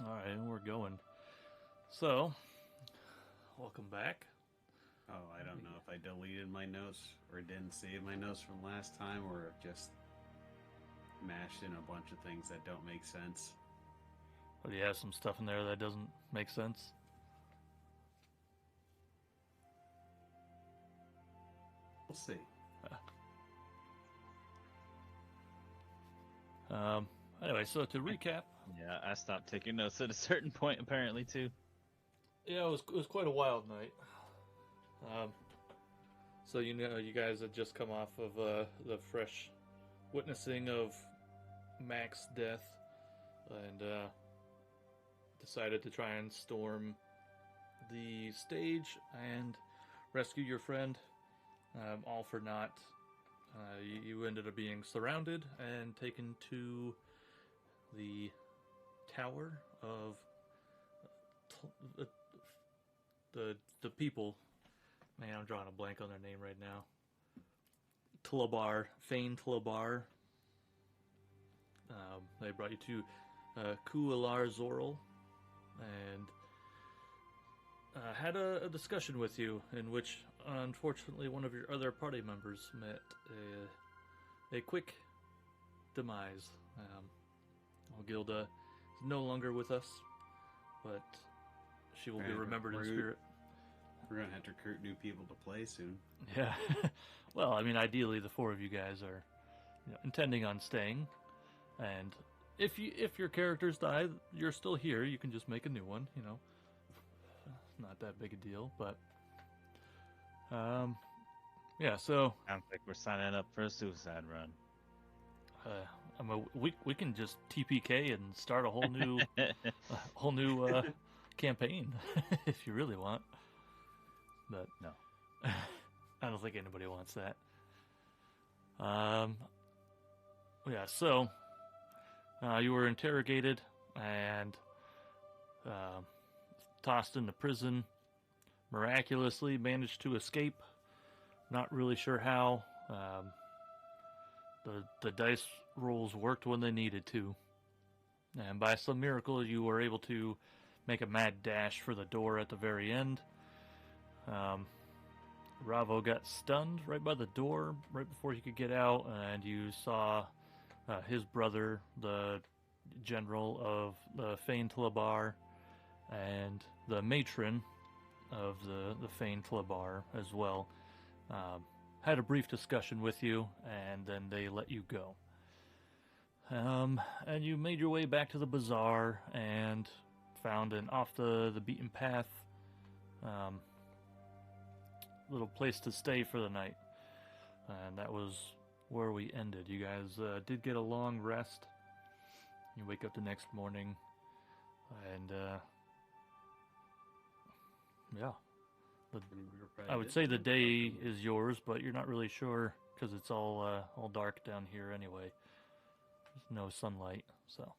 Alright, we're going. So, welcome back. Oh, I don't know if I deleted my notes or didn't save my notes from last time or just mashed in a bunch of things that don't make sense. But you have some stuff in there that doesn't make sense. We'll see. Anyway, so to recap, Yeah, I stopped taking notes at a certain point, apparently, too. yeah, it was quite a wild night. So you guys had just come off of the fresh witnessing of Mac's death, and decided to try and storm the stage and rescue your friend. All for naught. You ended up being surrounded and taken to the tower of the people. Man, I'm drawing a blank on their name right now. Fain Tlabar. They brought you to Kualar Zorl and had a discussion with you in which, unfortunately, one of your other party members met a quick demise. Gilda is no longer with us, but she will be remembered in spirit. We're going to have to recruit new people to play soon. Yeah. Well, I mean, ideally, the four of you guys are intending on staying, and if your characters die, you're still here. You can just make a new one. Not that big a deal, but yeah. So Sounds like we're signing up for a suicide run. we can just TPK and start a whole new campaign if you really want. But No. I don't think anybody wants that. Yeah. So you were interrogated and tossed into prison. Miraculously managed to escape. Not really sure how. The dice rolls worked when they needed to. And by some miracle, you were able to make a mad dash for the door at the very end. Ravo got stunned right by the door, right before he could get out, and you saw his brother, the general of the Fain Tlabar, and the matron of the Fain Tlabar as well. Had a brief discussion with you, and then they let you go. And you made your way back to the bazaar and found an off the beaten path little place to stay for the night. And that was where we ended. You guys did get a long rest. You wake up the next morning, and yeah. I would say the day is yours, but you're not really sure because it's all dark down here anyway. There's no sunlight, so.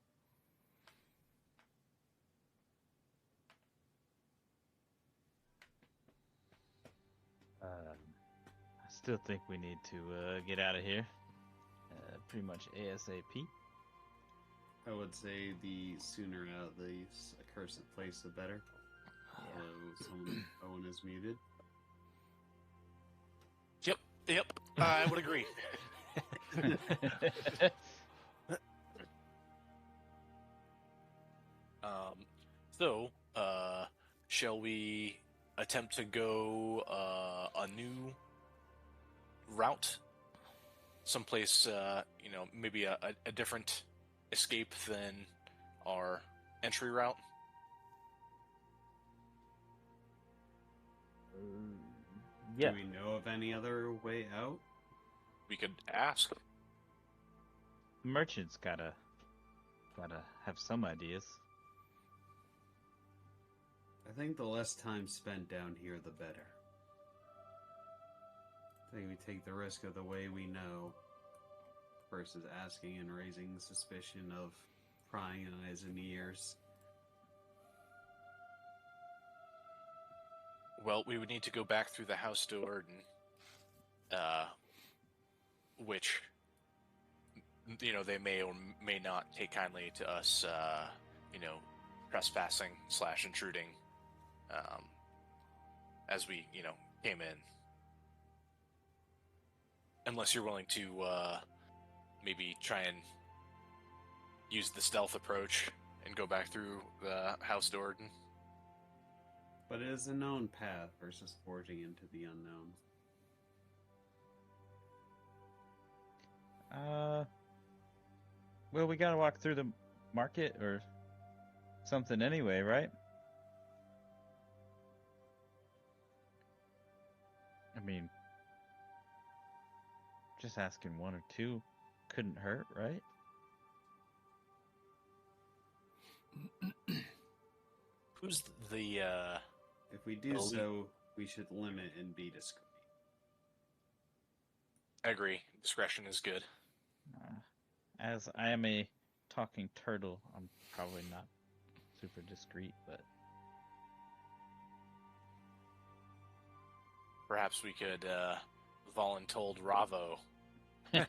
I still think we need to get out of here. Pretty much ASAP. I would say the sooner out of the accursed place, the better. Owen is muted. Yep, I would agree. Shall we attempt to go a new route? Someplace, maybe a different escape than our entry route? Yeah. Do we know of any other way out? We could ask. Merchants gotta have some ideas. I think the less time spent down here, the better. I think we take the risk of the way we know versus asking and raising suspicion of prying eyes and ears. Well, we would need to go back through the house door, and, which, they may or may not take kindly to us, trespassing / intruding as we, came in. Unless you're willing to maybe try and use the stealth approach and go back through the house door. But it is a known path versus forging into the unknown. Well, we gotta walk through the market or something anyway, right? I mean, just asking one or two couldn't hurt, right? Who's the If we do so, we should limit and be discreet. I agree. Discretion is good. As I am a talking turtle, I'm probably not super discreet, but Perhaps we could voluntold Ravo I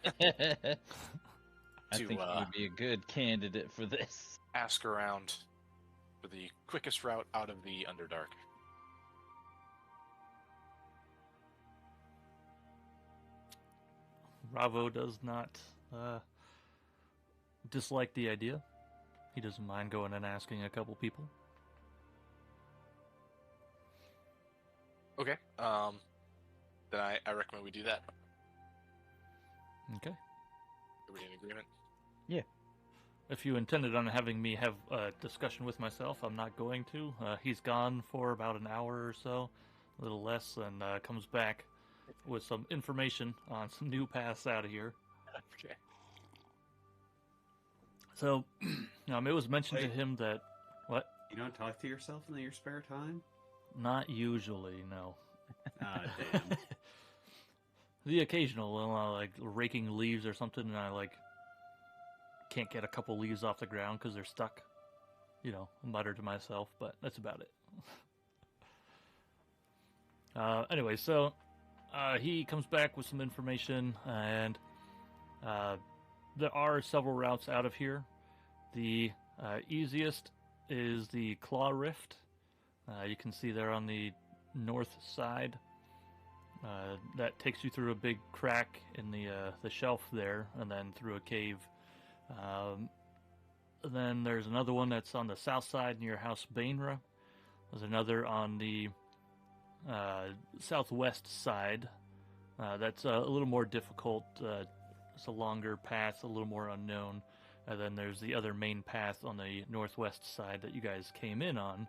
To, think he would be a good candidate for this. ask around for the quickest route out of the Underdark. Ravo does not dislike the idea. He doesn't mind going and asking a couple people. Okay. Then I recommend we do that. Okay. Are we in agreement? If you intended on having me have a discussion with myself, I'm not going to. He's gone for about an hour or so, a little less, and comes back with some information on some new paths out of here. Okay. So, it was mentioned to Wait. him that... What? You don't talk to yourself in your spare time? Not usually, no. Ah, damn. The occasional, like raking leaves or something, and I can't get a couple leaves off the ground because they're stuck. Mutter to myself, but that's about it. Anyway, so he comes back with some information, and there are several routes out of here. The easiest is the Claw Rift. You can see there on the north side. That takes you through a big crack in the shelf there, and then through a cave. Then there's another one that's on the south side near House Bainra. There's another on the southwest side. That's a little more difficult. It's a longer path, a little more unknown. And then there's the other main path on the northwest side that you guys came in on.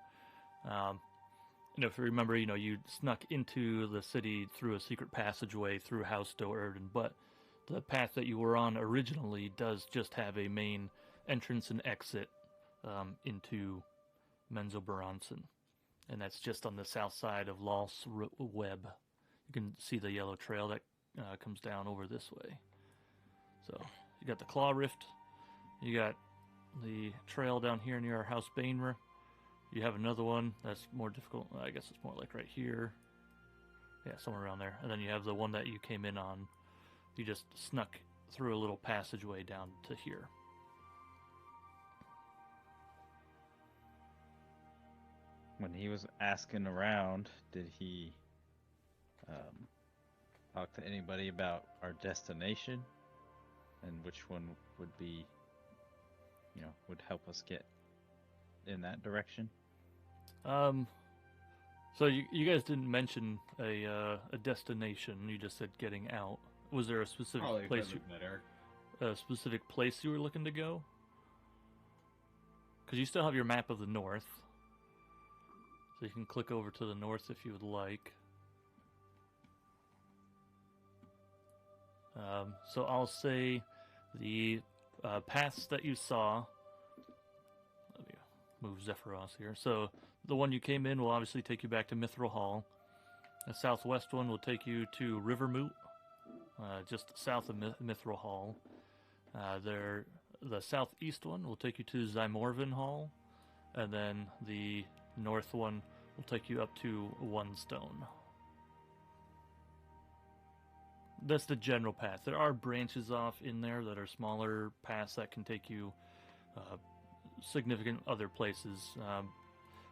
If you remember, you snuck into the city through a secret passageway through House Doerden, but the path that you were on originally does just have a main entrance and exit into Menzoberranson. And that's just on the south side of Los Web. You can see the yellow trail that comes down over this way. So, you got the Claw Rift. You got the trail down here near our House Bainra. You have another one that's more difficult. I guess it's more like right here. Yeah, somewhere around there. And then you have the one that you came in on. You just snuck through a little passageway down to here. When he was asking around, did he talk to anybody about our destination and which one would be, would help us get in that direction? So you guys didn't mention a destination. You just said getting out. Was there a specific Probably place? better. A specific place you were looking to go? Because you still have your map of the north, so you can click over to the north if you would like. So I'll say the paths that you saw. Let me move Zephyros here. So the one you came in will obviously take you back to Mithril Hall. The southwest one will take you to Rivermoot, just south of Mithril Hall. The southeast one will take you to Zymorvin Hall, and then the north one will take you up to One Stone. That's the general path. There are branches off in there that are smaller paths that can take you significant other places.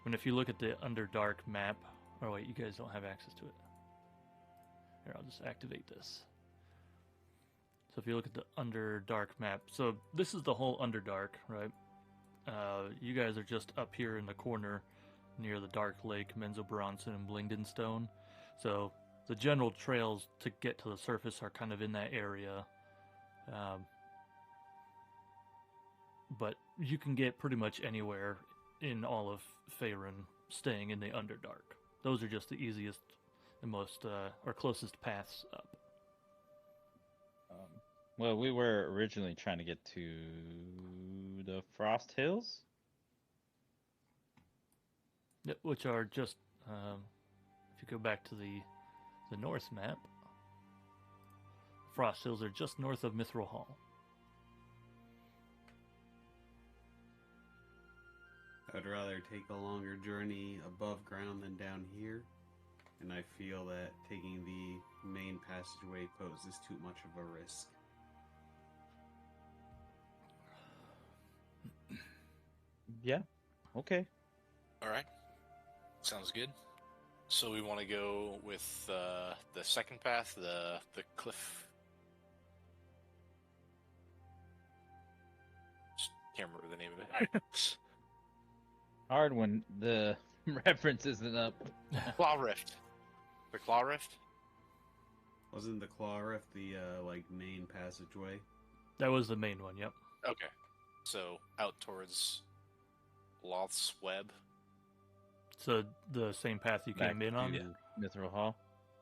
And if you look at the Underdark map, oh wait, you guys don't have access to it. Here, I'll just activate this. So if you look at the Underdark map, so this is the whole Underdark, right? You guys are just up here in the corner near the Dark Lake, Menzoberranzan, and Blingdenstone. So the general trails to get to the surface are kind of in that area. But you can get pretty much anywhere in all of Faerun staying in the Underdark. Those are just the easiest and most, or closest paths up. Well, we were originally trying to get to the Frost Hills. Yep, which are just, if you go back to the north map, Frost Hills are just north of Mithril Hall. I'd rather take a longer journey above ground than down here, and I feel that taking the main passageway poses too much of a risk. Yeah. Okay. All right. Sounds good. So we want to go with the second path, the cliff. Just can't remember the name of it. Hard when the reference isn't up. Claw Rift. The Claw Rift? Wasn't the Claw Rift the main passageway? That was the main one, yep. Okay. So out towards Loth's Web. So the same path you came in on? to Mithril Hall.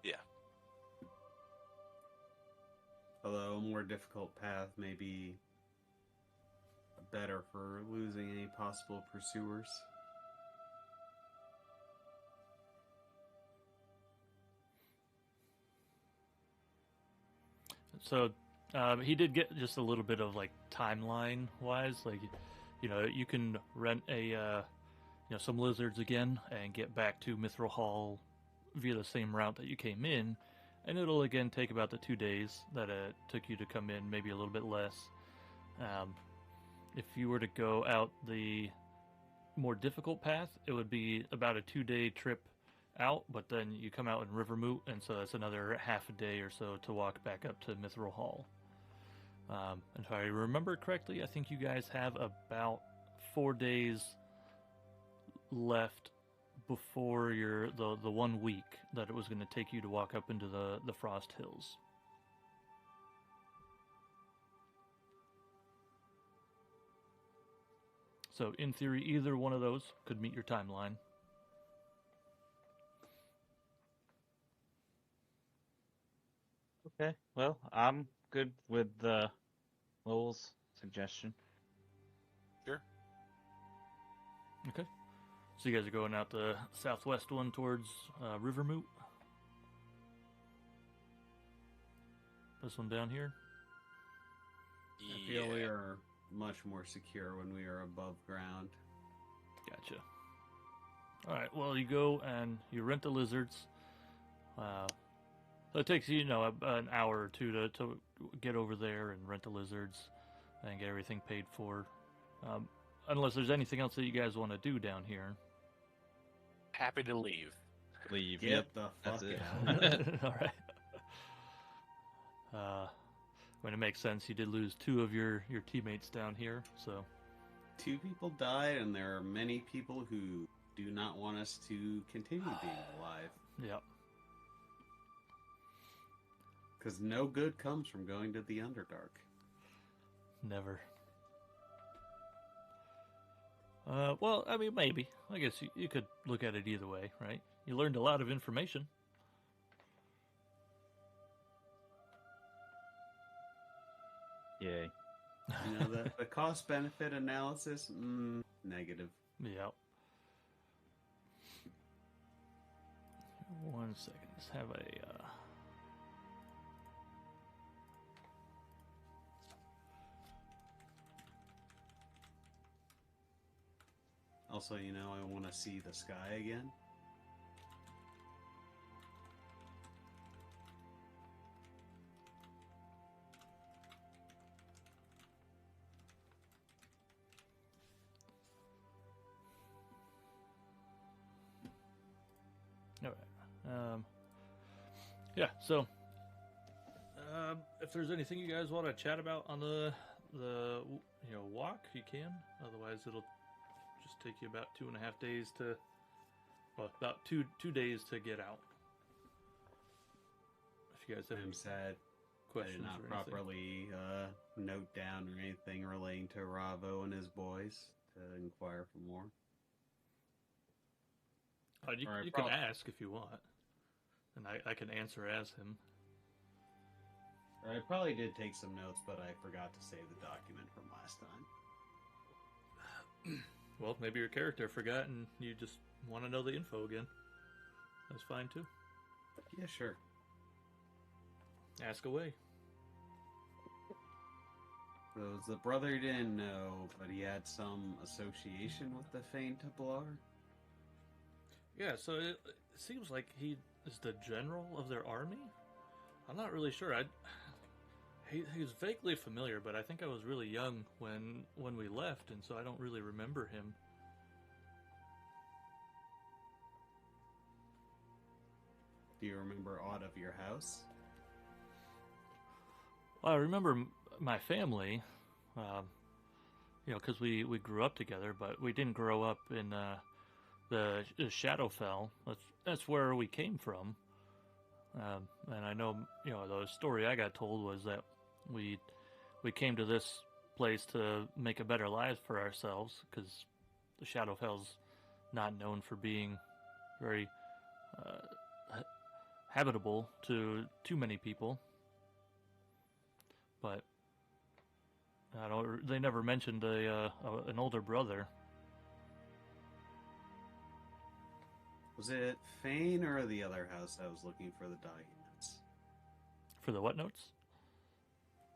Yeah. Although a more difficult path may be better for losing any possible pursuers. So he did get just a little bit of like timeline wise, like you can rent a some lizards again and get back to Mithril Hall via the same route that you came in, and it'll again take about the 2 days that it took you to come in, maybe a little bit less. If you were to go out the more difficult path, it would be about a 2-day trip out, but then you come out in Rivermoot, and so that's another half a day or so to walk back up to Mithril Hall. And if I remember correctly, I think you guys have about 4 days left before the 1 week that it was going to take you to walk up into the Frost Hills. So in theory, either one of those could meet your timeline. Okay. Well, I'm good with Lowell's suggestion. Sure. Okay. So you guys are going out the southwest one towards Rivermoot. This one down here. I feel we are much more secure when we are above ground. Gotcha. All right. Well, you go and you rent the lizards. So it takes you, an hour or two to get over there and rent the lizards and get everything paid for. Unless there's anything else that you guys want to do down here. Happy to leave. Leave. Get the That's fuck it. out. All right. When it makes sense, you did lose 2 of your teammates down here, so 2 people died, and there are many people who do not want us to continue being alive. Yep. Because no good comes from going to the Underdark. Never. Well, I mean, maybe. I guess you could look at it either way, right? You learned a lot of information. Yay. The cost-benefit analysis, negative. Yep. 1 second. Let's have a... Also, I want to see the sky again. All right. Yeah. So, if there's anything you guys want to chat about on the walk, you can. Otherwise, it'll just take you about 2.5 days to, well, about two days to get out. If you guys have I'm sad I questions did not or anything. properly note down or anything relating to Ravo and his boys to inquire for more. You can ask if you want, and I can answer as him. Or I probably did take some notes, but I forgot to save the document from last time. Well, maybe your character forgot and you just want to know the info again. That's fine too. Yeah, sure. Ask away. So it was the brother you didn't know, but he had some association with the Fain Templar? Yeah, so it seems like he is the general of their army? I'm not really sure. He's vaguely familiar, but I think I was really young when we left, and so I don't really remember him. Do you remember aught of your house? Well, I remember my family, because we grew up together, but we didn't grow up in the Shadowfell. That's where we came from. And I know, the story I got told was that we came to this place to make a better life for ourselves, because the Shadowfell's not known for being very habitable to too many people. But they never mentioned an older brother. Was it Fain or the other house I was looking for the documents? For the what notes?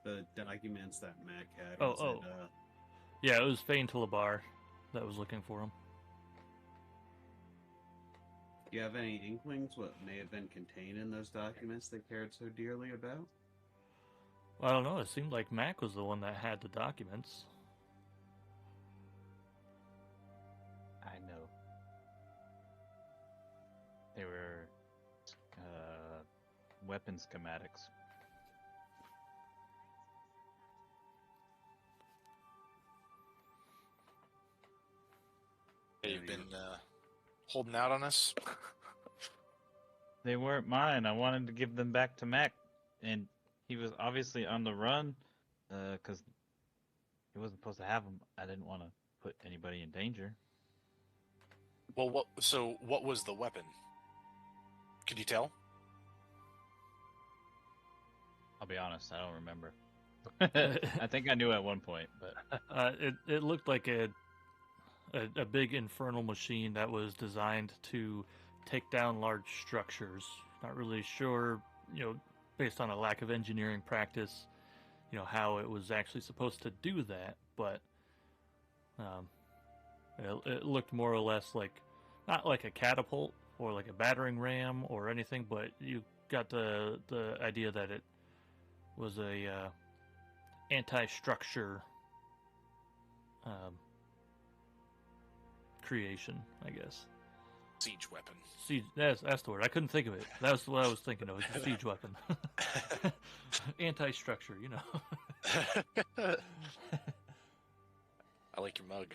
The documents that Mac had. Oh. Yeah, it was Fain Tlabar that was looking for him. Do you have any inklings what may have been contained in those documents they cared so dearly about? Well, I don't know. It seemed like Mac was the one that had the documents. I know. They were weapon schematics. You've been holding out on us? They weren't mine. I wanted to give them back to Mac, and he was obviously on the run because he wasn't supposed to have them. I didn't want to put anybody in danger. Well, what was the weapon? Could you tell? I'll be honest, I don't remember. I think I knew at one point, but It looked like a big infernal machine that was designed to take down large structures. Not really sure, based on a lack of engineering practice, how it was actually supposed to do that, but it looked more or less like, not like a catapult or like a battering ram or anything, but you got the idea that it was a anti-structure creation, I guess. Siege weapon. Siege. That's the word. I couldn't think of it. That's what I was thinking of. It's a siege weapon. Anti-structure, I like your mug.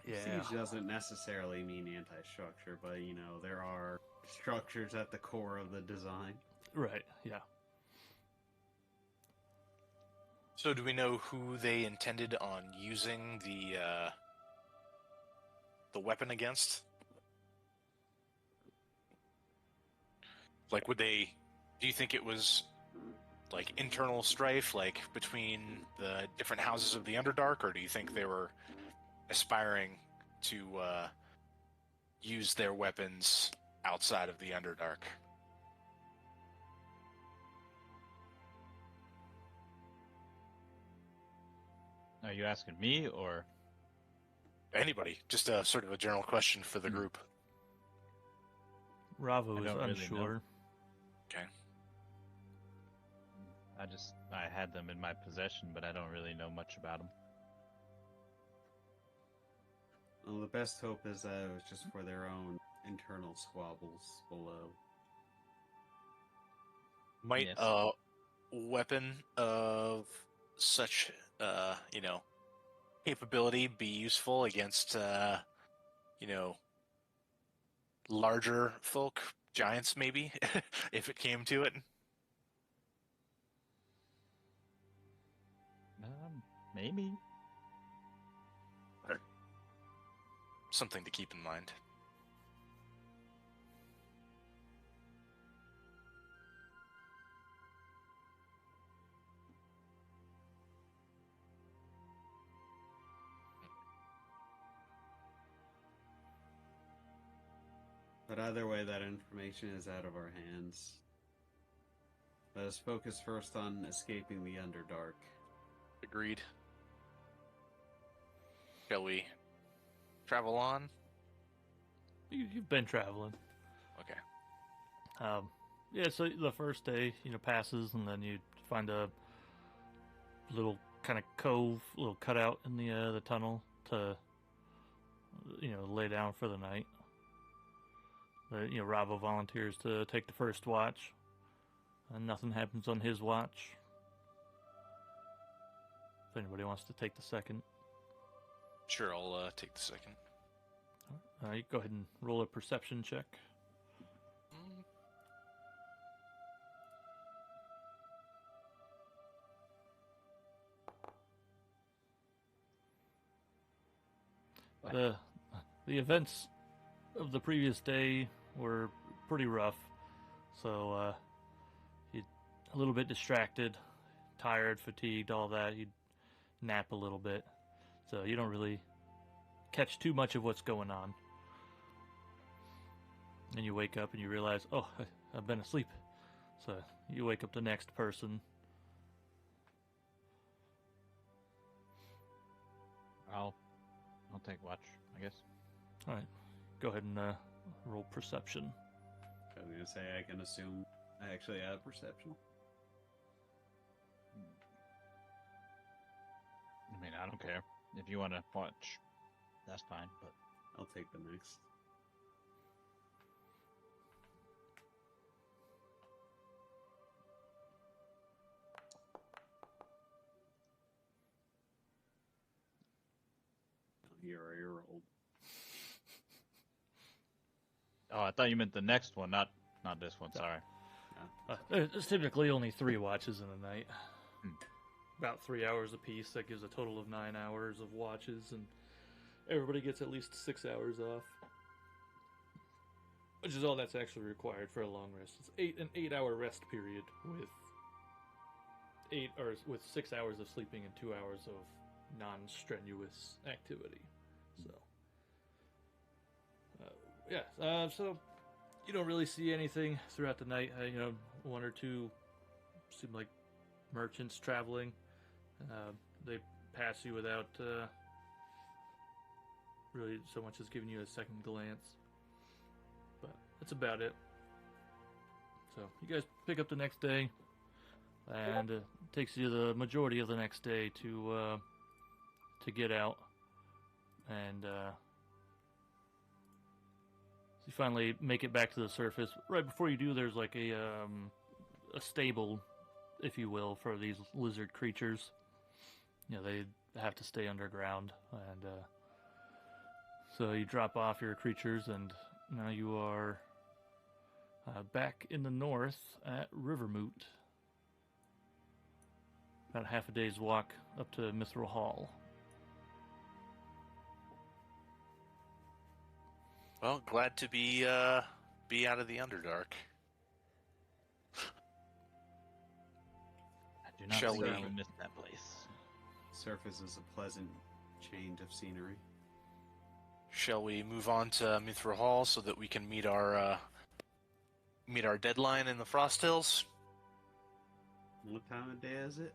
Yeah. Siege doesn't necessarily mean anti-structure, but there are structures at the core of the design. Right. Yeah. So do we know who they intended on using the weapon against? Like, do you think it was like internal strife, like between the different houses of the Underdark, or do you think they were aspiring to use their weapons outside of the Underdark? are you asking me or Anybody? Just a sort of a general question for the group. Ravo I is don't really unsure. know. Okay. I had them in my possession, but I don't really know much about them. Well, the best hope is that it was just for their own internal squabbles below. Might Yes. a weapon of such, capability be useful against, larger folk, giants maybe, if it came to it? Maybe. Something to keep in mind. But either way, that information is out of our hands. Let us focus first on escaping the Underdark. Agreed. Shall we travel on? You've been traveling. Okay. Yeah, so the first day, passes, and then you find a little kind of cove, little cutout in the tunnel to, lay down for the night. Ravo volunteers to take the first watch, and nothing happens on his watch. If anybody wants to take the second, Sure, I'll take the second. you go ahead and roll a perception check. The events of the previous day were pretty rough, so you're a little bit distracted, tired, fatigued, all that. You'd nap a little bit, so you don't really catch too much of what's going on. And you wake up and you realize, oh, I've been asleep. So you wake up the next person. I'll take watch, I guess. All right, go ahead and roll perception. I was gonna say I can assume I actually have perception. I mean, I don't care. If you want to watch, that's fine, but... I'll take the next. Here I rolled. Oh, I thought you meant the next one, not this one, sorry. There's typically only 3 watches in a night. Hmm. About 3 hours apiece. That gives a total of 9 hours of watches, and everybody gets at least 6 hours off, which is all that's actually required for a long rest. It's an 8-hour rest period with 6 hours of sleeping and 2 hours of non-strenuous activity. So, so you don't really see anything throughout the night. 1 or 2 seem like merchants traveling. They pass you without really so much as giving you a second glance. But that's about it. So you guys pick up the next day, and it takes you the majority of the next day to get out, and you finally make it back to the surface. Right before you do, there's like a stable, if you will, for these lizard creatures. They have to stay underground, and so you drop off your creatures, and now you are back in the north at Rivermoot. About half a day's walk up to Mithril Hall. Well, glad to be out of the Underdark. I do not Shall think we- I would miss that place. Surface is a pleasant change of scenery. Shall we move on to Mithril Hall so that we can meet our deadline in the Frost Hills? What time of day is it?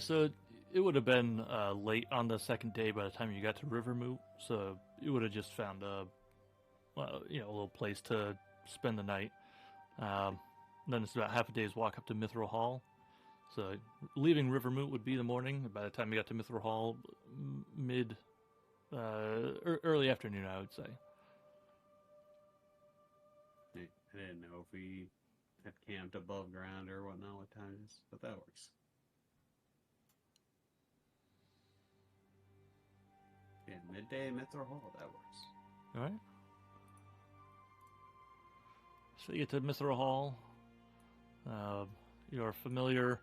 So it would have been late on the second day by the time you got to Rivermoot, so you would have just found a little place to spend the night. Then it's about half a day's walk up to Mithril Hall. So leaving Rivermoot would be the morning. By the time you got to Mithril Hall, early afternoon, I would say. I didn't know if we had camped above ground or whatnot, what time it is, but that works. Yeah, midday, Mithra Hall, that works. All right. So you get to Mithra Hall. You're familiar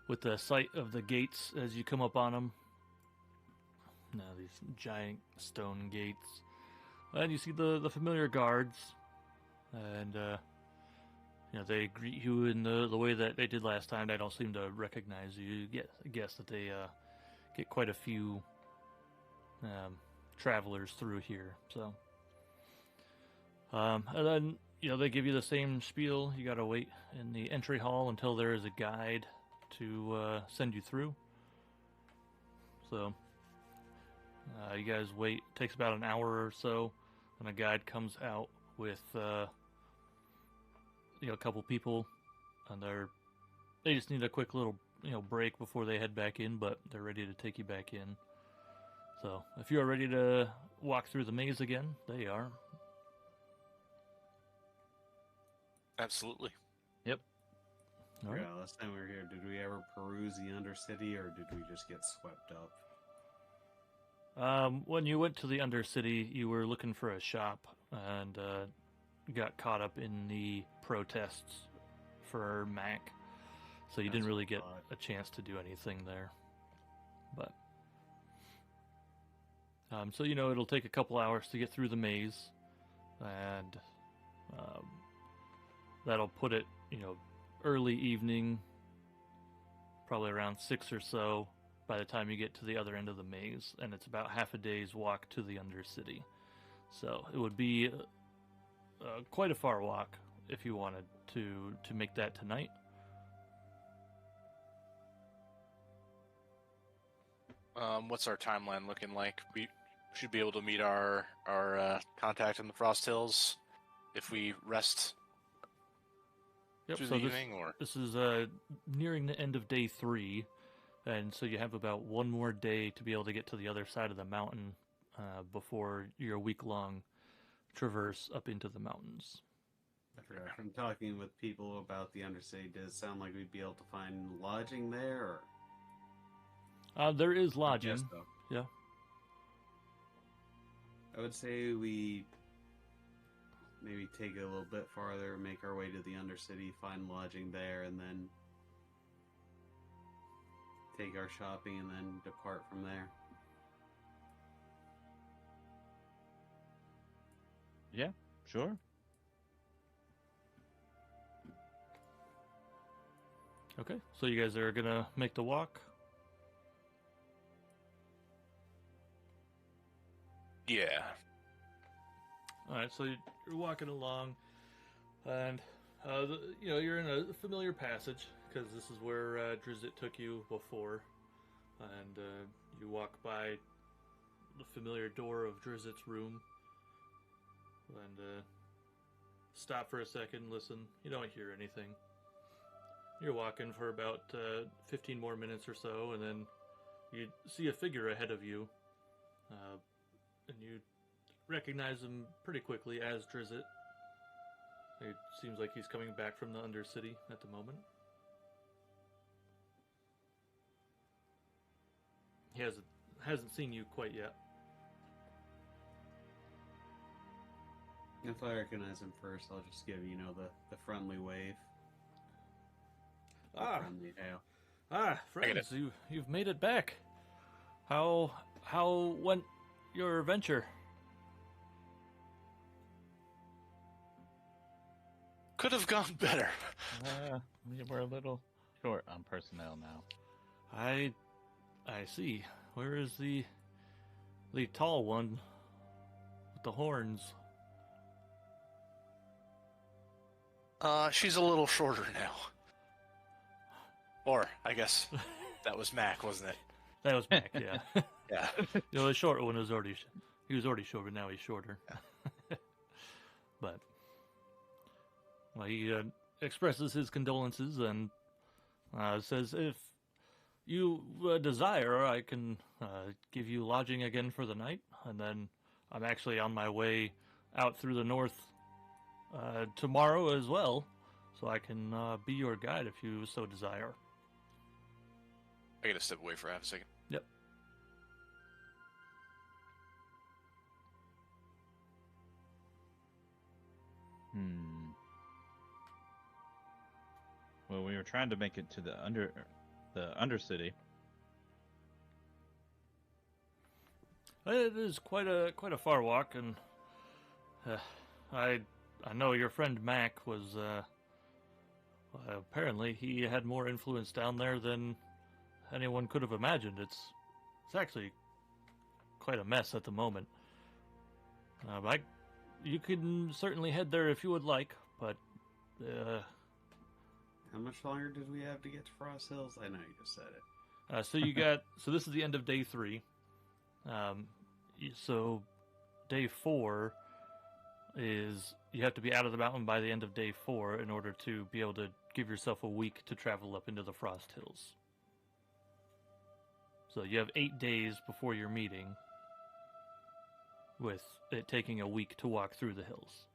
with the sight of the gates as you come up on them. Now these giant stone gates, and you see the familiar guards, and they greet you in the way that they did last time. They don't seem to recognize you. You guess that they get quite a few travelers through here. So, and then they give you the same spiel. You gotta wait in the entry hall until there is a guide to send you through. So. You guys wait. It takes about an hour or so, and a guide comes out with a couple people, and they just need a quick little break before they head back in, but they're ready to take you back in. So if you're ready to walk through the maze again, they are. Absolutely. Yep. All right. Yeah, last time we were here, did we ever peruse the Undercity, or did we just get swept up? When you went to the Undercity, you were looking for a shop and got caught up in the protests for Mac, so you didn't really get a chance to do anything there. But so it'll take a couple hours to get through the maze, and that'll put it early evening, probably around 6 or so. By the time you get to the other end of the maze, and it's about half a day's walk to the Undercity. So it would be quite a far walk if you wanted to make that tonight. What's our timeline looking like? We should be able to meet our contact in the Frost Hills if we rest through the evening, or this is nearing the end of day 3. And so you have about one more day to be able to get to the other side of the mountain before your week-long traverse up into the mountains. From talking with people about the Undercity, does it sound like we'd be able to find lodging there? Or... there is lodging. Yeah. I would say we maybe take it a little bit farther, make our way to the Undercity, find lodging there, and then take our shopping and then depart from there. Yeah, sure. Okay, so you guys are gonna make the walk? yeah. Alright, so you're walking along, and you're in a familiar passage, because this is where Drizzt took you before, and you walk by the familiar door of Drizzt's room, and stop for a second, listen. You don't hear anything. You're walking for about 15 more minutes or so, and then you see a figure ahead of you, and you recognize him pretty quickly as Drizzt. It seems like he's coming back from the Undercity at the moment. He hasn't seen you quite yet. If I recognize him first, I'll just give the friendly wave. Friendly hail. Friends, you've made it back. How went your venture? Could have gone better. We're a little short on personnel now. I see. Where is the tall one with the horns? She's a little shorter now. Or, I guess, that was Mac, wasn't it? That was Mac, yeah. Yeah. The short one was already short, but now he's shorter. But he expresses his condolences and says, if you desire, I can give you lodging again for the night. and then I'm actually on my way out through the north tomorrow as well, so I can be your guide if you so desire. I gotta step away for half a second. Yep. Well, we were trying to make it to the Undercity. It is quite a far walk, and I know your friend Mac was apparently he had more influence down there than anyone could have imagined. It's actually quite a mess at the moment. You can certainly head there if you would like, but How much longer did we have to get to Frost Hills? I know you just said it. so this is the end of day 3. So day 4 is you have to be out of the mountain by the end of day 4 in order to be able to give yourself a week to travel up into the Frost Hills. So you have 8 days before your meeting, with it taking a week to walk through the hills.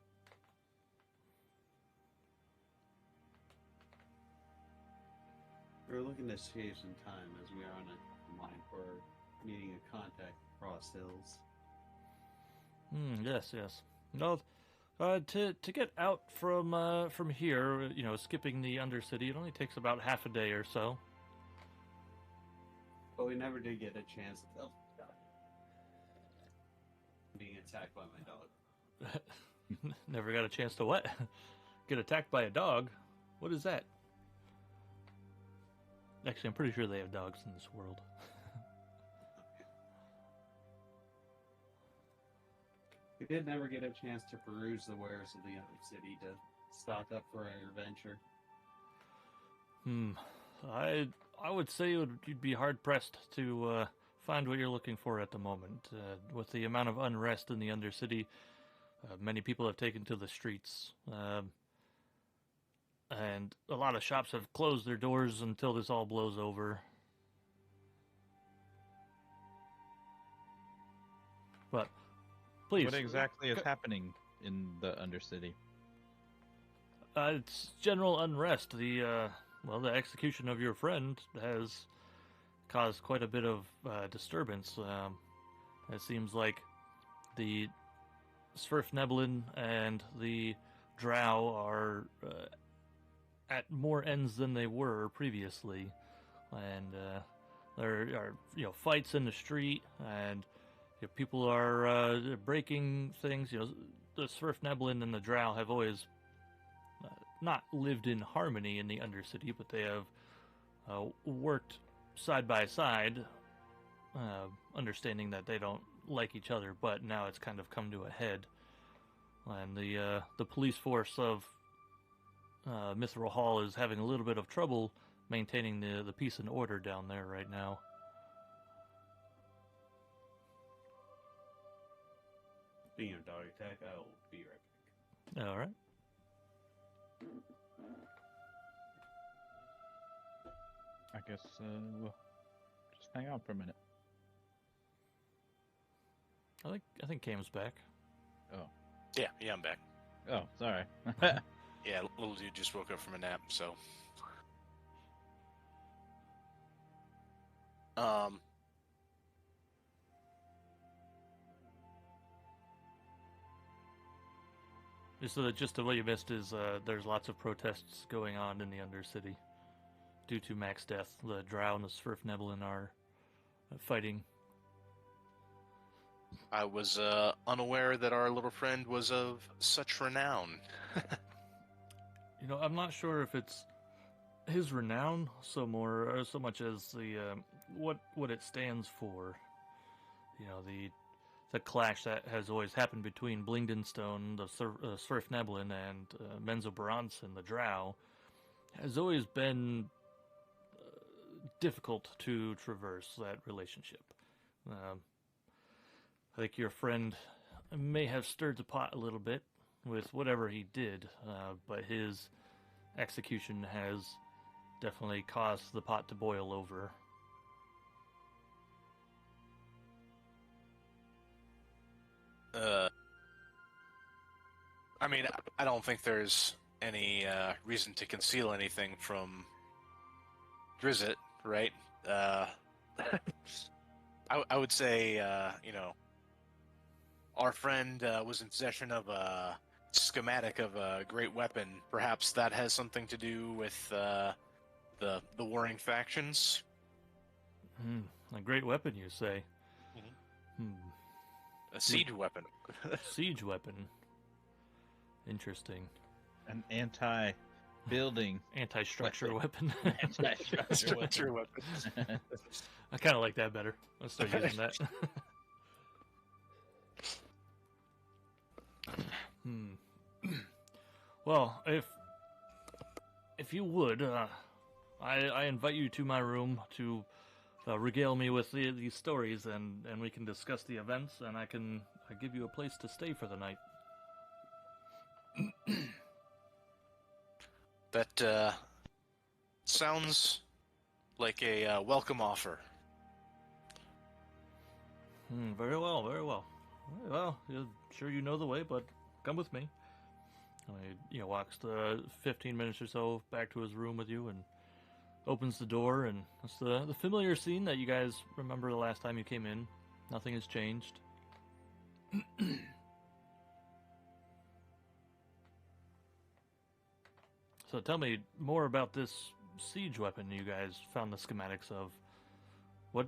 We're looking to save some time as we are on a line for meeting a contact across hills. Yes. No, to get out from here, skipping the Undercity, it only takes about half a day or so. But we never did get a chance to tell being attacked by my dog. Never got a chance to what? Get attacked by a dog? What is that? Actually, I'm pretty sure they have dogs in this world. We did never get a chance to peruse the wares of the Undercity to stock up for our adventure. I would say you'd be hard pressed to find what you're looking for at the moment. With the amount of unrest in the Undercity, many people have taken to the streets. And a lot of shops have closed their doors until this all blows over. But please, What exactly is happening in the Undercity? it's general unrest. The execution of your friend has caused quite a bit of disturbance. It seems like the Sverfnebelin and the Drow are at more ends than they were previously, and there are fights in the street, and people are breaking things. The Sverfnebelin and the Drow have always not lived in harmony in the Undercity, but they have worked side by side, understanding that they don't like each other. But now it's kind of come to a head, and the police force of Mithril Hall is having a little bit of trouble maintaining the peace and order down there right now. Being a dog attack, I will be right back. All right. I guess we'll just hang out for a minute. I think Cam's back. Oh. Yeah, I'm back. Oh, sorry. Yeah, little dude just woke up from a nap, so. Just the gist of what you missed is there's lots of protests going on in the Undercity due to Mac's death. The Drow and the Sverfnebelin are fighting. I was unaware that our little friend was of such renown. I'm not sure if it's his renown so much as the what it stands for. The clash that has always happened between Blingdenstone, the Sverfnebelin, and Menzoberranzan, the Drow, has always been difficult to traverse that relationship. I think your friend may have stirred the pot a little bit with whatever he did, but his execution has definitely caused the pot to boil over. I mean, I don't think there's any reason to conceal anything from Drizzt, right? I would say, our friend was in possession of a schematic of a great weapon. Perhaps that has something to do with the warring factions. A great weapon, you say? A siege weapon. Siege weapon. Interesting. An anti-building, Anti-structure weapon. anti-structure weapon. I kind of like that better. Let's start using that. Well, if you would, I invite you to my room to regale me with these stories, and we can discuss the events, and I give you a place to stay for the night. That sounds like a welcome offer. Very well, very well. Well, sure you know the way, but come with me. He walks the 15 minutes or so back to his room with you and opens the door, and it's the familiar scene that you guys remember the last time you came in. Nothing has changed. So tell me more about this siege weapon you guys found the schematics of. What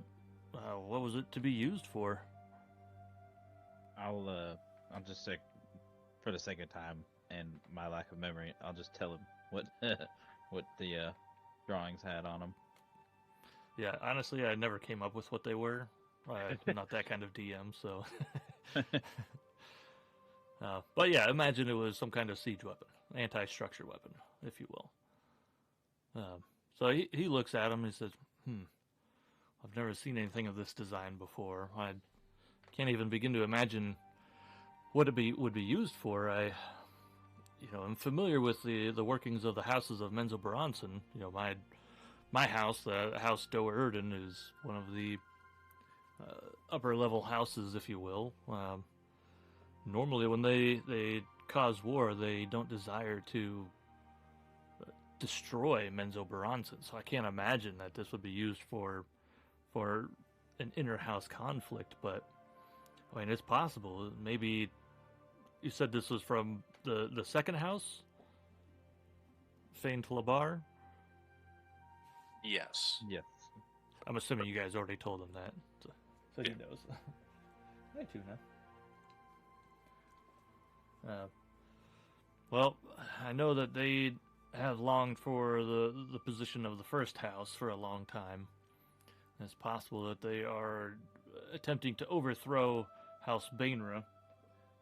was it to be used for? I'll just say, for the sake of time and my lack of memory, I'll just tell him what what the drawings had on them. Yeah, honestly, I never came up with what they were. I'm not that kind of DM, so. But yeah, imagine it was some kind of siege weapon, anti-structure weapon, if you will. So he looks at him and he says, I've never seen anything of this design before. I can't even begin to imagine what it would be used for. I'm familiar with the workings of the houses of Menzo Baranson. My house, the House Doerden, is one of the upper level houses, if you will. Normally, when they cause war, they don't desire to destroy Menzo Baranson. So I can't imagine that this would be used for an inner house conflict. But I mean, it's possible. Maybe you said this was from the second house, Fain Tlabar. Yes. Yes. I'm assuming you guys already told him that, so he knows. Hi, Tuna. Well, I know that they have longed for the position of the first house for a long time. It's possible that they are attempting to overthrow House Bainra,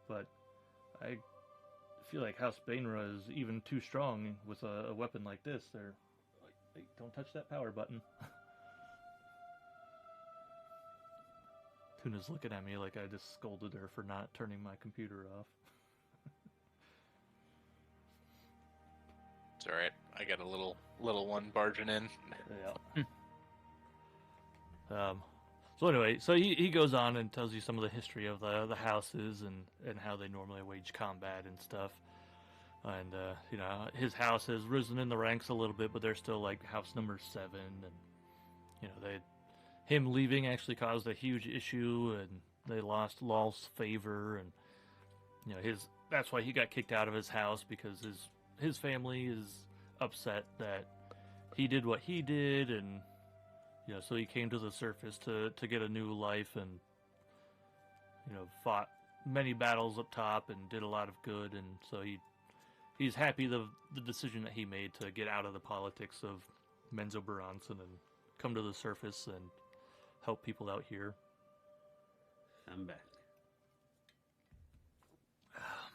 but I feel like House Bainra is even too strong with a weapon like this. They're like, hey, don't touch that power button. Tuna's looking at me like I just scolded her for not turning my computer off. It's all right. I got a little one barging in. Yeah. So anyway, he goes on and tells you some of the history of the houses and how they normally wage combat and stuff. And his house has risen in the ranks a little bit, but they're still like house number 7, and him leaving actually caused a huge issue, and they lost Lol's favor, and that's why he got kicked out of his house, because his family is upset that he did what he did, and so he came to the surface to get a new life, and fought many battles up top and did a lot of good, and so he's happy the decision that he made to get out of the politics of Menzo Baranson and come to the surface and help people out here. I'm back.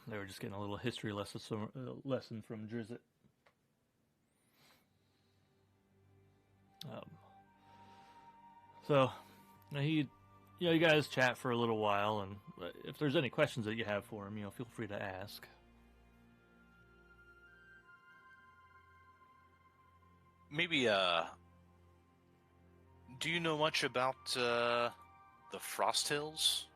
They were just getting a little history lesson from Drizzt. So you guys chat for a little while, and if there's any questions that you have for him, feel free to ask. Maybe, do you know much about the Frost Hills?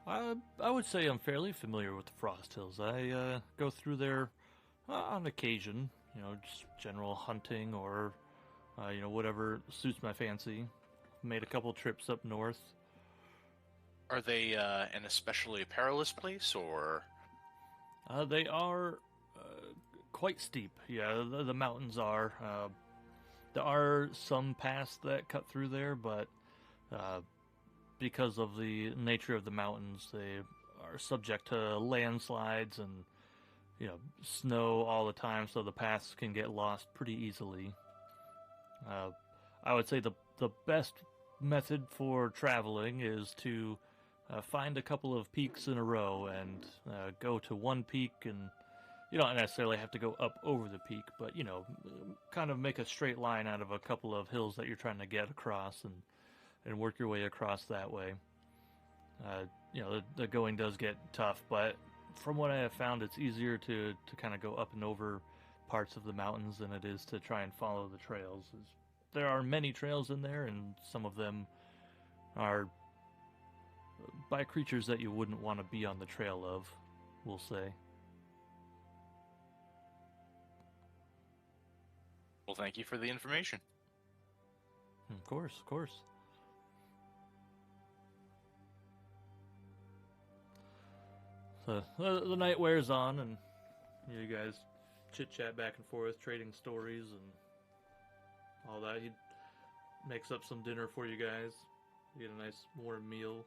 I would say I'm fairly familiar with the Frost Hills. I go through there on occasion, just general hunting or, whatever suits my fancy. Made a couple trips up north. Are they an especially perilous place, or? They are quite steep. Yeah, the mountains are. There are some paths that cut through there, but because of the nature of the mountains, they are subject to landslides and snow all the time, so the paths can get lost pretty easily. I would say the best method for traveling is to find a couple of peaks in a row and go to one peak, and you don't necessarily have to go up over the peak, but kind of make a straight line out of a couple of hills that you're trying to get across, and work your way across that way. The going does get tough, but from what I have found, it's easier to kind of go up and over parts of the mountains than it is to try and follow the trails. There are many trails in there, and some of them are by creatures that you wouldn't want to be on the trail of, we'll say. Well, thank you for the information. Of course, of course. So the night wears on, and you guys chit-chat back and forth, trading stories and all that. He makes up some dinner for you guys. You get a nice warm meal.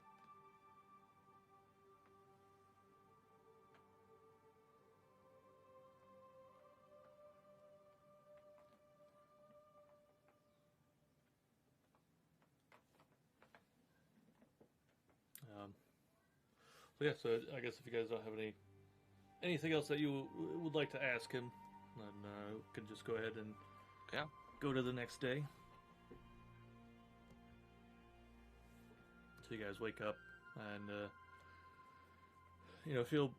So I guess if you guys don't have anything else that you would like to ask him, then we can just go ahead and go to the next day. So you guys wake up and feel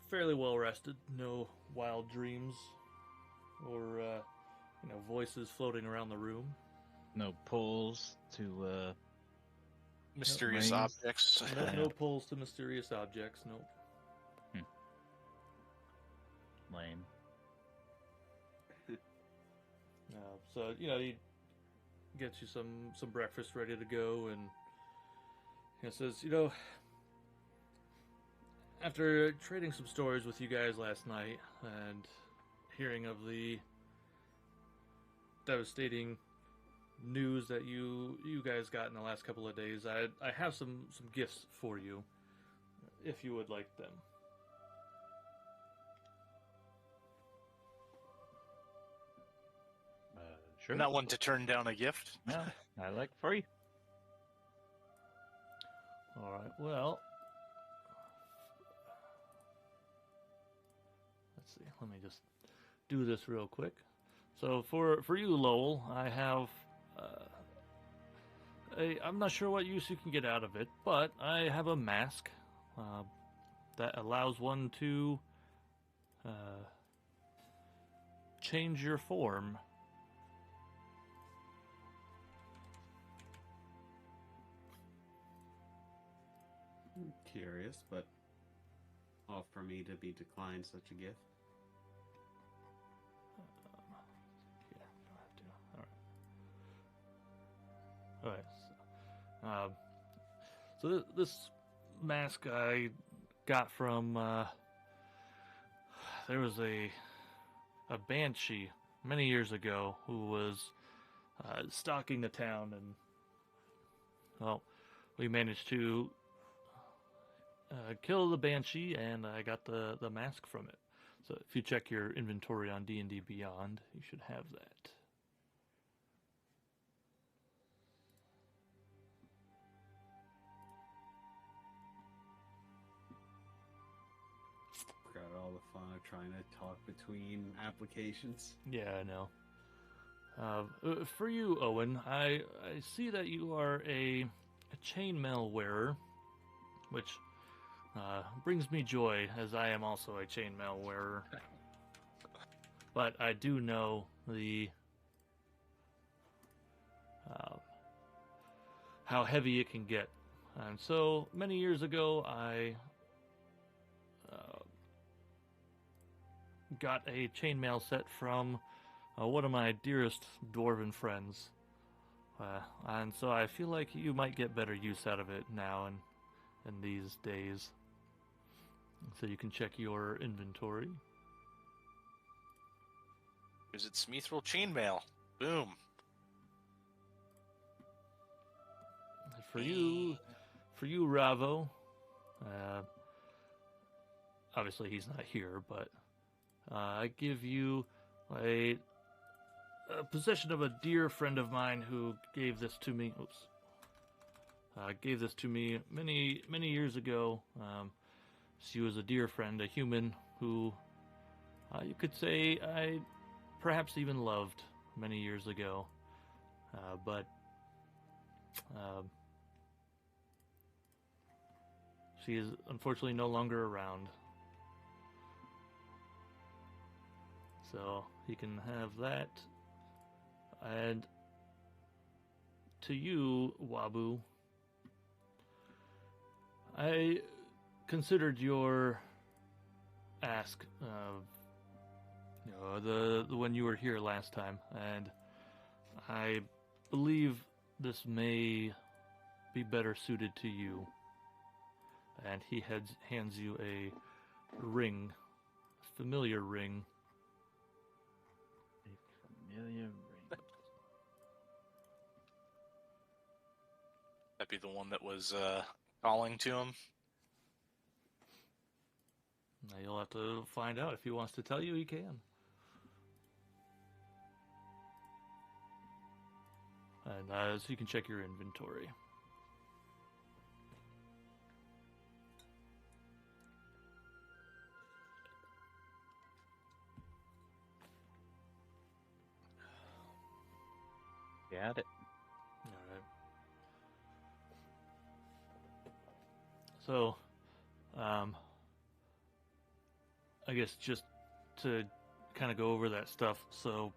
fairly well rested. No wild dreams or voices floating around the room. No pulls to Mysterious rings. objects. No pulls to mysterious objects. Nope. Lame. So he gets you some breakfast ready to go, and says, after trading some stories with you guys last night and hearing of the devastating news that you guys got in the last couple of days, I have some gifts for you, if you would like them. Sure. Not one to turn down a gift. No, I like free. All right. Well, let's see. Let me just do this real quick. So for you, Lowell, I have I'm not sure what use you can get out of it, but I have a mask that allows one to change your form. I'm curious, but off for me to be declined such a gift. Yeah, don't have to. All right. So this mask I got from there was a banshee many years ago who was stalking the town, and well, we managed to kill the banshee, and I got the mask from it. So if you check your inventory on D&D Beyond, you should have that. Got all the fun of trying to talk between applications. Yeah, I know. For you, Owen, I see that you are a chainmail wearer, which brings me joy, as I am also a chainmail wearer. But I do know the how heavy it can get And so many years ago, I got a chainmail set from one of my dearest dwarven friends. And so I feel like you might get better use out of it now in these days. So you can check your inventory. Is it Mithril chainmail? Boom. For you, Ravo, obviously he's not here, but I give you a possession of a dear friend of mine who gave this to me. Gave this to me many years ago. She was a dear friend, a human who you could say I perhaps even loved many years ago, but she is unfortunately no longer around. So you can have that. And to you, Wabu, I considered your ask, the when you were here last time, and I believe this may be better suited to you. And he hands you a ring, a familiar ring. A familiar ring. That'd be the one that was calling to him. Now you'll have to find out. If he wants to tell you, he can. And so you can check your inventory. Got it. All right. So, I guess just to kind of go over that stuff. So,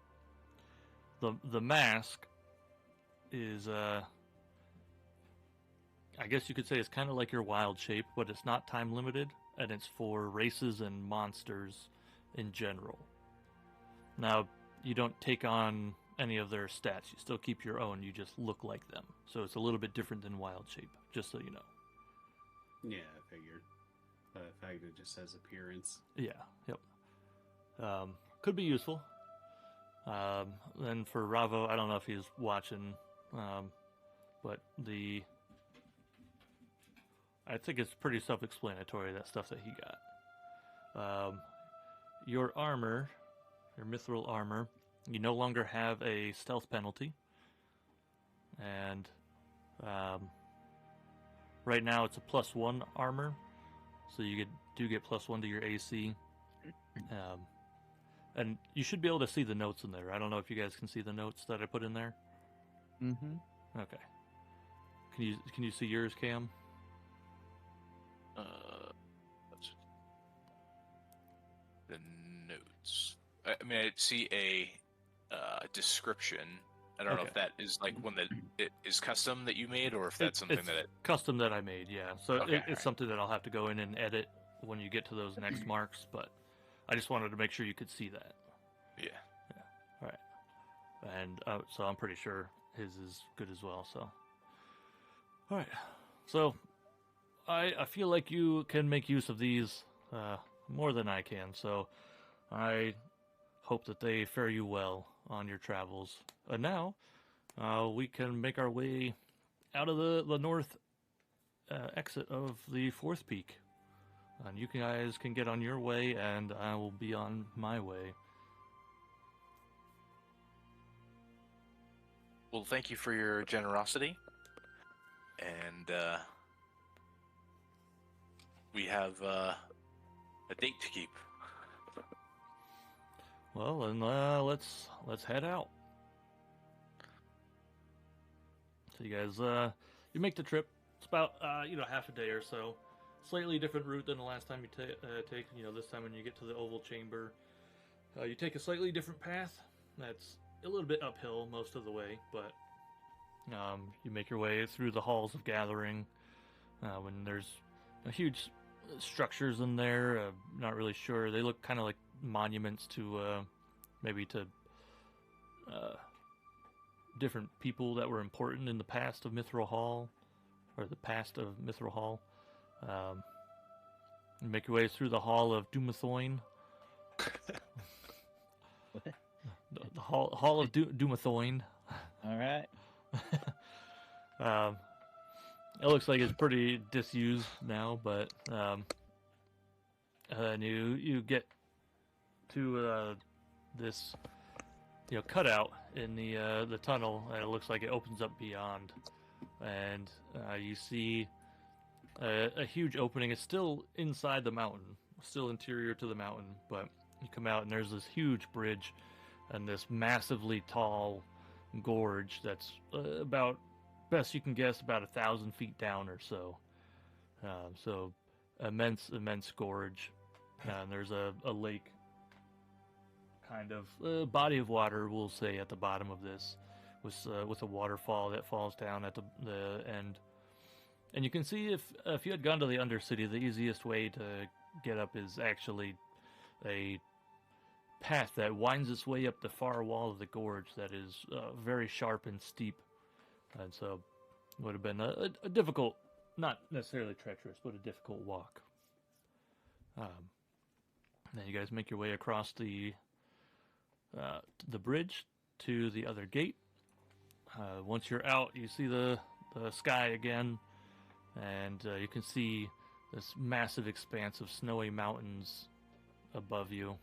the mask is, I guess you could say it's kind of like your wild shape, but it's not time limited, and it's for races and monsters in general. Now, you don't take on any of their stats. You still keep your own. You just look like them. So it's a little bit different than wild shape, just so you know. Yeah, I figured. But in fact, it just says appearance. Yeah, yep. Could be useful. Then for Ravo, I don't know if he's watching, but I think it's pretty self-explanatory, that stuff that he got. Your armor, your mithril armor, you no longer have a stealth penalty, and right now it's a +1 armor, so you do get +1 to your AC, and you should be able to see the notes in there. I don't know if you guys can see the notes that I put in there. Mm-hmm. Okay. Can you see yours, Cam? The notes. I mean, I see a description. I don't know if that is like one that it is custom that you made, or if that's something it's that custom that I made. Yeah. So Okay, it's something that I'll have to go in and edit when you get to those next marks. But I just wanted to make sure you could see that. Yeah. All right. And so I'm pretty sure his is good as well. So. All right. So I feel like you can make use of these more than I can. So I hope that they fare you well on your travels. And now we can make our way out of the north exit of the fourth peak. And you guys can get on your way, and I will be on my way. Well, thank you for your generosity. And we have a date to keep. Well, then let's head out. So you guys, you make the trip. It's about half a day or so. Slightly different route than the last time you take. This time when you get to the oval chamber, you take a slightly different path. That's a little bit uphill most of the way, but you make your way through the halls of gathering, when there's huge structures in there. Not really sure. They look kind of like monuments to maybe to different people that were important in the past of Mithril Hall, or the past of Mithril Hall. You make your way through the Hall of Dumathoin. What? The Hall of Dumathoin. All right. It looks like it's pretty disused now, but and you get to this cutout in the tunnel, and it looks like it opens up beyond, and you see a huge opening. It's still inside the mountain, still interior to the mountain, but you come out and there's this huge bridge and this massively tall gorge that's about, best you can guess, about 1,000 feet down or so. So immense gorge, and there's a lake, kind of body of water, we'll say, at the bottom of this, with a waterfall that falls down at the end. And you can see if you had gone to the Undercity, the easiest way to get up is actually a path that winds its way up the far wall of the gorge that is very sharp and steep. And so it would have been a difficult, not necessarily treacherous, but a difficult walk. Then you guys make your way across the bridge to the other gate. Once you're out, you see the sky again, and you can see this massive expanse of snowy mountains above you,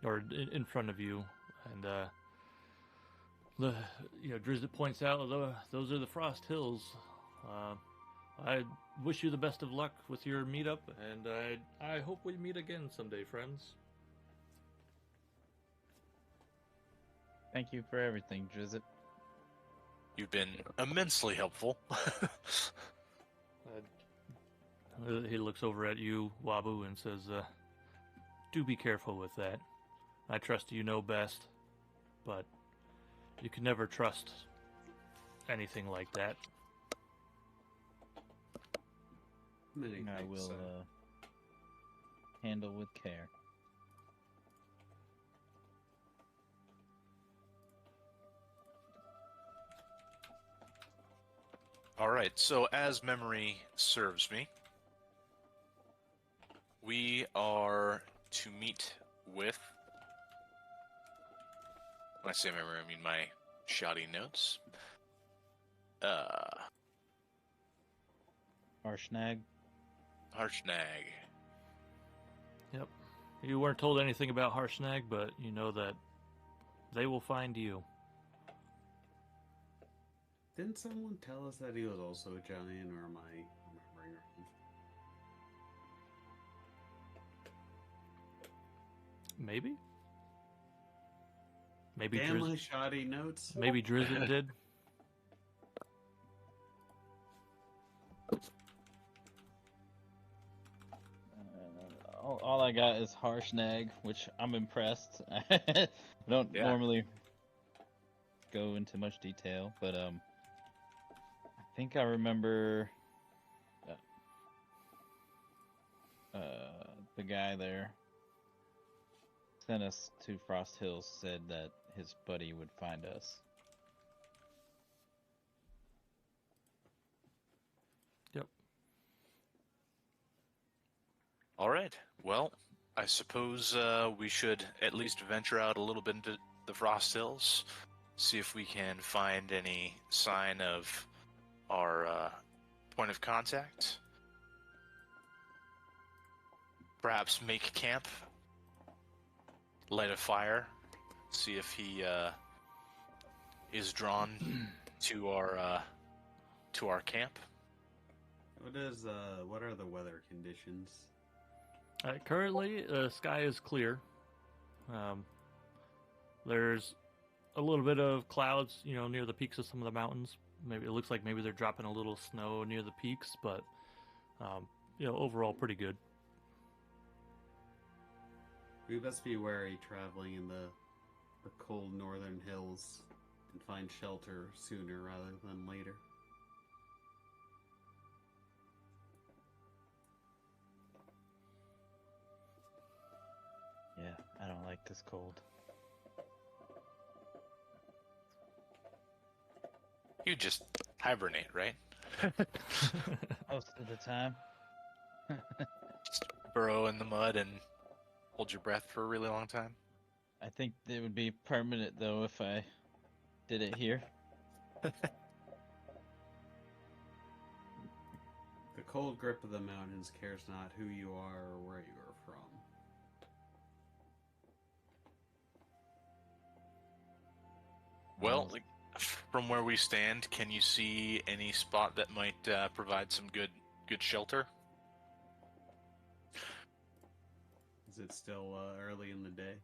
or in front of you, and Drizzt points out, those are the Frost Hills. I wish you the best of luck with your meetup, and I hope we meet again someday, friends. Thank you for everything, Drizzt. You've been immensely helpful. He looks over at you, Wabu, and says, do be careful with that. I trust you know best, but you can never trust anything like that. I will handle with care. All right, so as memory serves me, we are to meet with, when I say memory, I mean my shoddy notes. Harshnag. Yep. You weren't told anything about Harshnag, but you know that they will find you. Didn't someone tell us that he was also a giant, or am I remembering wrong? Maybe? Maybe Damn my shoddy notes. Maybe Drizzt did. All I got is Harshnag, which I'm impressed. I don't normally go into much detail, but I think I remember the guy there sent us to Frost Hills, said that his buddy would find us. Yep. All right. Well, I suppose we should at least venture out a little bit into the Frost Hills, see if we can find any sign of our point of contact. Perhaps make camp, light a fire, see if he is drawn to our camp. What are the weather conditions? Currently, the sky is clear. There's a little bit of clouds, near the peaks of some of the mountains. Maybe it looks like maybe they're dropping a little snow near the peaks, but overall pretty good. We must be wary traveling in the cold northern hills and find shelter sooner rather than later. like this cold. You just hibernate, right? Most of the time. Just burrow in the mud and hold your breath for a really long time. I think it would be permanent though if I did it here. The cold grip of the mountains cares not who you are or where you are from. Well, like, from where we stand, can you see any spot that might provide some good shelter? Is it still early in the day?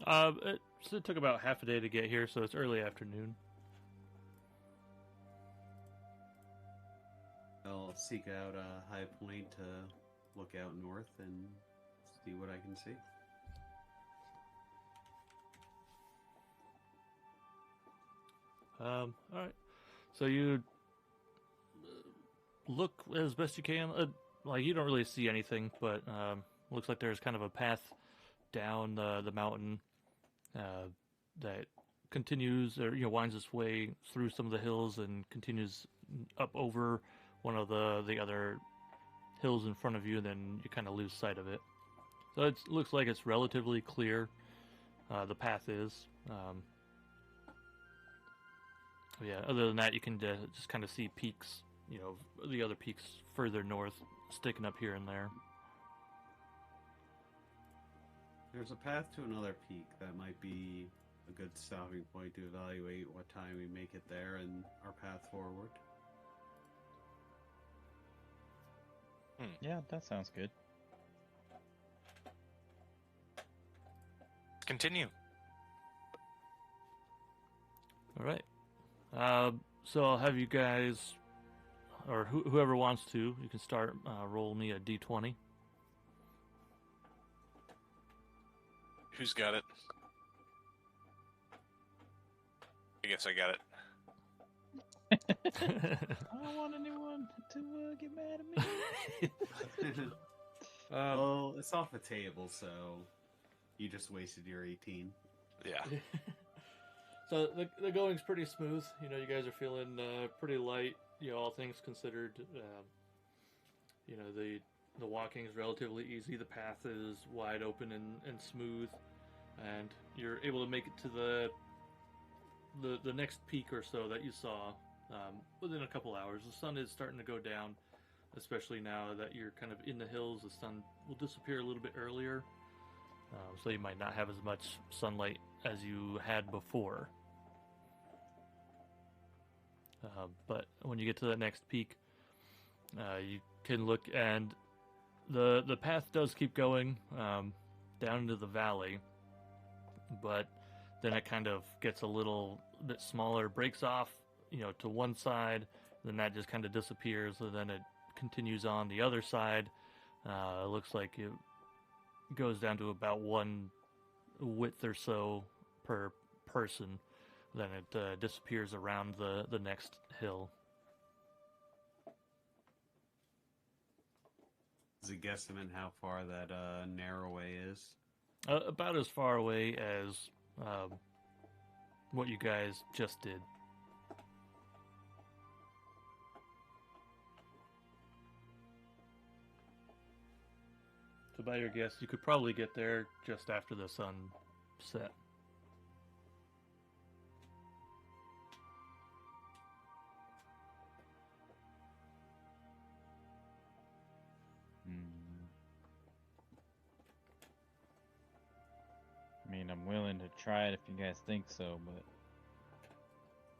It took about half a day to get here, so it's early afternoon. I'll seek out a high point to look out north and see what I can see. All right. So you look as best you can. Like you don't really see anything, but looks like there's kind of a path down the mountain that continues or winds its way through some of the hills and continues up over one of the other hills in front of you, and then you kind of lose sight of it. So it looks like it's relatively clear. The path is. Yeah, other than that, you can just kind of see peaks, the other peaks further north sticking up here and there. There's a path to another peak that might be a good stopping point to evaluate what time we make it there and our path forward. Yeah, that sounds good. Continue. All right. So I'll have you guys, or whoever wants to, you can start roll me a d20. Who's got it? I guess I got it. I don't want anyone to get mad at me. Well, it's off the table, so you just wasted your 18. Yeah. So the going's pretty smooth. You guys are feeling pretty light. All things considered. The walking is relatively easy. The path is wide open and smooth, and you're able to make it to the next peak or so that you saw within a couple hours. The sun is starting to go down, especially now that you're kind of in the hills. The sun will disappear a little bit earlier, so you might not have as much sunlight as you had before. But when you get to the next peak, you can look, and the path does keep going down into the valley, but then it kind of gets a little bit smaller, breaks off, to one side, then that just kind of disappears, and then it continues on the other side. It looks like it goes down to about one width or so per person. Then it disappears around the next hill. Is a guesstimate how far that narrow way is? About as far away as what you guys just did. So by your guess, you could probably get there just after the sun set. I mean, I'm willing to try it if you guys think so, but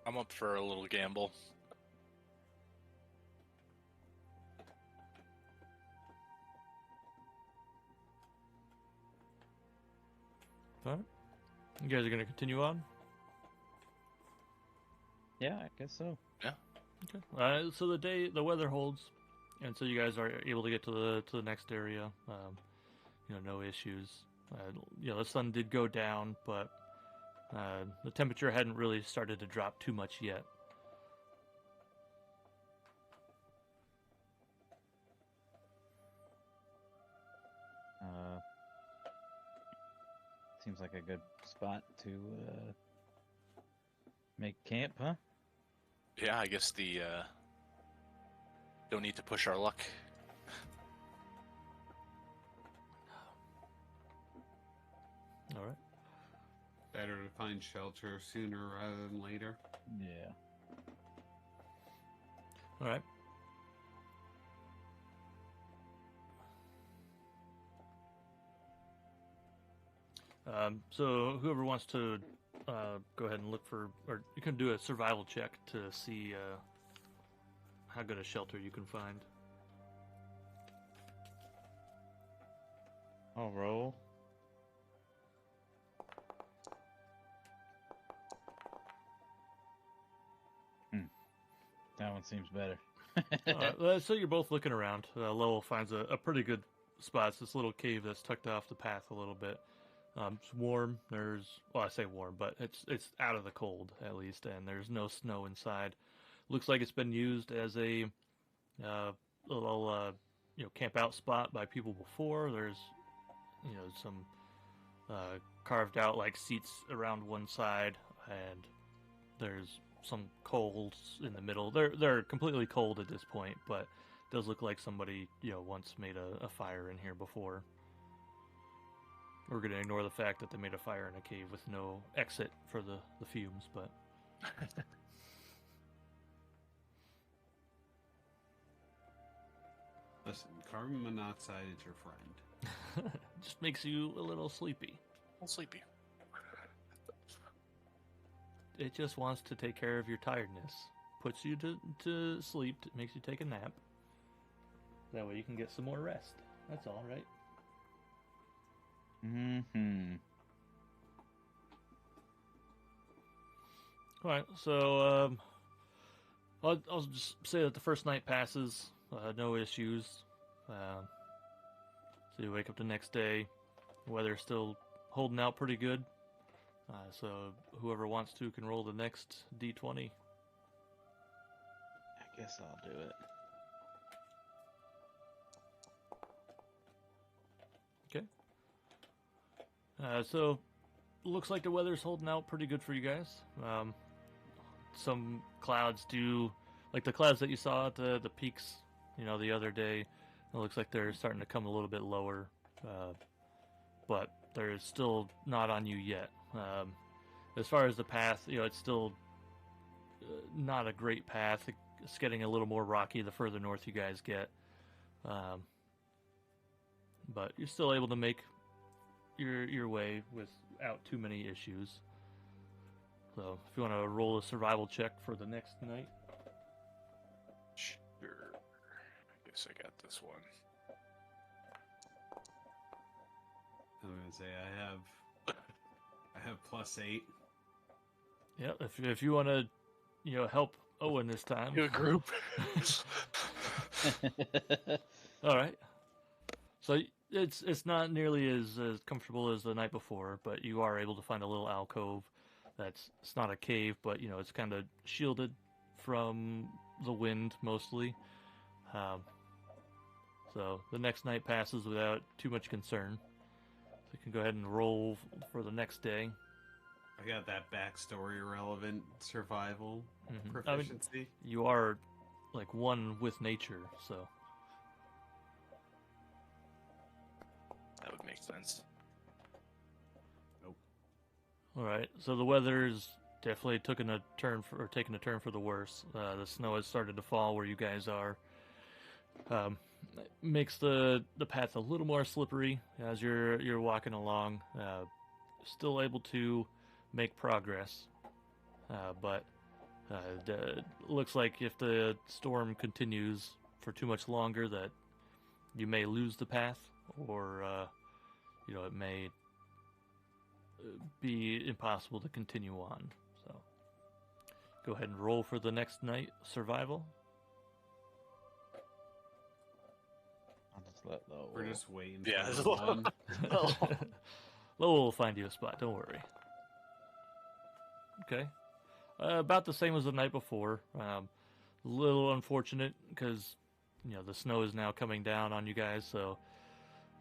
I'm up for a little gamble. Alright. You guys are going to continue on? yeah, I guess so. Okay. So the weather holds, and so you guys are able to get to the next area. No issues. The sun did go down, but the temperature hadn't really started to drop too much yet. Seems like a good spot to make camp, huh? Yeah, I guess the don't need to push our luck. All right. Better to find shelter sooner rather than later. Yeah. All right. So whoever wants to go ahead and look for, or you can do a survival check to see how good a shelter you can find. I'll roll. That one seems better. So you're both looking around. Lowell finds a pretty good spot. It's this little cave that's tucked off the path a little bit. It's warm. I say warm, but it's out of the cold at least, and there's no snow inside. Looks like it's been used as a little camp out spot by people before. There's some carved out like seats around one side, and there's some coals in the middle. They're completely cold at this point, but it does look like somebody once made a fire in here before. We're going to ignore the fact that they made a fire in a cave with no exit for the fumes, but... Listen, carbon monoxide is your friend. Just makes you a little sleepy. A little sleepy. It just wants to take care of your tiredness. Puts you to sleep, makes you take a nap. That way you can get some more rest. That's all, right? Mm-hmm. All right, so I'll just say that the first night passes, no issues. So you wake up the next day, the weather's still holding out pretty good. So whoever wants to can roll the next D20. I guess I'll do it. So looks like the weather's holding out pretty good for you guys. Some clouds do, like the clouds that you saw at the peaks, the other day. It looks like they're starting to come a little bit lower, but they're still not on you yet. As far as the path, it's still not a great path. It's getting a little more rocky the further north you guys get, but you're still able to make your way without too many issues. So if you want to roll a survival check for the next night. Sure. I guess I got this one. I'm gonna say I have +8. Yeah, if you want to help Owen this time. You a group. All right. So it's not nearly as comfortable as the night before, but you are able to find a little alcove. It's not a cave, but it's kind of shielded from the wind mostly. So the next night passes without too much concern. So you can go ahead and roll for the next day. I got that backstory relevant survival Mhm. proficiency. You are like one with nature, so. That would make sense. Nope. All right, so the weather's definitely taking a turn for the worse. The snow has started to fall where you guys are. Makes the path a little more slippery as you're walking along. Still able to make progress, but looks like if the storm continues for too much longer, that you may lose the path, or it may be impossible to continue on. So go ahead and roll for the next night survival. I'll just let Lowell. We're just waiting. Yeah, for there's the a lot. one. Lowell will find you a spot, don't worry. Okay. About the same as the night before. A little unfortunate because, the snow is now coming down on you guys, so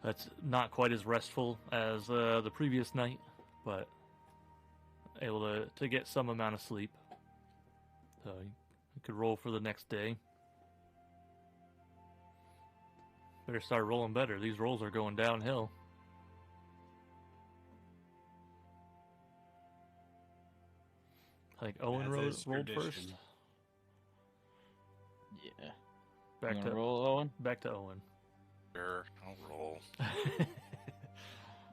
that's not quite as restful as the previous night. but able to get some amount of sleep. So you could roll for the next day. Better start rolling better. These rolls are going downhill. I think Owen rolled first. Yeah. Back You to wanna roll, Owen? Back to Owen. Sure, I'll roll. I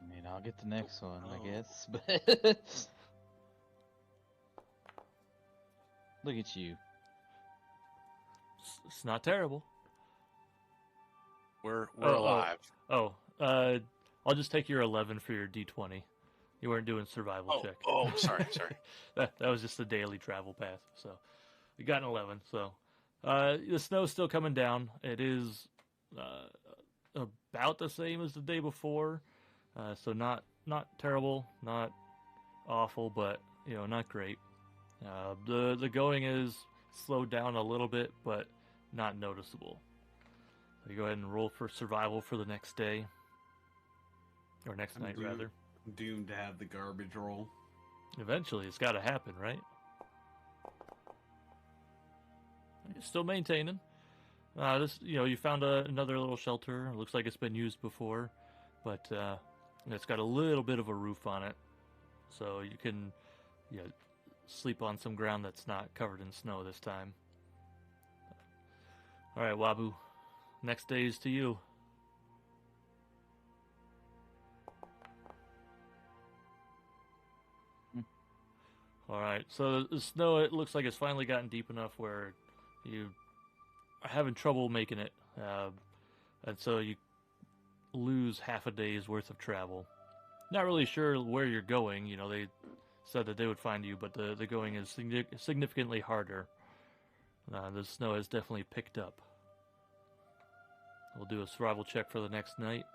mean, I'll get the next one, I guess. But look at you. It's not terrible. We're Oh, alive. I'll just take your 11 for your D20. You weren't doing survival check. Sorry. that was just a daily travel path. So you got an 11. So the snow's still coming down. It is about the same as the day before. So not terrible, not awful, but not great. The going is slowed down a little bit, but not noticeable. So you go ahead and roll for survival for the next day. Or next night, rather. Doomed to have the garbage roll. Eventually, it's got to happen, right? You're still maintaining. You found another little shelter. It looks like it's been used before, but it's got a little bit of a roof on it, so you can sleep on some ground that's not covered in snow this time. All right, Wabu. Next day is to you. All right, so the snow, it looks like it's finally gotten deep enough where you are having trouble making it, and so you lose half a day's worth of travel. Not really sure where you're going. They said that they would find you, but the going is significantly harder. The snow has definitely picked up. We'll do a survival check for the next night.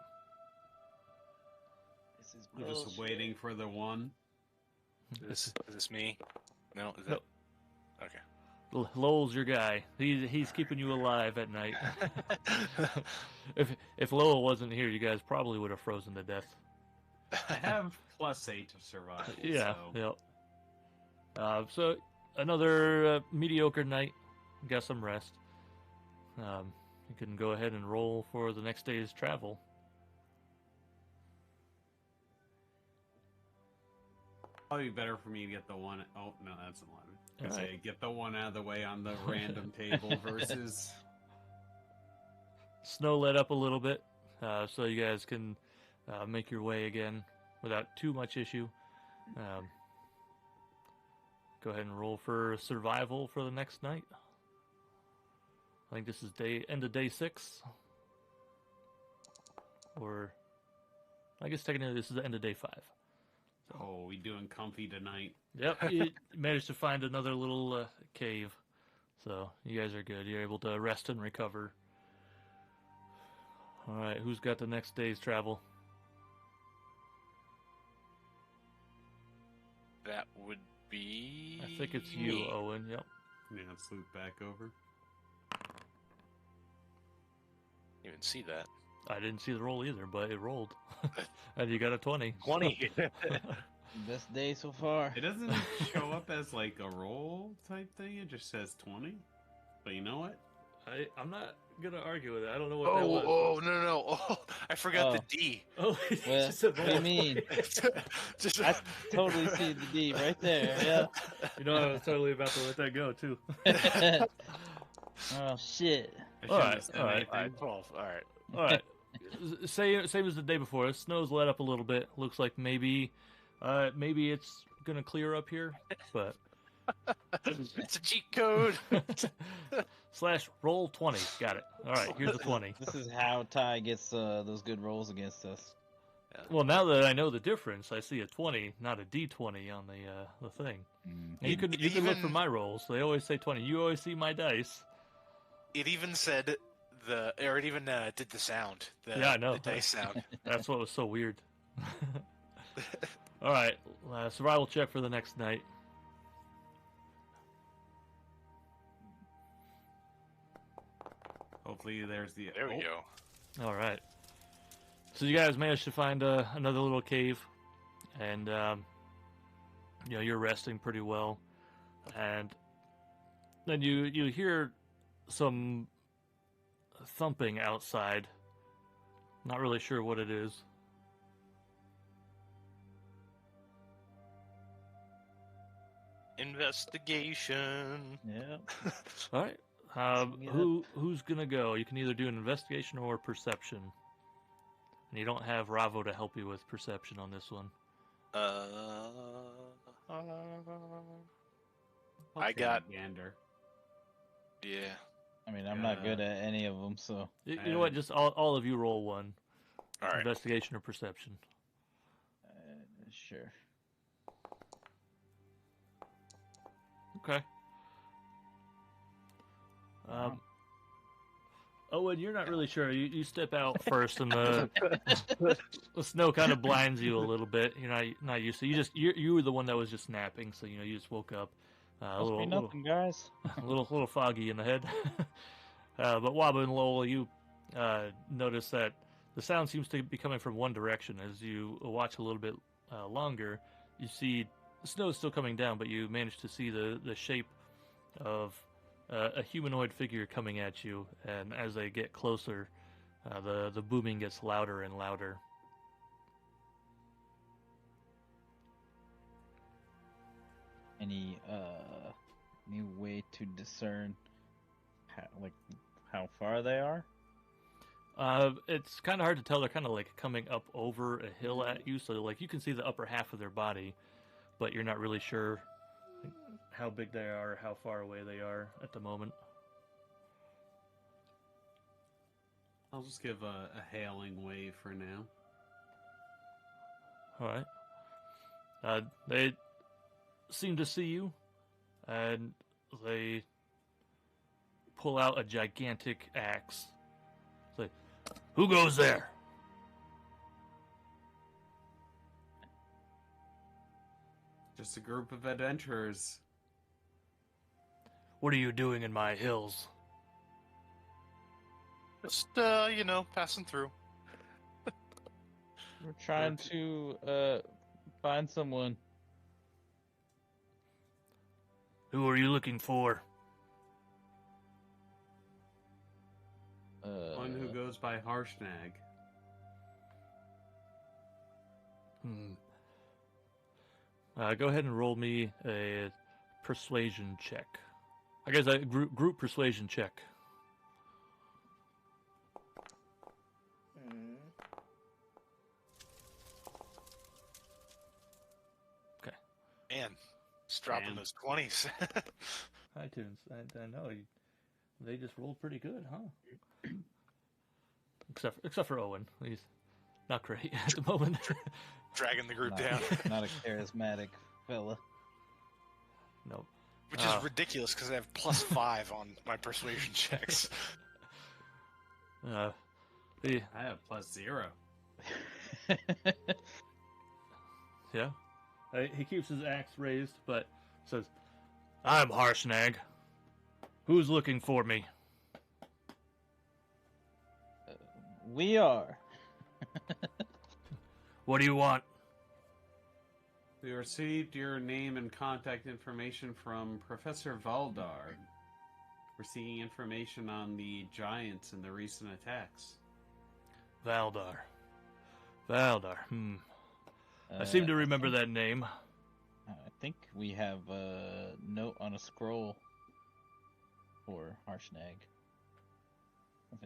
This is I'm just waiting for the one. Is this me? No, is Nope. that okay? Lowell's your guy. He's keeping you alive at night. If Lowell wasn't here, you guys probably would have frozen to death. I have +8 to survive. Yeah. So. Yep. So another mediocre night. Got some rest. You can go ahead and roll for the next day's travel. Probably better for me to get the one. Oh no, that's 11. All right. Get the one out of the way on the random table versus. Snow let up a little bit, so you guys can make your way again without too much issue. Go ahead and roll for survival for the next night. I think this is end of day 6. Or I guess technically this is the end of day 5. Oh, we doing comfy tonight. Yep, you managed to find another little cave. So you guys are good. You're able to rest and recover. All right, who's got the next day's travel? That would be. I think it's you, me. Owen. Yep. Yeah, let's loop back over. You didn't see that. I didn't see the roll either, but it rolled. And you got a 20. 20. Best day so far. It doesn't show up as like a roll type thing. It just says 20. But you know what? I'm not gonna argue with it. I don't know what that was. No. Oh, I forgot the D. Oh, Well, just said what do you roll. mean? Just, I totally see the D right there. Yeah. I was totally about to let that go too. Oh shit. I All shouldn't right, have said all right. anything. 12. All right. All right, same as the day before. Snow's let up a little bit. Looks like maybe it's gonna clear up here, but It's a cheat code. / roll 20. Got it. All right, here's the 20. This is how Ty gets those good rolls against us. Well, now that I know the difference, I see a 20, not a D20 on the thing. And you could look for my rolls. They always say 20. You always see my dice. It even said it even did the sound. Yeah, I know. The dice sound. That's what was so weird. All right, survival check for the next night. Hopefully there's the... There we go. All right. So you guys managed to find another little cave. and you're resting pretty well, and then you hear some thumping outside. Not really sure what it is. Investigation. Yeah. All right. Who's gonna go? You can either do an investigation or perception, and you don't have Ravo to help you with perception on this one. I got gander. Yeah. I mean, I'm not good at any of them, so. You know what? Just all of you roll one. All right. Investigation or perception. Sure. Okay. Owen, you're not really sure. You step out first, and the snow kind of blinds you a little bit. You're not used to. You were the one that was just napping, so you just woke up a Must be nothing, guys. a little foggy in the head. But Waba and Lowell, you notice that the sound seems to be coming from one direction. As you watch a little bit longer, you see the snow is still coming down, but you manage to see the shape of a humanoid figure coming at you, and as they get closer, the booming gets louder and louder. Any way to discern how far they are? It's kind of hard to tell. They're kind of like coming up over a hill at you, so like you can see the upper half of their body, but you're not really sure how big they are, or how far away they are at the moment. I'll just give a hailing wave for now. All right. They seem to see you, and they pull out a gigantic axe. Say, "Who goes there?" Just a group of adventurers. "What are you doing in my hills?" Just passing through. We're trying to find someone. "Who are you looking for?" One who goes by Harshnag. Go ahead and roll me a persuasion check. I guess a group persuasion check. Okay. Man, just dropping those 20s. iTunes, I know. They just rolled pretty good, huh? Except for Owen. He's not great at the moment. Dragging the group down. Not a charismatic fella. No. Which is ridiculous because I have +5 on my persuasion checks. I have +0. Yeah. He keeps his axe raised, but says, "I'm Harshnag. Who's looking for me?" We are. "What do you want?" We received your name and contact information from Professor Valdar. We're seeking information on the giants and the recent attacks. Valdar. I seem to remember that name. I think we have a note on a scroll for Harshnag.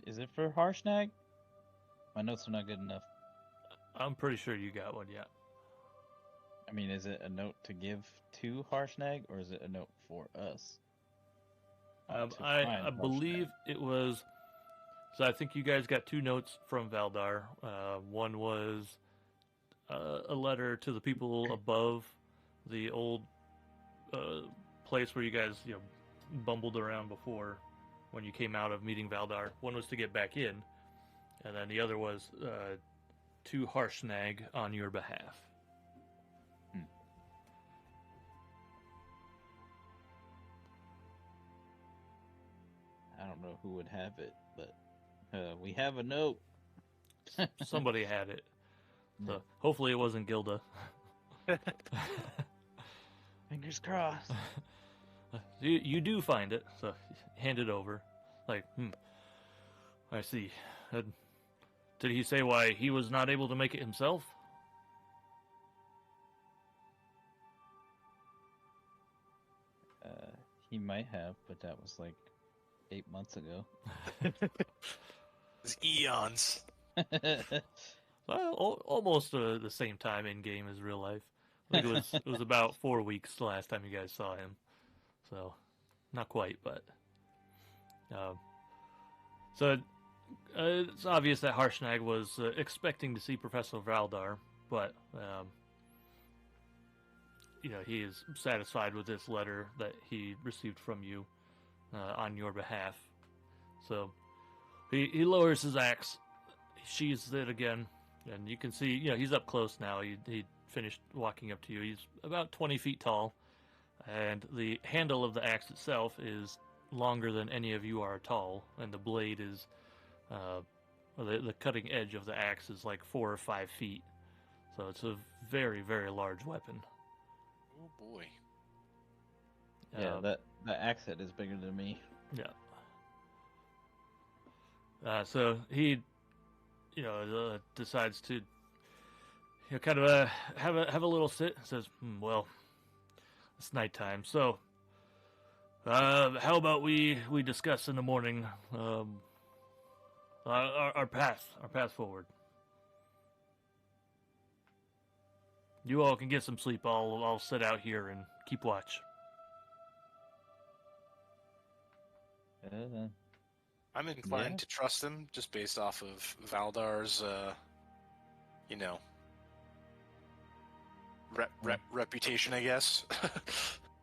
Is it for Harshnag? My notes are not good enough. I'm pretty sure you got one, yeah. I mean, is it a note to give to Harshnag, or is it a note for us? I believe it was. So I think you guys got 2 notes from Valdar. One was a letter to the people above the old place where you guys bumbled around before when you came out of meeting Valdar. One was to get back in, and then the other was to Harshnag on your behalf. I don't know who would have it, but we have a note. Somebody had it. So hopefully it wasn't Gilda. Fingers crossed. You do find it, so hand it over. Like, I see. Did he say why he was not able to make it himself? He might have, but that was like 8 months ago. It's eons. Well, almost the same time in game as real life. I think it was about 4 weeks the last time you guys saw him, so not quite, but so it's obvious that Harshnag was expecting to see Professor Valdar, but he is satisfied with this letter that he received from you on your behalf. So he lowers his axe, he sheathes it again, and you can see, he's up close now. He finished walking up to you. He's about 20 feet tall, and the handle of the axe itself is longer than any of you are tall, and the blade is, the cutting edge of the axe is like 4 or 5 feet. So it's a very, very large weapon. Oh boy. Yeah, that axe head is bigger than me. Yeah. So he, decides to, kind of have a little sit. Says, "Well, it's nighttime. So, how about we discuss in the morning our path forward? You all can get some sleep. I'll sit out here and keep watch." I'm inclined to trust him just based off of Valdar's, reputation, I guess.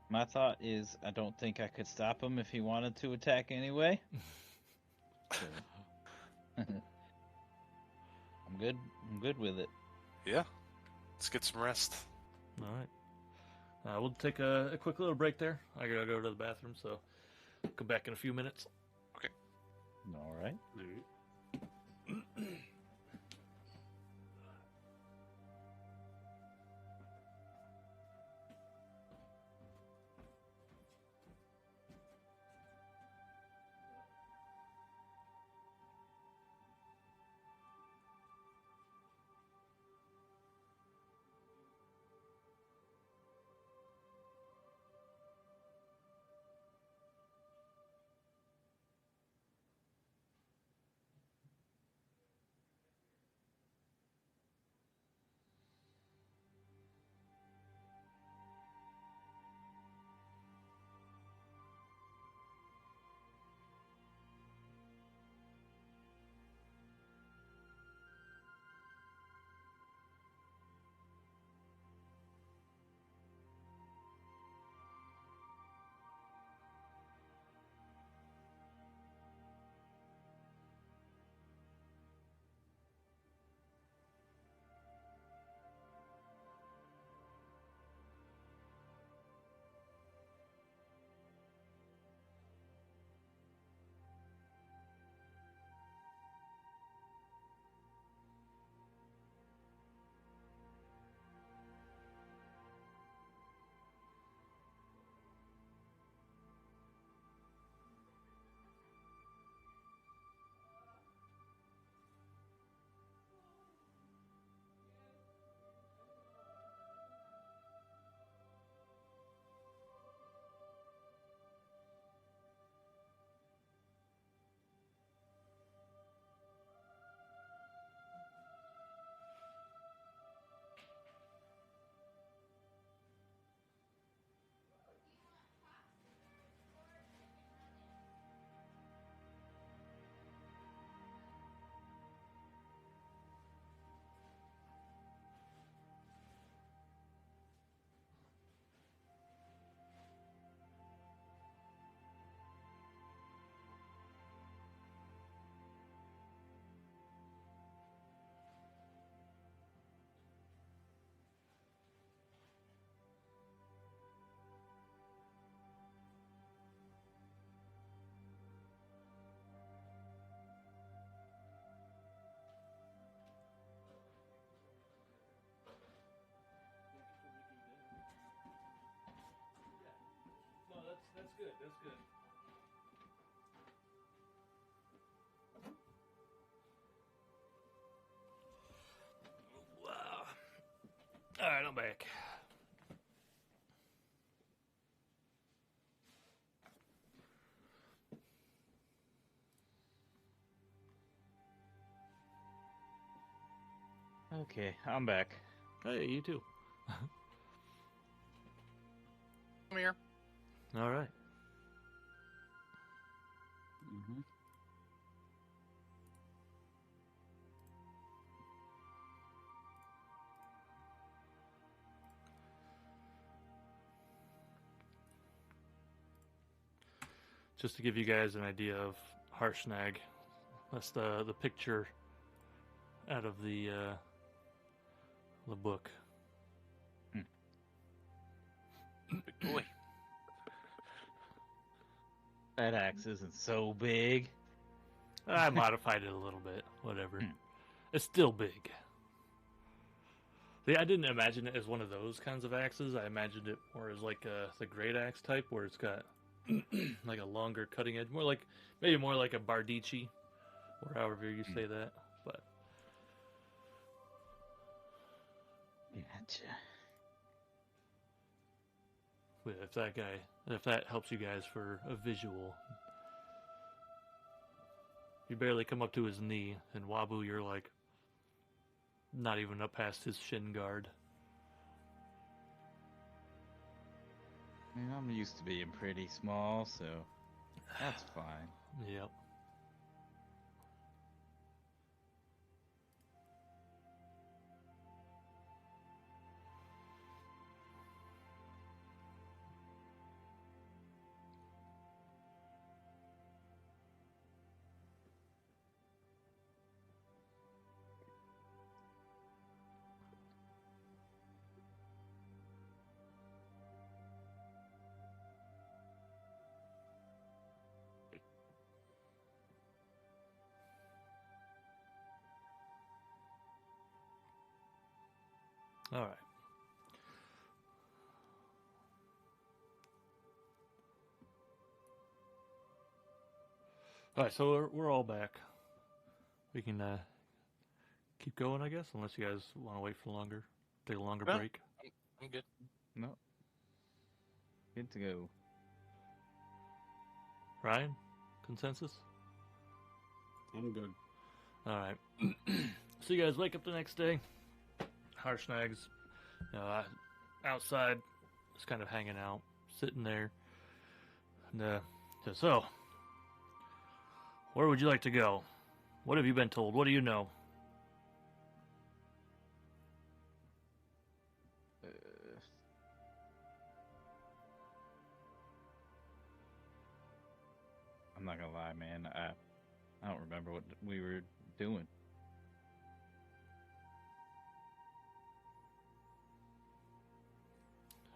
My thought is, I don't think I could stop him if he wanted to attack anyway. So, I'm good. I'm good with it. Yeah. Let's get some rest. All right. We'll take a quick little break there. I gotta go to the bathroom, so come back in a few minutes. All right. good. That's good. Wow. All right, I'm back. Okay, I'm back. Hey, you too. Come here. All right. Mm-hmm. Just to give you guys an idea of Harshnag, that's the picture out of the book. Big boy. That axe isn't so big. I modified it a little bit. Whatever. It's still big. See, I didn't imagine it as one of those kinds of axes. I imagined it more as like the great axe type, where it's got like a longer cutting edge, maybe more like a Bardici, or however you say that. But Gotcha. if that helps you guys for a visual, you barely come up to his knee, and Wabu, you're like not even up past his shin guard. I mean, I'm used to being pretty small, so that's fine. Yep. All right. All right, so we're all back. We can keep going, I guess, unless you guys want to wait for longer, take a longer No. break. I'm good. No. Good to go. Ryan, consensus? I'm good. All right. So you guys wake up the next day. Harshnag's outside, just kind of hanging out, sitting there. And says, so, where would you like to go? What have you been told? What do you know? I'm not gonna lie, man. I don't remember what we were doing.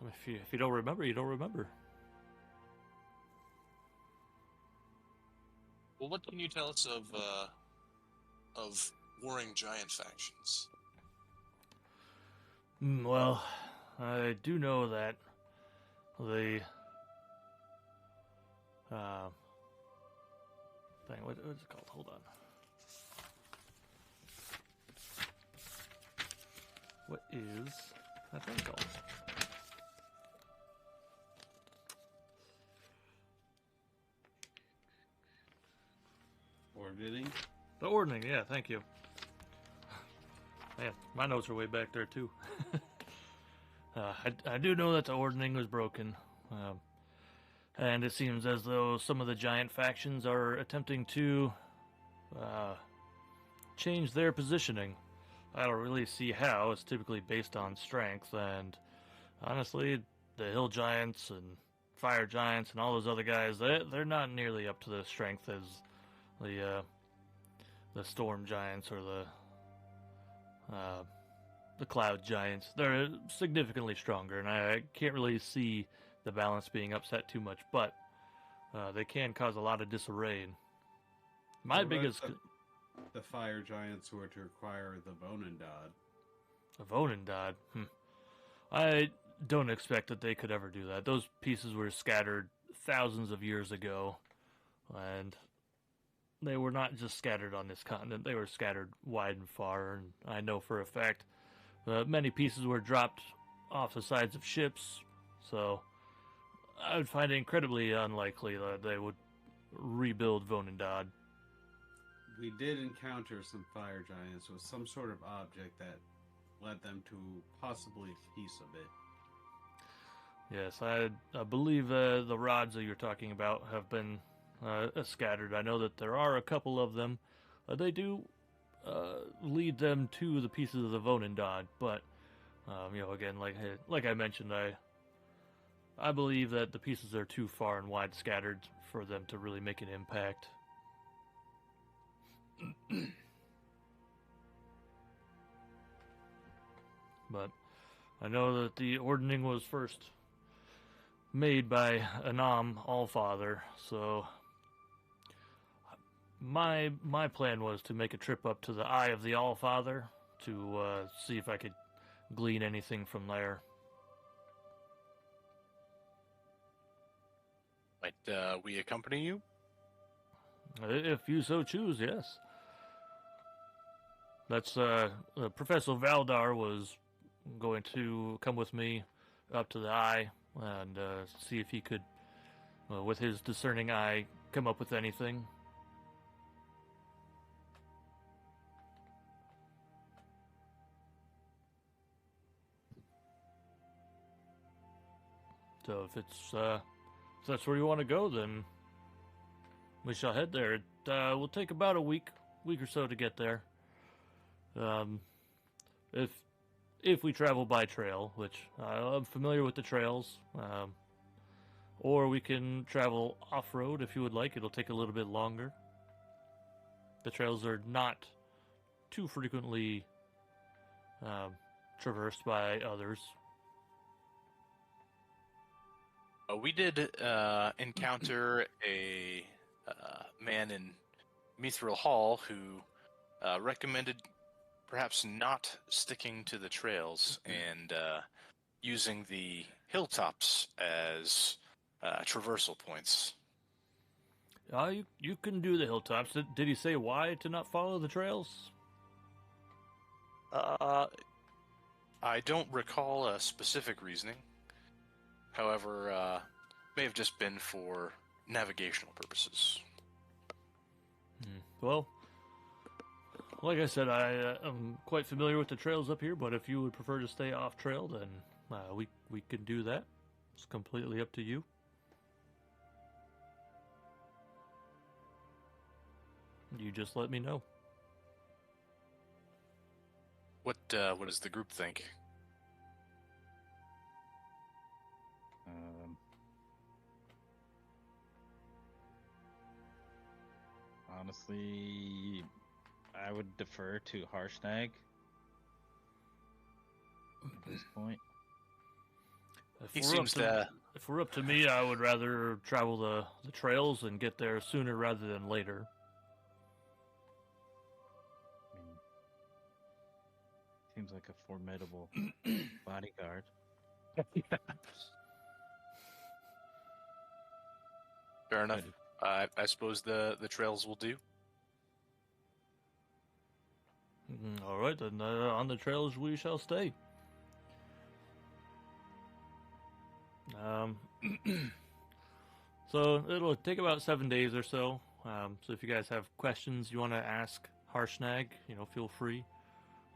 I mean, if you don't remember, you don't remember. Well, what can you tell us of warring giant factions? Well, I do know that the thing. What's it called? Hold on. What is that thing called? Orbiting. The ordning, yeah, thank you. Man, my notes are way back there too. I do know that the ordning was broken, and it seems as though some of the giant factions are attempting to change their positioning. I don't really see how. It's typically based on strength, and honestly, the hill giants and fire giants and all those other guys, they're not nearly up to the strength as the storm giants or the cloud giants. They're significantly stronger, and I can't really see the balance being upset too much, but they can cause a lot of disarray. My What about biggest the fire giants who are to require the Vonendad. Vonendad. I don't expect that they could ever do that. Those pieces were scattered thousands of years ago, and they were not just scattered on this continent, they were scattered wide and far, and I know for a fact many pieces were dropped off the sides of ships, so I would find it incredibly unlikely that they would rebuild Vonendad. We did encounter some fire giants with some sort of object that led them to possibly a piece of it. Yes, I believe the rods that you're talking about have been scattered. I know that there are a couple of them. They do lead them to the pieces of the Vonendad, but again, like I mentioned, I believe that the pieces are too far and wide scattered for them to really make an impact. But I know that the ordning was first made by Anam Allfather, so my plan was to make a trip up to the Eye of the Allfather to see if I could glean anything from there. Might we accompany you? If you so choose, yes. That's Professor Valdar was going to come with me up to the Eye and see if he could, with his discerning eye, come up with anything. So if that's where you want to go, then we shall head there. It will take about a week or so to get there. If we travel by trail, which I'm familiar with the trails, or we can travel off-road if you would like. It'll take a little bit longer. The trails are not too frequently traversed by others. We did encounter a man in Mithril Hall who recommended perhaps not sticking to the trails and using the hilltops as traversal points. You can do the hilltops. Did he say why to not follow the trails? I don't recall a specific reasoning. However, may have just been for navigational purposes. Well, like I said, I am quite familiar with the trails up here, but if you would prefer to stay off trail, then we can do that. It's completely up to you. You just let me know. What does the group think? Honestly, I would defer to Harshnag at this point. If we're up to me, I would rather travel the trails and get there sooner rather than later. I mean, seems like a formidable bodyguard. Fair enough. I suppose the trails will do. All right, then on the trails we shall stay. So it'll take about 7 days or so. So if you guys have questions you want to ask Harshnag, feel free.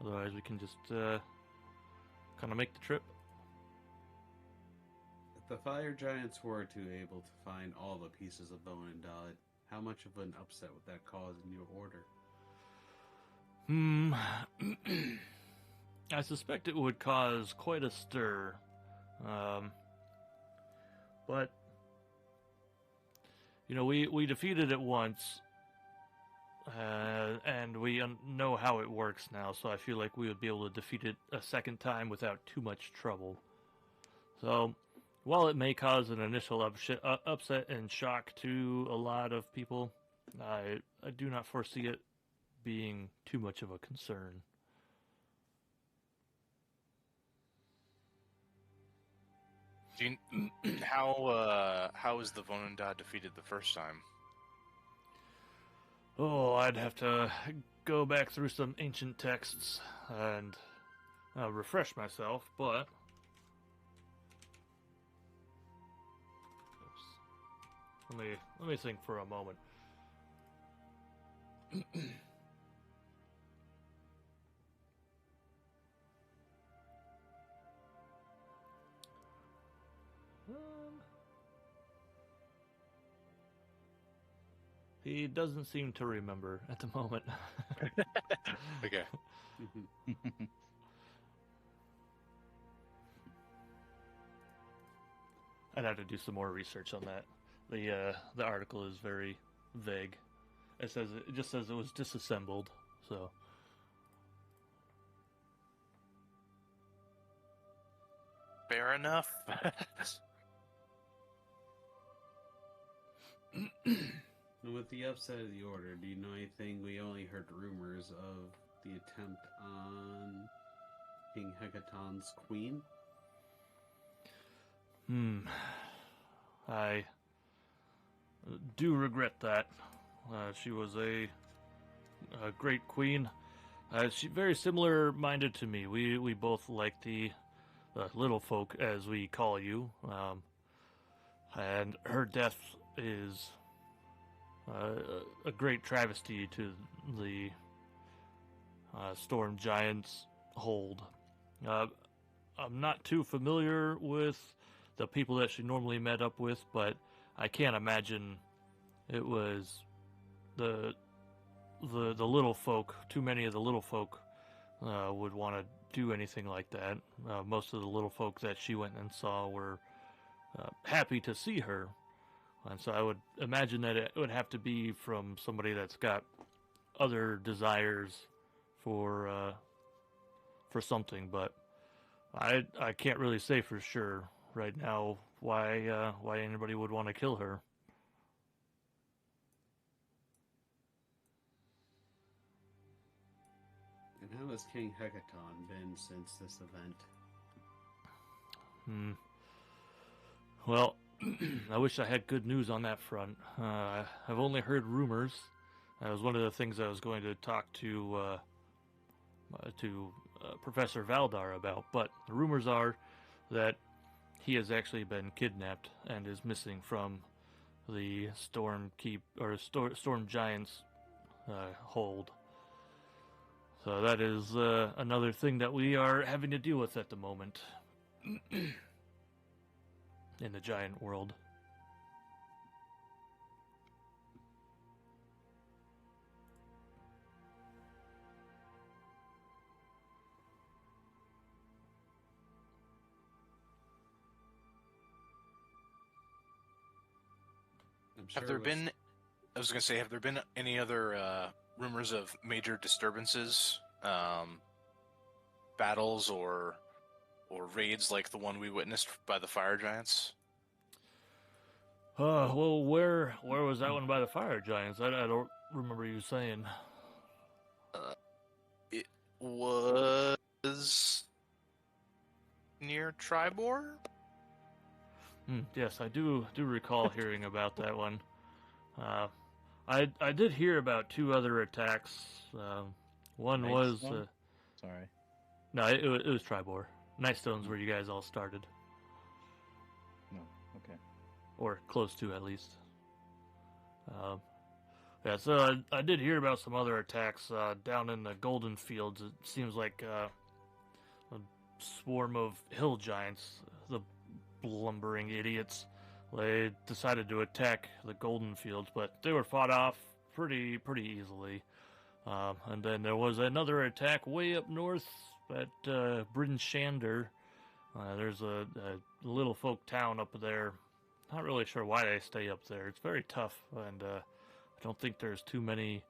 Otherwise, we can just kind of make the trip. If the fire giants were able to find all the pieces of Vonendad, how much of an upset would that cause in your order? I suspect it would cause quite a stir. But we defeated it once, and we know how it works now, so I feel like we would be able to defeat it a second time without too much trouble. So, while it may cause an initial upset and shock to a lot of people, I do not foresee it being too much of a concern. Do you, how was the Vonanda defeated the first time? Oh, I'd have to go back through some ancient texts and refresh myself, but... Oops. Let me think for a moment. He doesn't seem to remember at the moment. Okay. I'd have to do some more research on that. The article is very vague. It just says it was disassembled, so. Fair enough. And with the upset of the order, do you know anything? We only heard rumors of the attempt on King Hecaton's queen. I do regret that. She was a great queen. She's very similar-minded to me. We both like the little folk, as we call you. And her death is a great travesty to the Storm Giants' hold. I'm not too familiar with the people that she normally met up with, but I can't imagine it was the little folk. Too many of the little folk would want to do anything like that. Most of the little folk that she went and saw were happy to see her, and so I would imagine that it would have to be from somebody that's got other desires for something, but I can't really say for sure right now why anybody would want to kill her. And how has King Hecaton been since this event? Well, I wish I had good news on that front. I've only heard rumors. That was one of the things I was going to talk to Professor Valdar about, but the rumors are that he has actually been kidnapped and is missing from the Storm Giants hold. So that is another thing that we are having to deal with at the moment in the giant world. Sure Have there been? I was going to say, have there been any other rumors of major disturbances, battles, or raids like the one we witnessed by the fire giants? Well, where was that one by the fire giants? I don't remember you saying. It was near Tribor. Yes, I do recall hearing about that one. I did hear about two other attacks. One Night was Stone? Sorry. no, it was Tribor. Nightstone's where you guys all started, No. Okay. or close to at least. Yeah, so I did hear about some other attacks down in the Golden Fields. It seems like a swarm of hill giants, the blumbering idiots. They decided to attack the Golden Fields, but they were fought off pretty easily. And then there was another attack way up north at Bryn Shander. There's a little folk town up there. Not really sure why they stay up there. It's very tough, and I don't think there's too many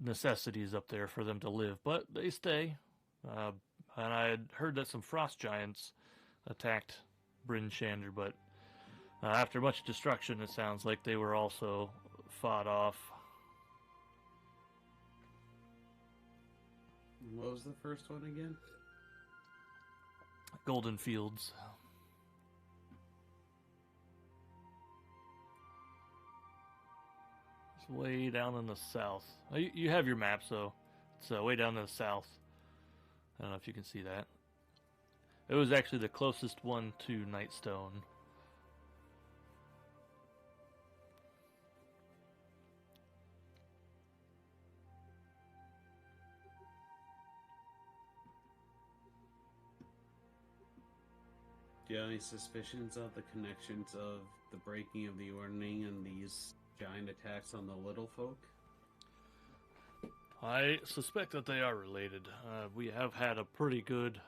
necessities up there for them to live, but they stay. And I had heard that some frost giants attacked Bryn Shander, but after much destruction, it sounds like they were also fought off. What was the first one again? golden fields. It's way down in the south. You have your map, so it's way down in the south. I don't know if you can see that. It was actually the closest one to Nightstone. Do you have any suspicions of the connections of the breaking of the ordning and these giant attacks on the little folk? I suspect that they are related. We have had a pretty good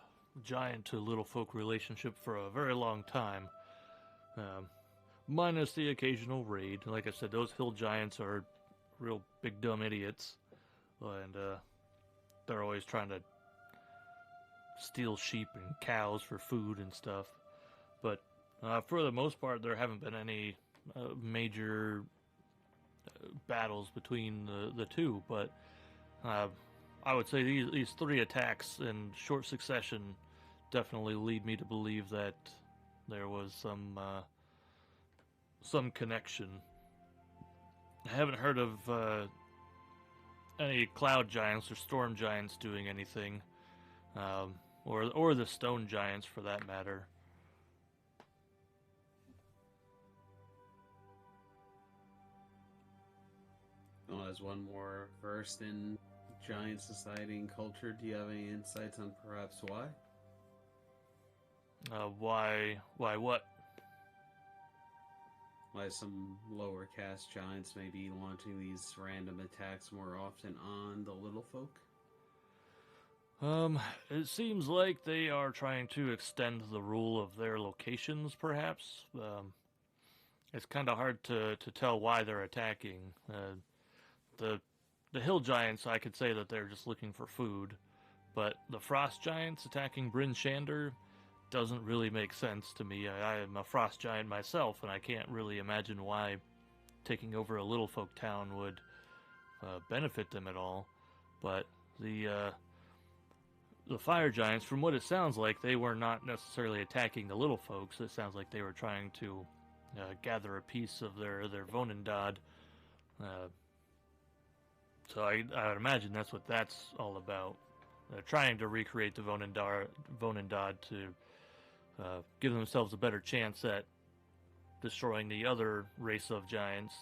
giant to little folk relationship for a very long time. Minus the occasional raid. Like I said, those hill giants are real big dumb idiots. And they're always trying to steal sheep and cows for food and stuff. But for the most part, there haven't been any major battles between the two. But I would say these three attacks in short succession definitely lead me to believe that there was some connection. I haven't heard of any cloud giants or storm giants doing anything, or the stone giants for that matter. Well, as one more versed in giant society and culture, do you have any insights on perhaps why? Why what? Why some lower caste giants may be launching these random attacks more often on the little folk? It seems like they are trying to extend the rule of their locations, perhaps. It's kind of hard to tell why they're attacking. The hill giants, I could say that they're just looking for food, but the frost giants attacking Bryn Shander doesn't really make sense to me. I am a frost giant myself, and I can't really imagine why taking over a little folk town would benefit them at all. But the fire giants, from what it sounds like, they were not necessarily attacking the little folks. It sounds like they were trying to gather a piece of their Vonendad. So I would imagine that's what that's all about. They're trying to recreate the Vonendad to give themselves a better chance at destroying the other race of giants,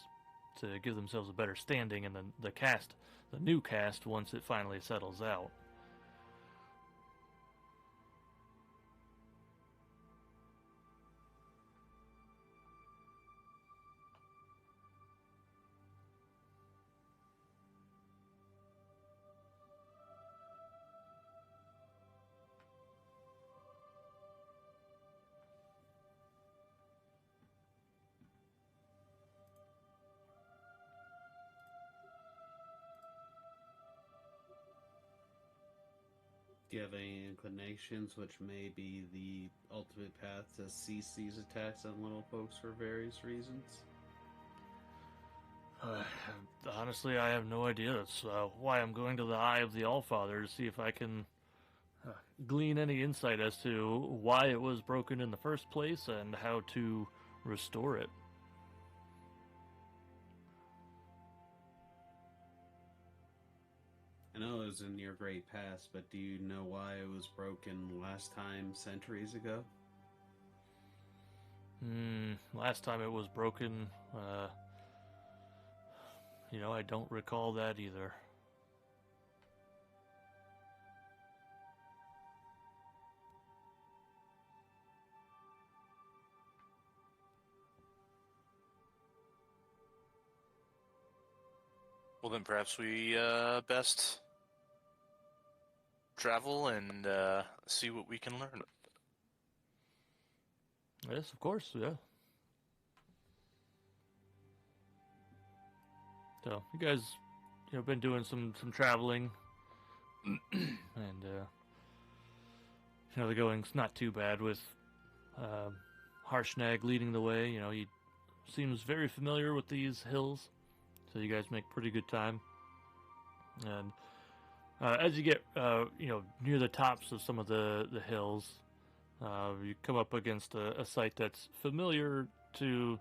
to give themselves a better standing in the new cast, once it finally settles out. Do you have any inclinations which may be the ultimate path to cease these attacks on little folks for various reasons? Honestly, I have no idea. That's why I'm going to the Eye of the Allfather to see if I can glean any insight as to why it was broken in the first place and how to restore it. I know it was in your great past, but do you know why it was broken last time centuries ago? Last time it was broken, I don't recall that either. Well, then perhaps we best travel and see what we can learn. Yes, of course, yeah. So, you guys, been doing some traveling, and, the going's not too bad with Harshnag leading the way. He seems very familiar with these hills, so you guys make pretty good time. And as you get, near the tops of some of the hills, You come up against a site that's familiar to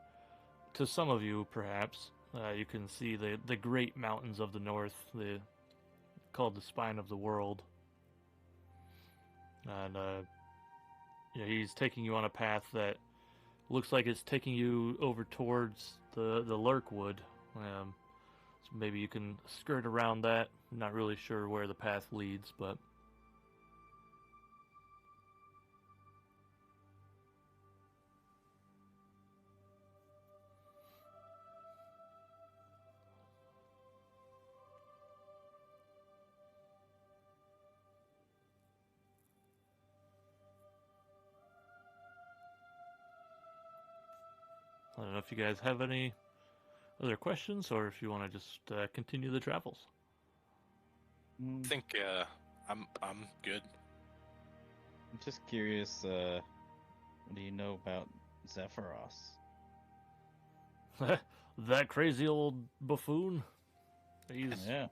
some of you, perhaps. You can see the great mountains of the north, called the Spine of the World. And he's taking you on a path that looks like it's taking you over towards the Lurkwood. So maybe you can skirt around that. I'm not really sure where the path leads, but... I don't know if you guys have any other questions, or if you want to just continue the travels. I think I'm good. I'm just curious, what do you know about Zephyros? That crazy old buffoon. Yeah.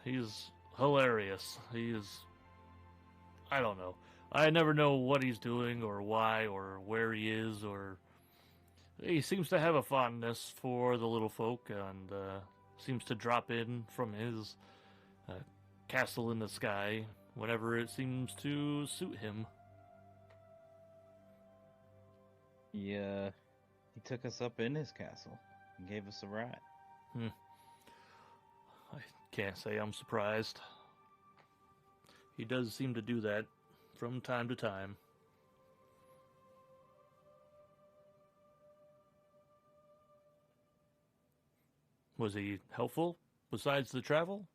He's hilarious. I don't know. I never know what he's doing or why or where he is, or he seems to have a fondness for the little folk, and seems to drop in from his castle in the sky whenever it seems to suit him. He took us up in his castle and gave us a ride. I can't say I'm surprised. He does seem to do that from time to time. Was he helpful besides the travel?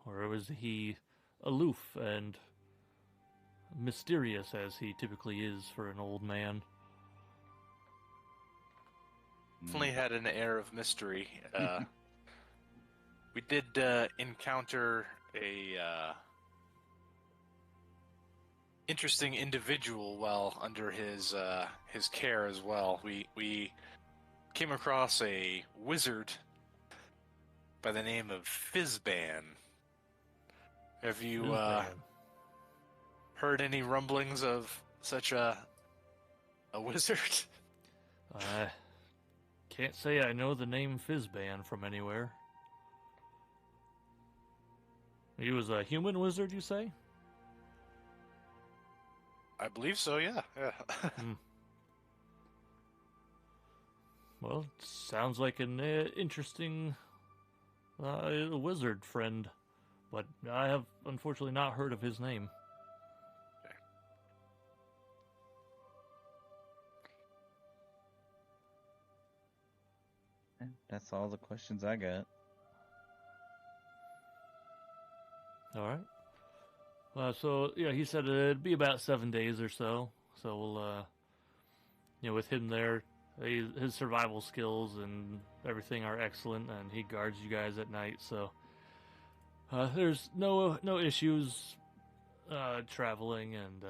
Or was he aloof and mysterious as he typically is for an old man? Definitely had an air of mystery. We did encounter a interesting individual while under his care as well. We came across a wizard by the name of Fizban. Have you heard any rumblings of such a wizard? I can't say I know the name Fizban from anywhere. He was a human wizard, you say? I believe so, yeah. Well, sounds like an interesting wizard friend, but I have unfortunately not heard of his name. That's all the questions I got. All right. So yeah, he said it'd be about 7 days or so. So we'll, with him there, his survival skills and everything are excellent, and he guards you guys at night. So there's no issues traveling, and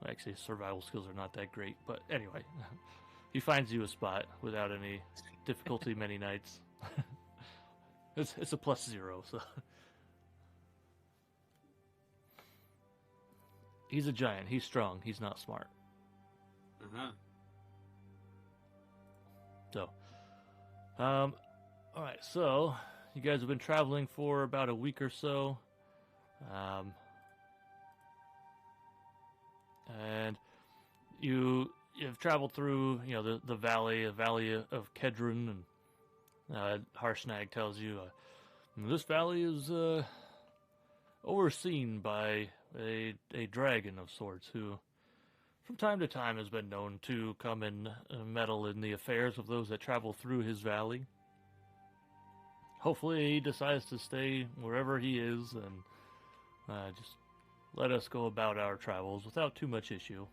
actually survival skills are not that great. But anyway, he finds you a spot without any difficulty many nights. It's a +0, so. He's a giant. He's strong. He's not smart. So, all right. So, you guys have been traveling for about a week or so, and you've traveled through, the valley of Kedron, and Harshnag tells you this valley is overseen by a dragon of sorts who, from time to time, has been known to come and meddle in the affairs of those that travel through his valley. Hopefully he decides to stay wherever he is and just let us go about our travels without too much issue.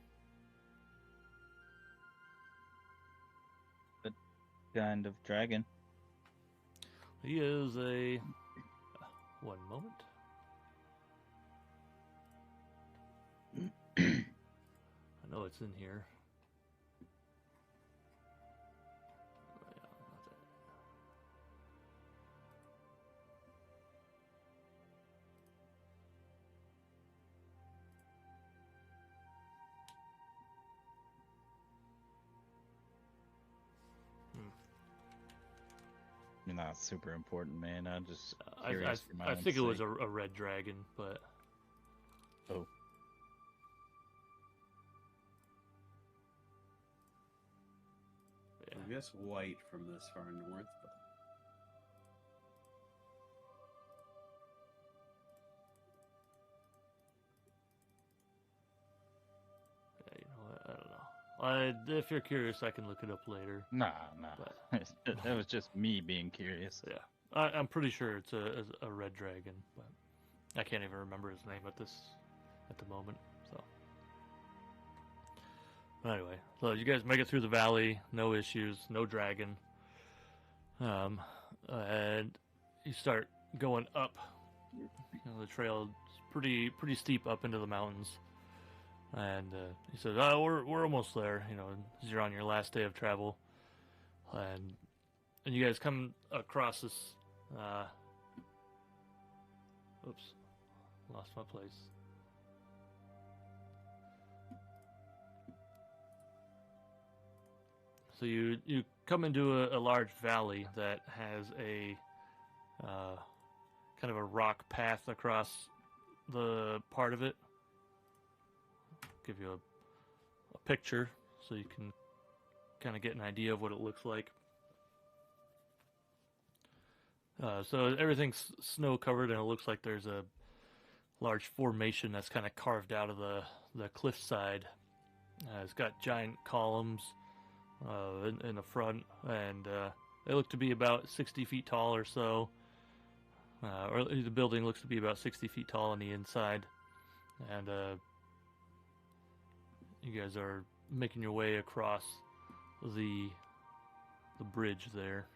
What kind of dragon? He is a... one moment. I know it's in here. not super important, man. I'm just I curious for my I own think it was sake. a red dragon, but Oh. yeah. I guess white from this far north, but Yeah, you know what? I don't know. If you're curious, I can look it up later. Nah. But That was just me being curious. yeah, I'm pretty sure it's a red dragon, but I can't even remember his name at the moment. So, but anyway, so you guys make it through the valley, no issues, no dragon, and you start going up. You know, the trail is pretty steep up into the mountains. And he says, "Oh, we're almost there." You know, as you're on your last day of travel, and you guys come across this. Oops, lost my place. So you come into a large valley that has a kind of a rock path across the part of it. Give you a picture so you can kind of get an idea of what it looks like. So everything's snow covered, and it looks like there's a large formation that's kind of carved out of the cliffside. It's got giant columns in the front, and they look to be about 60 feet tall or so. Or the building looks to be about 60 feet tall on the inside, and you guys are making your way across the bridge there.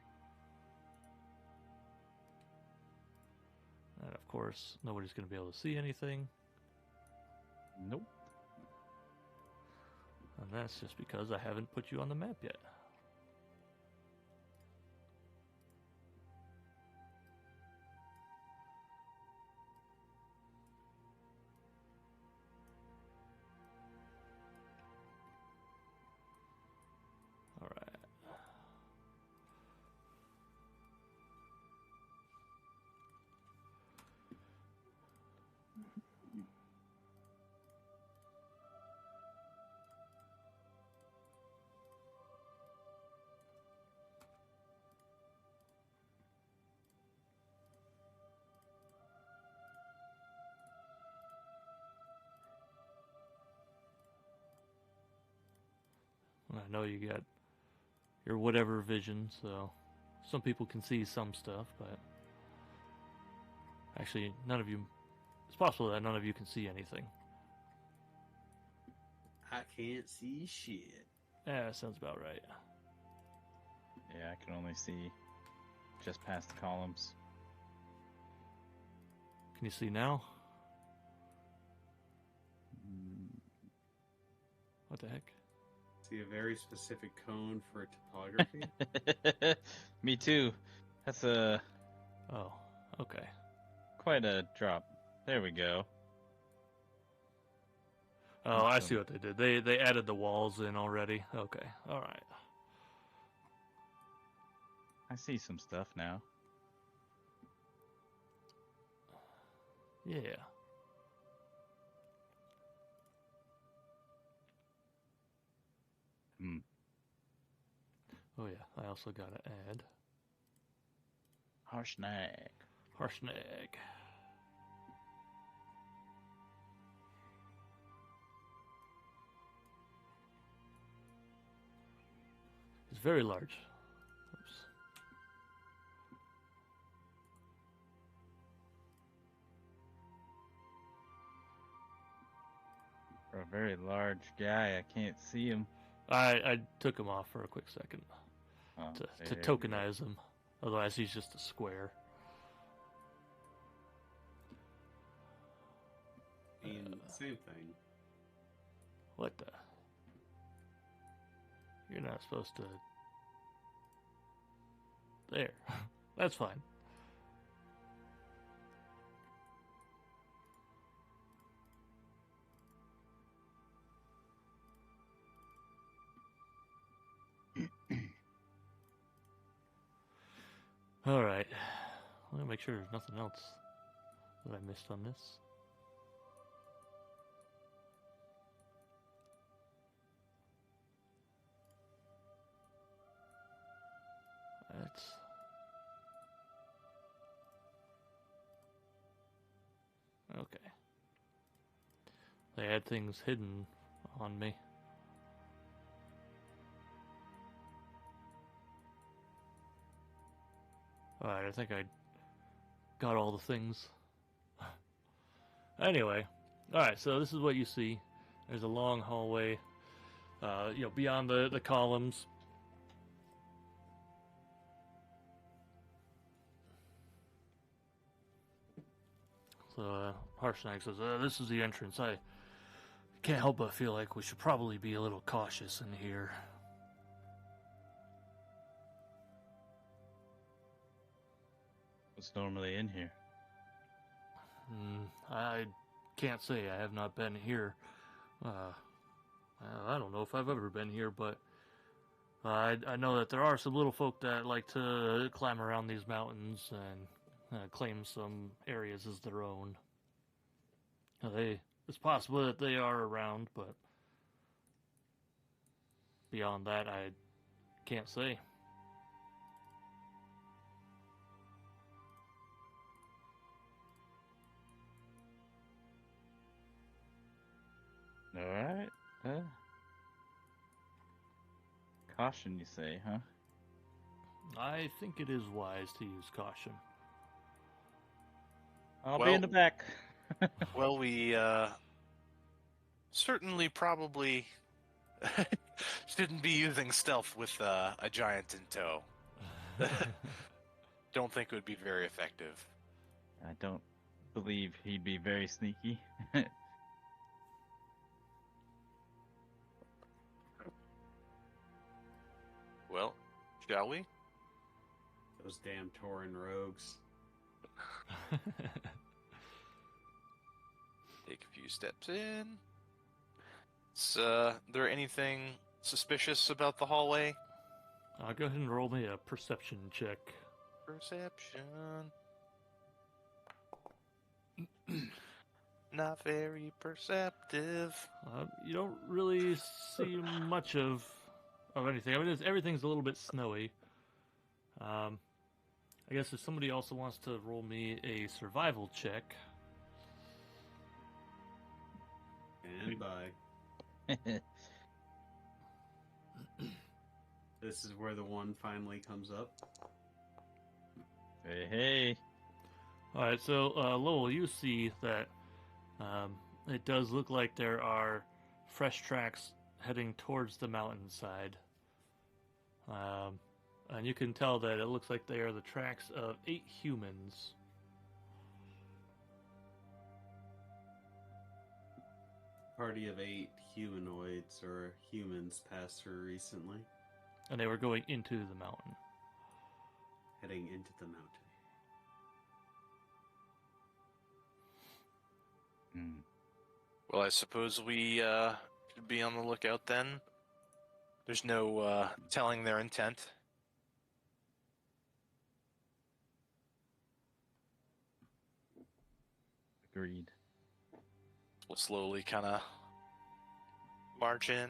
And of course, nobody's going to be able to see anything. Nope. And that's just because I haven't put you on the map yet. All right. I know you got your whatever vision, so some people can see some stuff, but actually none of you, it's possible that none of you can see anything. I can't see shit. Yeah, that sounds about right. Yeah, I can only see just past the columns. Can you see now? What the heck? See a very specific cone for topography. Me too. That's Oh, okay. quite a drop. There we go. Oh, I see what they did. They added the walls in already. Okay, all right. I see some stuff now. Yeah. Hmm. Oh yeah, I also gotta add Harshnag. Harshnag. It's very large. Oops. For a very large guy, I can't see him. I took him off for a quick second Oh, to there we tokenize him. Otherwise, he's just a square. Same thing. What the? You're not supposed to. There. That's fine. All right. Let me make sure there's nothing else that I missed on this. That's... Okay. They had things hidden on me. Alright, I think I got all the things. Anyway, alright, so this is what you see. There's a long hallway, beyond the columns. So, Harshnag says, this is the entrance. I can't help but feel like we should probably be a little cautious in here. What's normally in here? I can't say. I have not been here. I don't know if I've ever been here, but I know that there are some little folk that like to climb around these mountains and claim some areas as their own. It's possible that they are around, but beyond that, I can't say. Alright. Caution, you say, huh? I think it is wise to use caution. I'll be in the back. Well, we certainly probably shouldn't be using stealth with a giant in tow. Don't think it would be very effective. I don't believe he'd be very sneaky. Well, shall we? Those damn Tauren rogues. Take a few steps in. Is there anything suspicious about the hallway? I'll go ahead and roll me a perception check. Perception. Not very perceptive. You don't really see much of anything. I mean, everything's a little bit snowy. I guess if somebody also wants to roll me a survival check. And bye. This is where the one finally comes up. Hey. Alright, so Lowell, you see that it does look like there are fresh tracks heading towards the mountainside. And you can tell that it looks like they are the tracks of 8 humans. Party of 8 humanoids or humans passed through recently, And they were going into the mountain. heading into the mountain. Well, I suppose we should be on the lookout then. There's no telling their intent. Agreed. We'll slowly kind of march in.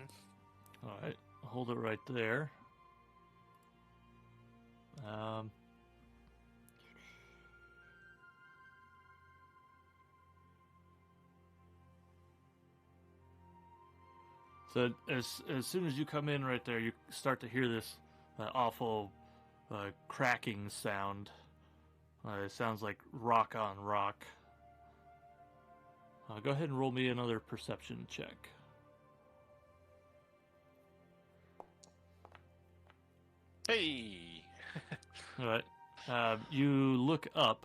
Alright, hold it right there. So as soon as you come in right there, you start to hear this awful cracking sound. It sounds like rock on rock. Go ahead and roll me another perception check. Hey! Alright. You look up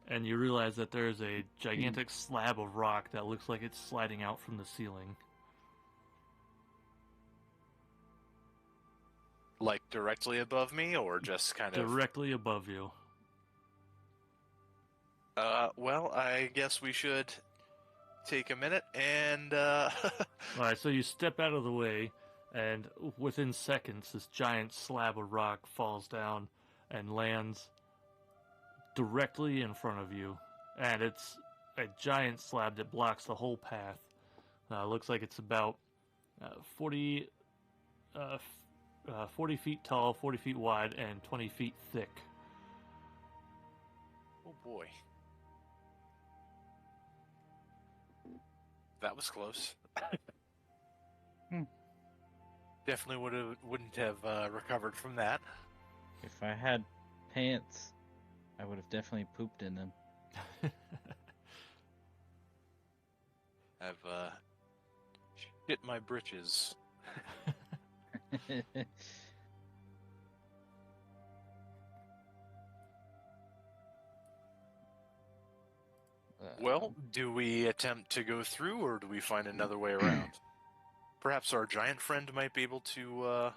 and you realize that there's a gigantic slab of rock that looks like it's sliding out from the ceiling. Like directly above me, or just kind of... Directly above you. Well, I guess we should take a minute and, Alright, so you step out of the way, and within seconds, this giant slab of rock falls down and lands directly in front of you, and it's a giant slab that blocks the whole path. Looks like it's about 40 feet tall, 40 feet wide, and 20 feet thick. Oh boy. That was close. Definitely wouldn't have recovered from that. If I had pants, I would have definitely pooped in them. I've shit my britches. Well, do we attempt to go through, or do we find another way around? Perhaps our giant friend might be able to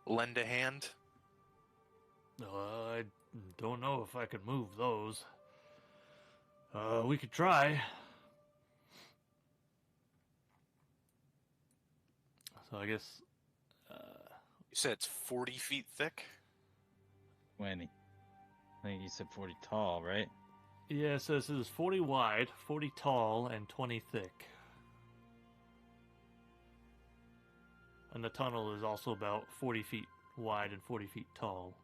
lend a hand? I don't know if I could move those. We could try. So I guess... You said it's 40 feet thick? 20. I think you said 40 tall, right? Yeah, so this is 40 wide, 40 tall, and 20 thick. And the tunnel is also about 40 feet wide and 40 feet tall.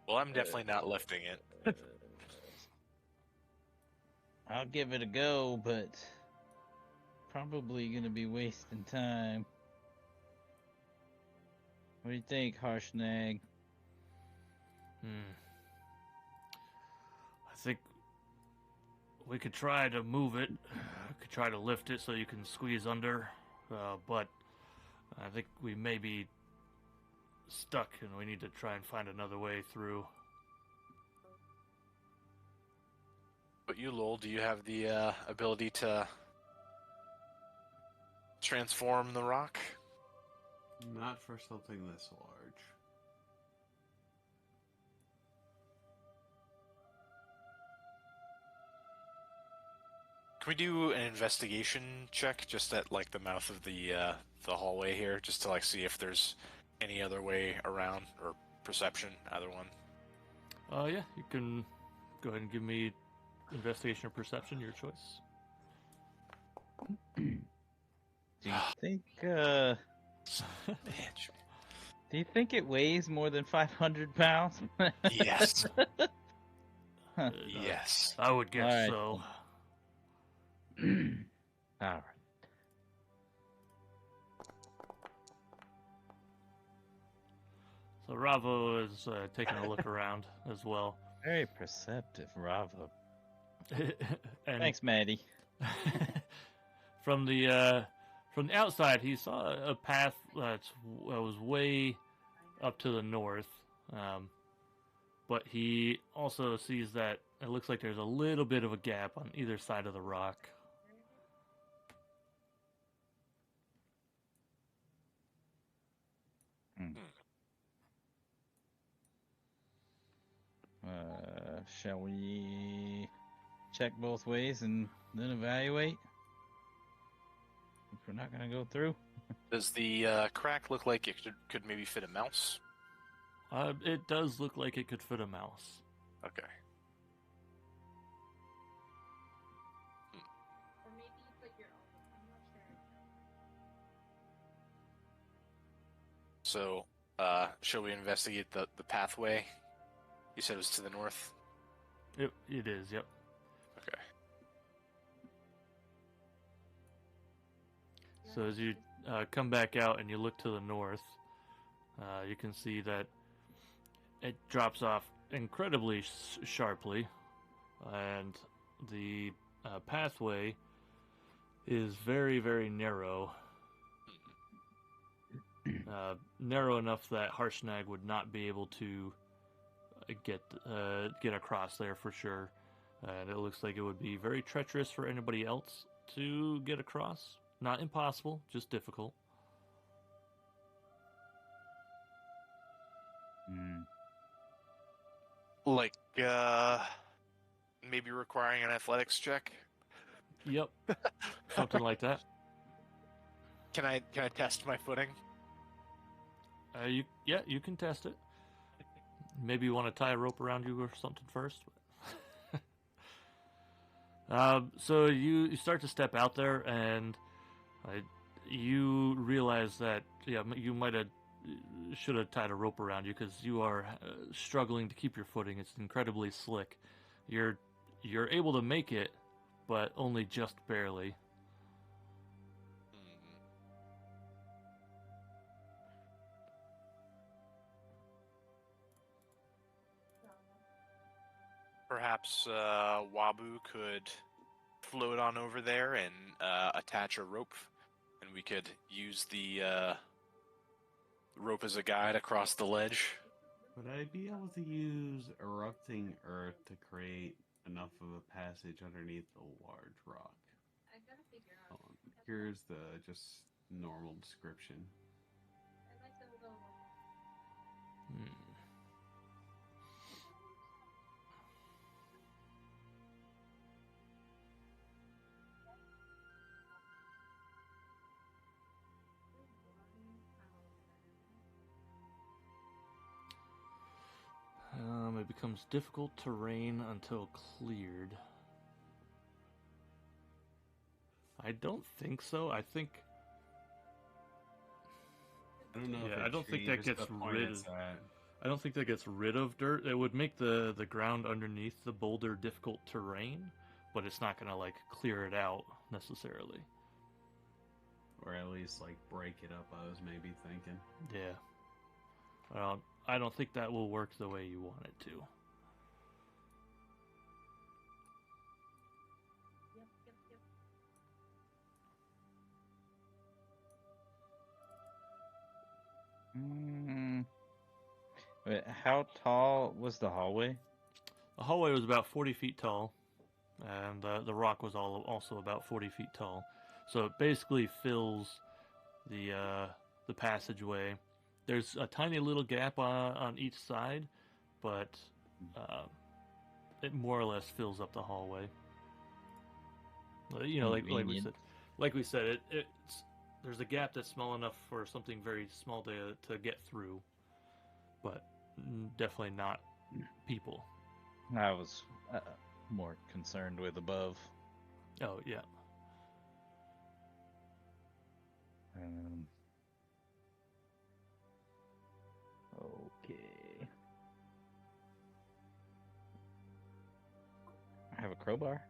Well, I'm definitely not lifting it. I'll give it a go, but probably gonna be wasting time. What do you think, Harshnag? I think we could try to move it. We could try to lift it so you can squeeze under. But I think we may be stuck and we need to try and find another way through. But you, Lowell, do you have the ability to transform the rock? Not for something this large. Can we do an investigation check just at like the mouth of the hallway here, just to like see if there's any other way around, or perception, either one? Yeah, you can go ahead and give me investigation or perception, your choice. Do you think, Bitch. do you think it weighs more than 500 pounds? Yes. Huh. Yes. I would guess Alright. so. Alright. So Ravo is taking a look around as well. Very perceptive, Ravo. And Thanks, Maddie. from the outside, he saw a path that was way up to the north, but he also sees that it looks like there's a little bit of a gap on either side of the rock. Shall we check both ways and then evaluate? If we're not gonna go through. Does the crack look like it could maybe fit a mouse? It does look like it could fit a mouse. Okay. Or maybe you put your own. I'm not sure. So, shall we investigate the pathway? You said it was to the north? It is, yep. Okay. So as you come back out and you look to the north, you can see that it drops off incredibly sharply, and the pathway is very, very narrow. Narrow enough that Harshnag would not be able to get across there for sure. And it looks like it would be very treacherous for anybody else to get across. Not impossible, just difficult. Like, maybe requiring an athletics check? Yep. Something like that. Can I test my footing? You can test it. Maybe you want to tie a rope around you or something first. So you start to step out there, and you realize that you should have tied a rope around you, because you are struggling to keep your footing. It's incredibly slick. You're able to make it, but only just barely. Perhaps Wabu could float on over there and attach a rope, and we could use the rope as a guide across the ledge. Would I be able to use erupting earth to create enough of a passage underneath a large rock? I gotta figure out. Here's the just normal description. I'd like to go. It becomes difficult terrain until cleared. I don't think so. I don't know. Yeah, if I don't think that gets rid of. that. I don't think that gets rid of dirt. It would make the ground underneath the boulder difficult terrain, but it's not gonna like clear it out necessarily. Or at least like break it up. I was maybe thinking. Yeah. I don't think that will work the way you want it to. Wait, how tall was the hallway? The hallway was about 40 feet tall, and the rock was also about 40 feet tall. So it basically fills the passageway. There's a tiny little gap on each side, but it more or less fills up the hallway. Like we said, there's a gap that's small enough for something very small to get through, but definitely not people. I was more concerned with above. Oh yeah. Okay. I have a crowbar.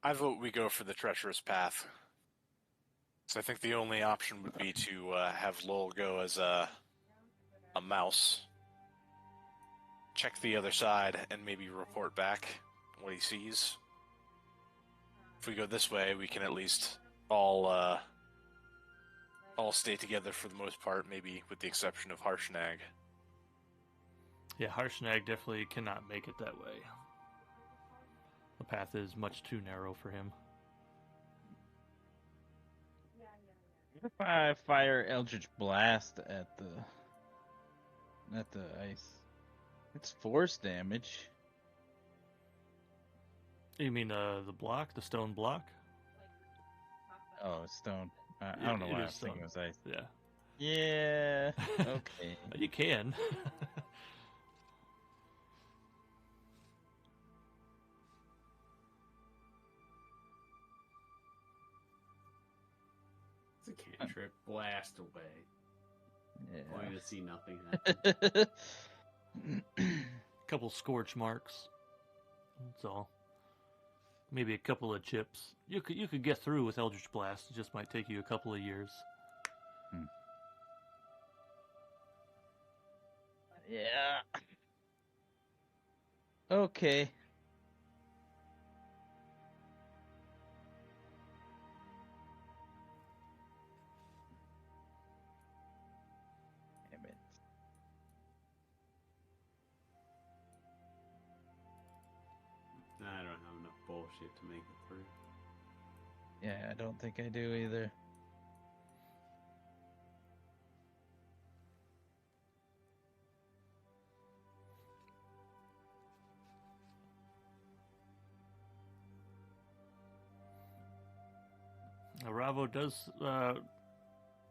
I vote we go for the treacherous path. So I think the only option would be to have Lowell go as a mouse, check the other side, and maybe report back what he sees. If we go this way, we can at least all stay together for the most part, maybe with the exception of Harshnag. Yeah, Harshnag definitely cannot make it that way. The path is much too narrow for him. What if I fire Eldritch Blast at the ice? It's force damage. You mean the block, the stone block? Oh, stone. I don't know why I was thinking it was ice. Yeah. Yeah. Okay. You can. It's a cantrip. Blast away. Yeah. Going to see nothing happen. Couple scorch marks. That's all. Maybe a couple of chips. You could get through with Eldritch Blast. It just might take you a couple of years. Yeah. Okay. Damn it. shit to make it through. Yeah, I don't think I do either. Ravo does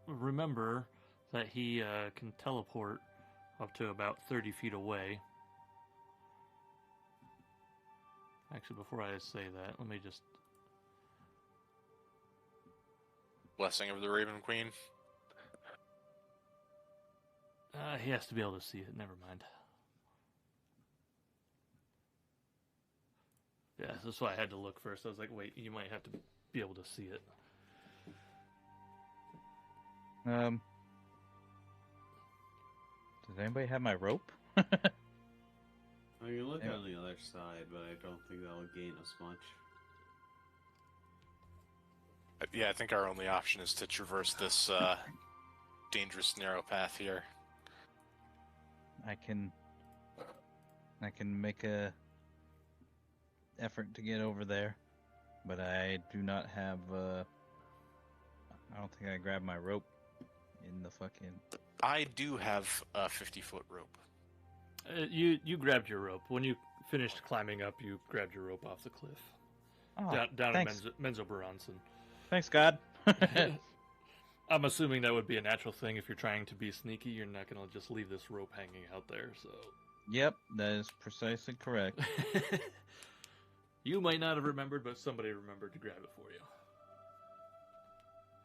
remember that he can teleport up to about 30 feet away. Actually, before I say that, let me just... Blessing of the Raven Queen. He has to be able to see it, never mind. Yeah, that's why I had to look first. I was like, wait, you might have to be able to see it. Does anybody have my rope? I mean, look on the other side, but I don't think that'll gain us much. Yeah, I think our only option is to traverse this dangerous narrow path here. I can make a effort to get over there, but I do not have. I don't think I grabbed my rope in the fucking. I do have a 50-foot rope. You grabbed your rope. When you finished climbing up, you grabbed your rope off the cliff. Oh, down in thanks. Menzoberranson. Thanks, God. I'm assuming that would be a natural thing. If you're trying to be sneaky, you're not going to just leave this rope hanging out there. So. Yep, that is precisely correct. You might not have remembered, but somebody remembered to grab it for you.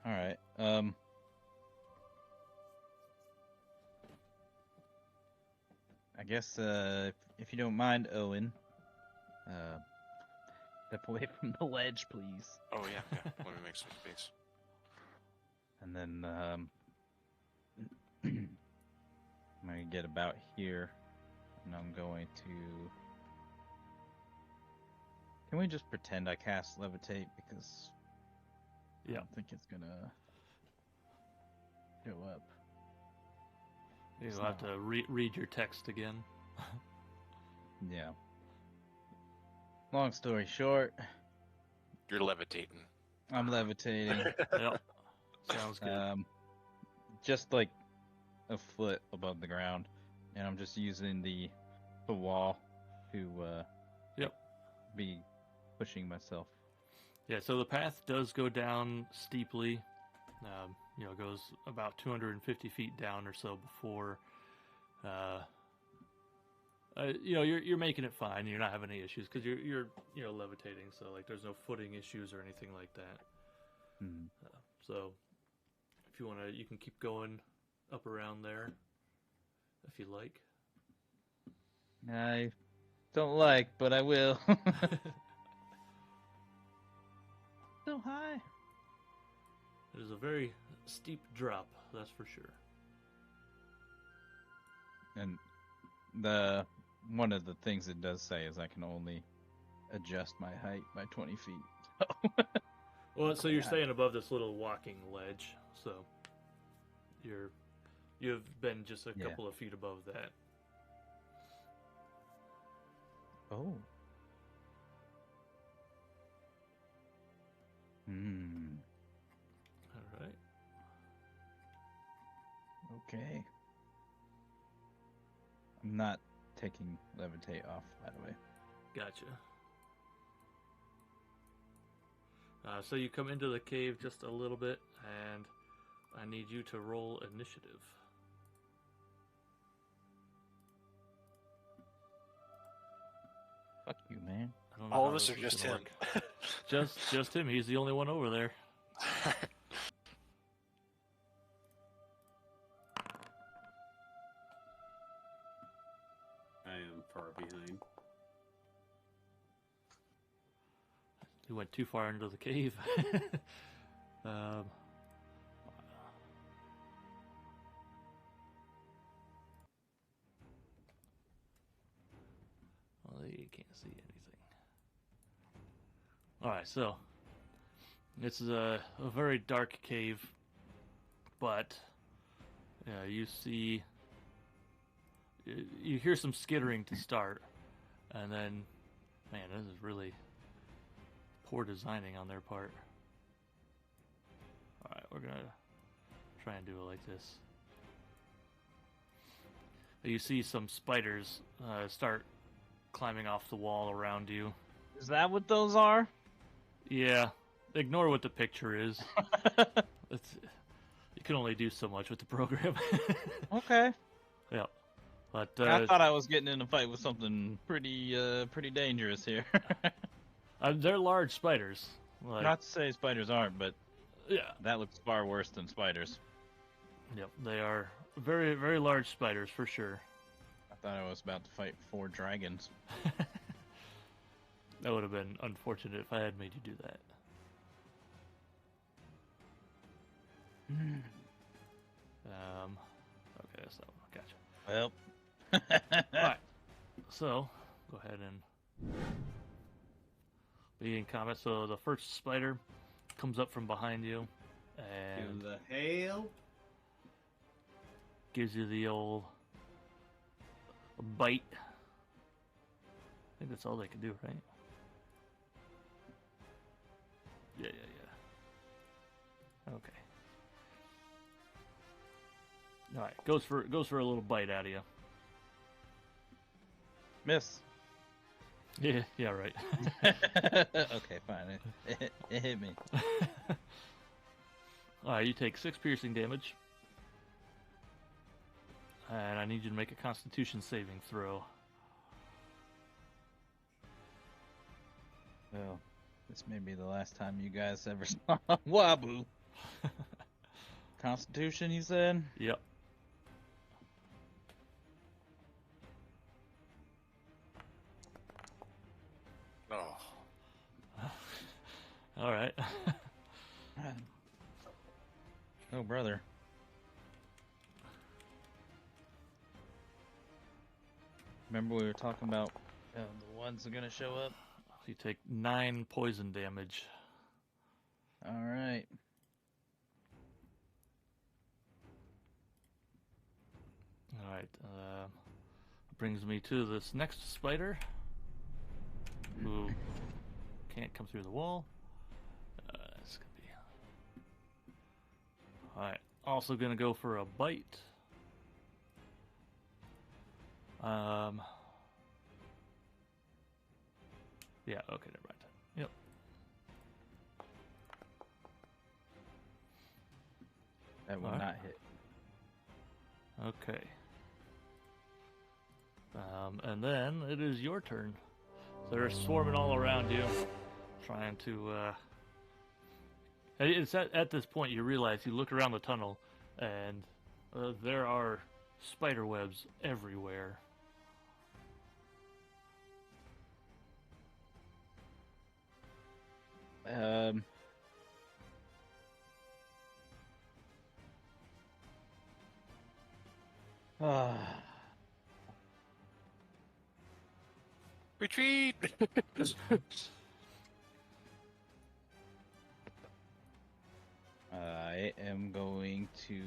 All right. I guess if you don't mind, Owen, step away from the ledge, please. Oh yeah. Let me make some space. And then I'm gonna get about here, and I'm going to. Can we just pretend I cast levitate because I don't think it's gonna show up. You'll have to read your text again. Yeah. Long story short, You're levitating. I'm levitating. Yep. Sounds good. Just like a foot above the ground, and I'm just using the wall to be pushing myself. Yeah, so the path does go down steeply. It goes about 250 feet down or so before. You're making it fine. You're not having any issues because you're levitating. So like, there's no footing issues or anything like that. Hmm. So if you want to, you can keep going up around there if you like. I don't like, but I will. So high. It is a very steep drop, that's for sure. And one of the things it does say is I can only adjust my height by 20 feet. Well, so you're staying above this little walking ledge, so you've been just a couple of feet above that. Oh. Hmm. All right. Okay. I'm not taking levitate off, by the way. Gotcha. So you come into the cave just a little bit, and I need you to roll initiative. Fuck you, man. I don't know All how of us this or is just gonna him? work. Just him. He's the only one over there. I am far behind. He went too far into the cave. Well, you can't see anything. Alright, so this is a very dark cave, but you see, you hear some skittering to start, and then, man, this is really poor designing on their part. Alright, we're gonna try and do it like this. You see some spiders start climbing off the wall around you. Is that what those are? Yeah, ignore what the picture is. You can only do so much with the program. Okay. Yeah, but I thought I was getting in a fight with something pretty dangerous here. they're large spiders. Like, Not to say spiders aren't, but yeah, that looks far worse than spiders. yep, they are very, very large spiders for sure. I thought I was about to fight 4 dragons. That would have been unfortunate if I had made you do that. Okay, that's that one. Gotcha. Well. Alright, so go ahead and be in combat. So the first spider comes up from behind you and Do the hail. gives you the old bite. I think that's all they can do, right? Yeah. Okay. All right, goes for a little bite out of you. Miss. Yeah, right. Okay, fine. It hit me. All right, you take 6 piercing damage, and I need you to make a Constitution saving throw. Well, this may be the last time you guys ever saw Wabu. Constitution, you said? Yep. Oh. All right. Oh, brother. Remember we were talking about the ones that are gonna show up? You take 9 poison damage. All right. All right. Brings me to this next spider, who can't come through the wall. It's gonna be. All right. Also gonna go for a bite. Yeah. Okay. Never mind. Yep. That will Alright. not hit. Okay. And then it is your turn. So they're swarming all around you, trying to. It's at this point you realize you look around the tunnel, and there are spider webs everywhere. Retreat! I am going to.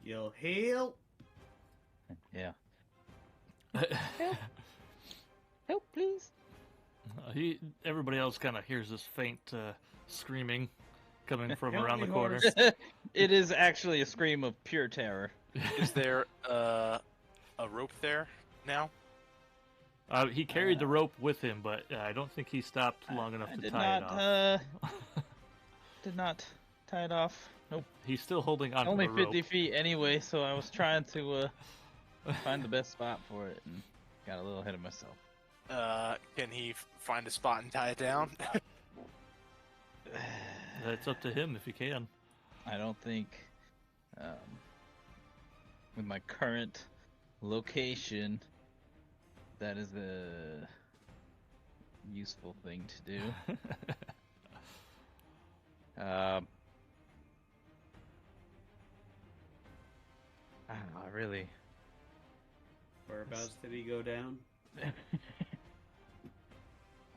You'll hail. Yeah. Help, please. Everybody else kind of hears this faint screaming coming from Help around me, the corner. horse. It is actually a scream of pure terror. Is there a rope there now? He carried the rope with him, but I don't think he stopped long enough I to did tie not, it off. Did not tie it off. Nope. He's still holding on Only to the 50 rope. feet anyway, so I was trying to find the best spot for it and got a little ahead of myself. Can he find a spot and tie it down? That's up to him if he can. I don't think, with my current location, that is a useful thing to do. I don't know, I really. Whereabouts did he go down?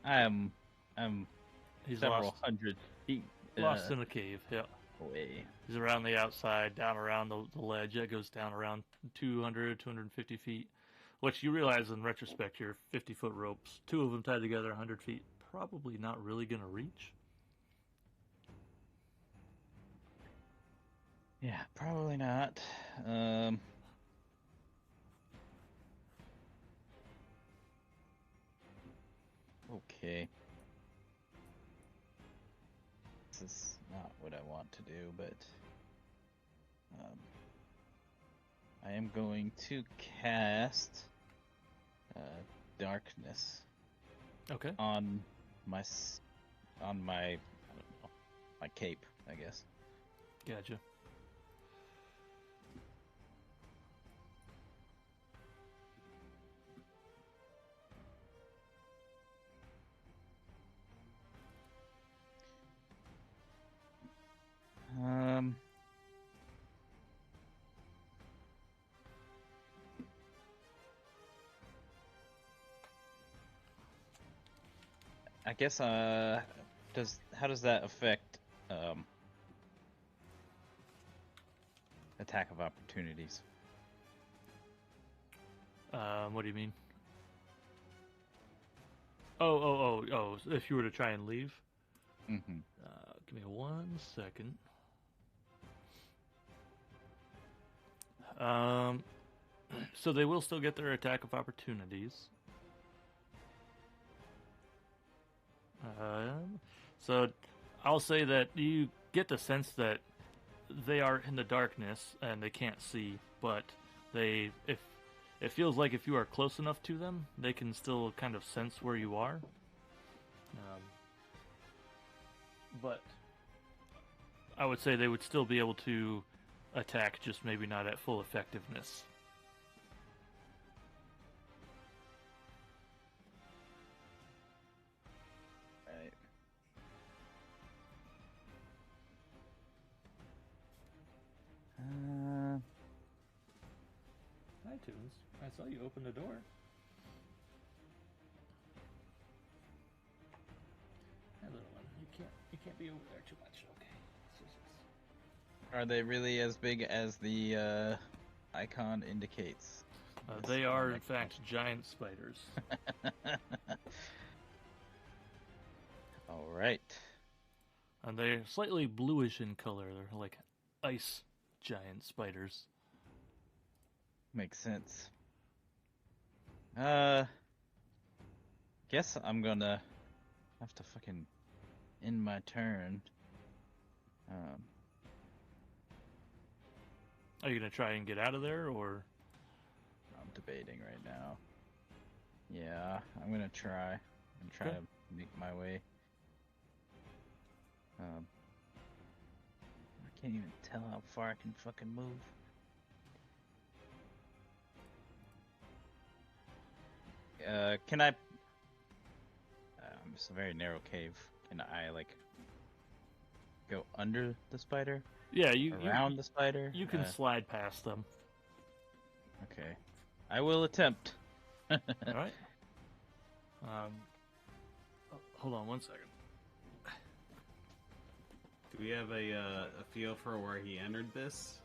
I'm He's several lost, hundred feet lost in the cave. Yeah, away. he's around the outside, down around the ledge. That goes down around 200, 250 feet. Which you realize in retrospect, your 50-foot ropes, 2 of them tied together 100 feet, probably not really going to reach. Yeah, probably not. Okay. This is not what I want to do, but I am going to cast darkness Okay. on my I don't know, my cape, I guess. Gotcha. I guess how does that affect attack of opportunities? What do you mean? Oh, if you were to try and leave? Mm-hmm. Give me 1 second. So they will still get their attack of opportunities. So I'll say that you get the sense that they are in the darkness and they can't see, but if it feels like if you are close enough to them, they can still kind of sense where you are. But I would say they would still be able to attack, just maybe not at full effectiveness. Right. Hi, Tunes. I saw you open the door. Hi, little one. You can't be over there too much. Okay. Are they really as big as the icon indicates? They are, in fact, giant spiders. All right. And they're slightly bluish in color. They're like ice giant spiders. Makes sense. Guess I'm gonna have to fucking end my turn. Are you going to try and get out of there, or? I'm debating right now. Yeah, I'm gonna try Okay. to make my way. I can't even tell how far I can fucking move. Can I? It's a very narrow cave. Can I like go under the spider? Yeah, Around the spider? you can slide past them. Okay. I will attempt. All right. Hold on 1 second. Do we have a feel for where he entered this?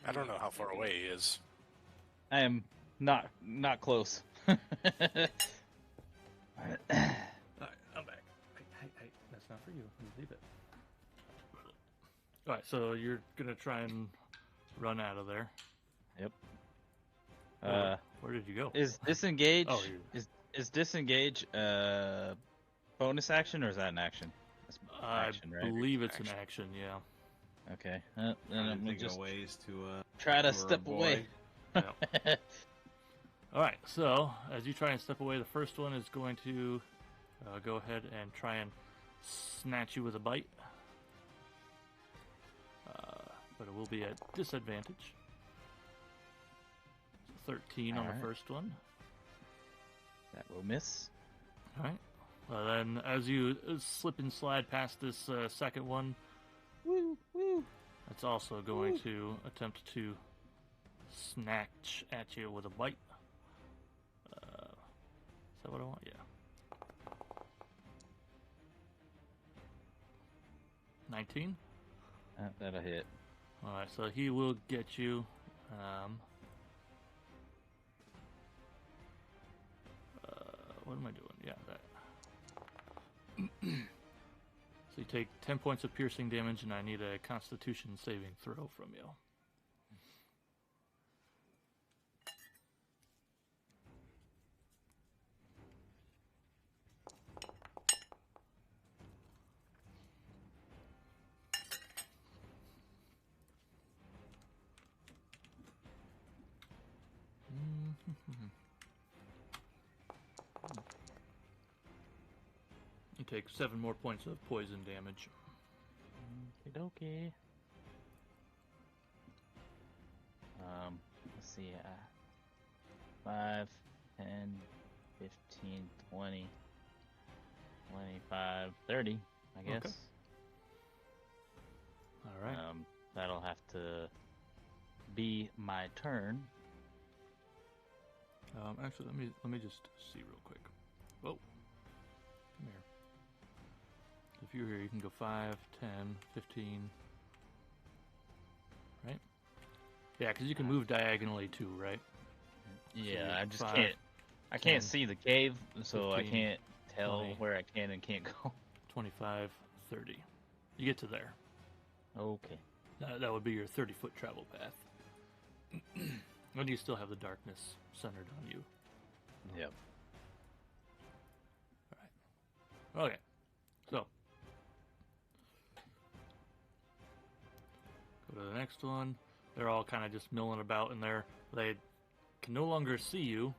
I don't know how far away he is. I am not close. All right, I'm back. Hey, that's not for you. Leave it. All right, so you're gonna try and run out of there. Yep. Where did you go? Is disengage? Oh, is disengage bonus action or is that an action? That's I action, right? believe it's an action. Yeah. Okay. Then Trying I'm to gonna think just of ways to try to lure a step away. Yeah. All right. So as you try and step away, the first one is going to go ahead and try and snatch you with a bite, but it will be at disadvantage. 13 on Alright. the first one. That will miss. All right. Then as you slip and slide past this second one, Woo, woo. it's also going to attempt to snatch at you with a bite. Is that what I want? Yeah. 19. That'll hit. Alright, so he will get you. What am I doing? Yeah, that. So you take 10 points of piercing damage, and I need a Constitution saving throw from you. You take 7 more points of poison damage. Okay. Let's see. 5, 10, 15, 20, 25, 30, I guess. Okay. All right. That'll have to be my turn. Actually, let me just see real quick. Whoa. Come here. If you're here, you can go 5, 10, 15. Right? Yeah, because you can move diagonally too, right? Yeah, I just 5, can't. I 10, can't see the cave, so 15, I can't tell 20. where I can and can't go. 25, 30. You get to there. Okay. That would be your 30-foot travel path. And you still have the darkness centered on you. Yep. Alright. Okay. So. Go to the next one. They're all kind of just milling about in there. They can no longer see you.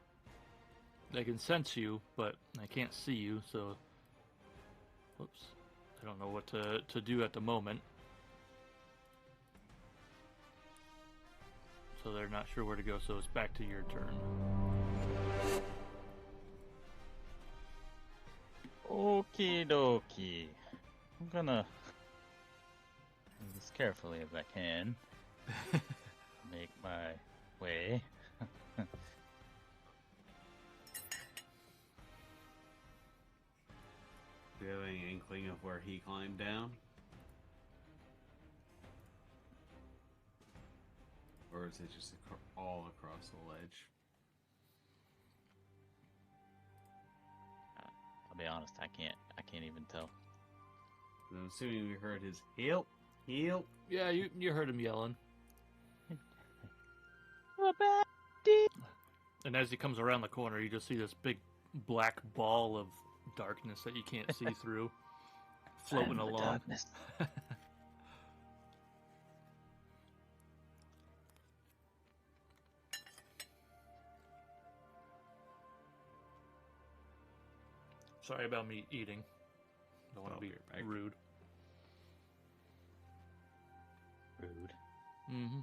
They can sense you, but they can't see you, so... Whoops. I don't know what to do at the moment. So they're not sure where to go, so it's back to your turn. Okie dokie. I'm gonna do this carefully as I can. Make my way. Do you have any inkling of where he climbed down? Or is it just all across the ledge? I'll be honest, I can't even tell. I'm assuming we heard his help, help. Yeah, you heard him yelling. And as he comes around the corner, you just see this big black ball of darkness that you can't see through, floating along. Sorry about me eating. Don't want to be rude. Rude. Mm-hmm.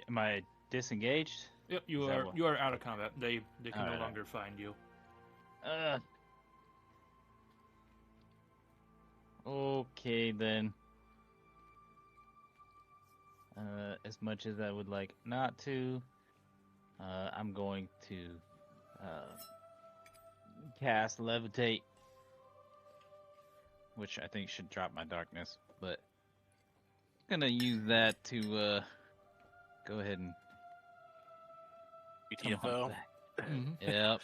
Am I disengaged? Yep, you are out of combat. They can no longer find you. Okay then. As much as I would like not to, I'm going to cast Levitate, which I think should drop my darkness, but I'm gonna use that to go ahead and come on BTFO. back. Mm-hmm. Yep.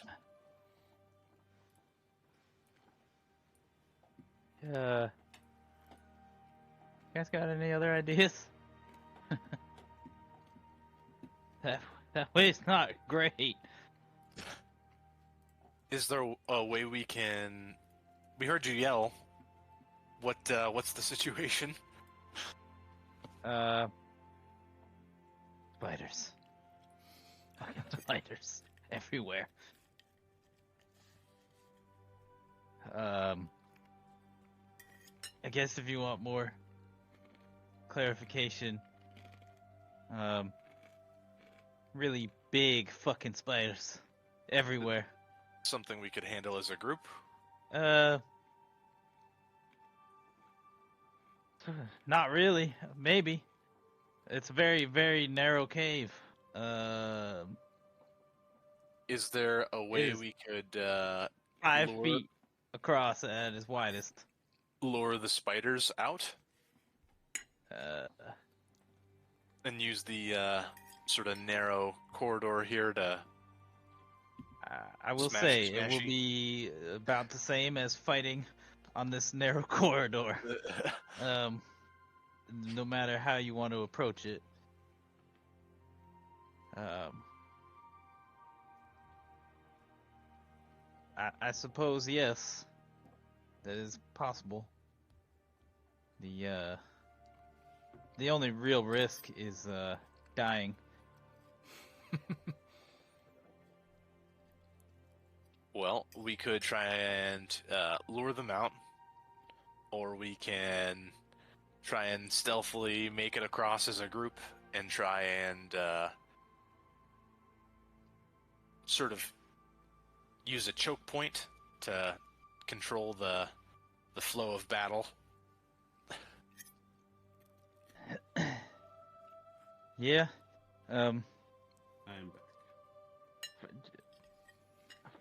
You guys got any other ideas? that way's not great. Is there a way we can? We heard you yell. What's the situation? Spiders. Fucking spiders everywhere. I guess if you want more clarification, really big fucking spiders everywhere. Something we could handle as a group? Not really. Maybe. It's a very, very narrow cave. Is there a way is we could 5 lure- feet across at its widest. lure the spiders out? And use the sort of narrow corridor here to. I will Smashy, say it will smashy. be about the same as fighting on this narrow corridor. No matter how you want to approach it. I suppose yes, that is possible. The only real risk is dying. Well, we could try and lure them out, or we can try and stealthily make it across as a group and try and sort of use a choke point to control the flow of battle. Yeah. I am back.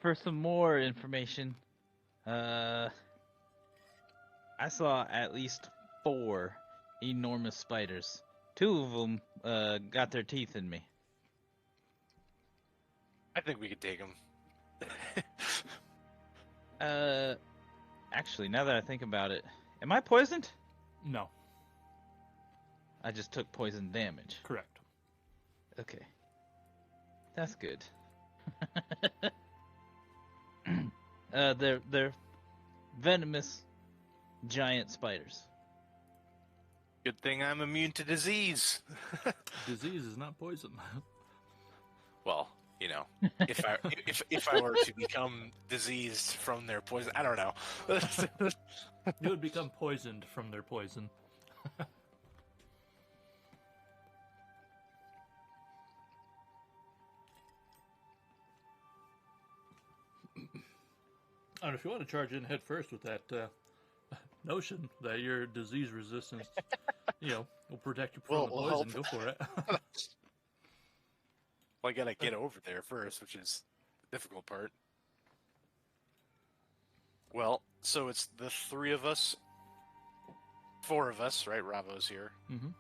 For some more information, I saw at least 4 enormous spiders. 2 of them got their teeth in me. I think we could take them. Actually, now that I think about it, am I poisoned? No, I just took poison damage. correct. Okay. That's good. They're venomous giant spiders. Good thing I'm immune to disease. Disease is not poison. Well, you know, if I were to become diseased from their poison, I don't know. You would become poisoned from their poison. And if you want to charge in head first with that notion that your disease resistance, will protect you from the Will poison, help. go for it. Well, I gotta get over there first, which is the difficult part. Well, so it's the 3 of us, 4 of us, right? Ravo's here. Mm-hmm.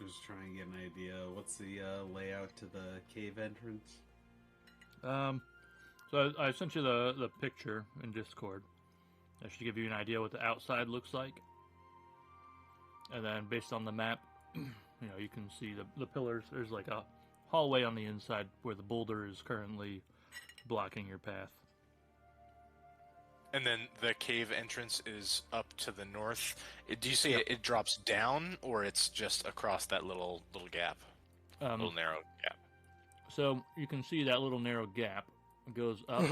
Just trying to get an idea. What's the layout to the cave entrance? So I sent you the picture in Discord. That should give you an idea what the outside looks like. And then based on the map, you can see the pillars. There's like a hallway on the inside where the boulder is currently blocking your path. And then the cave entrance is up to the north. Do you say Yep. it drops down, or it's just across that little gap, little narrow gap? So you can see that little narrow gap. It goes up,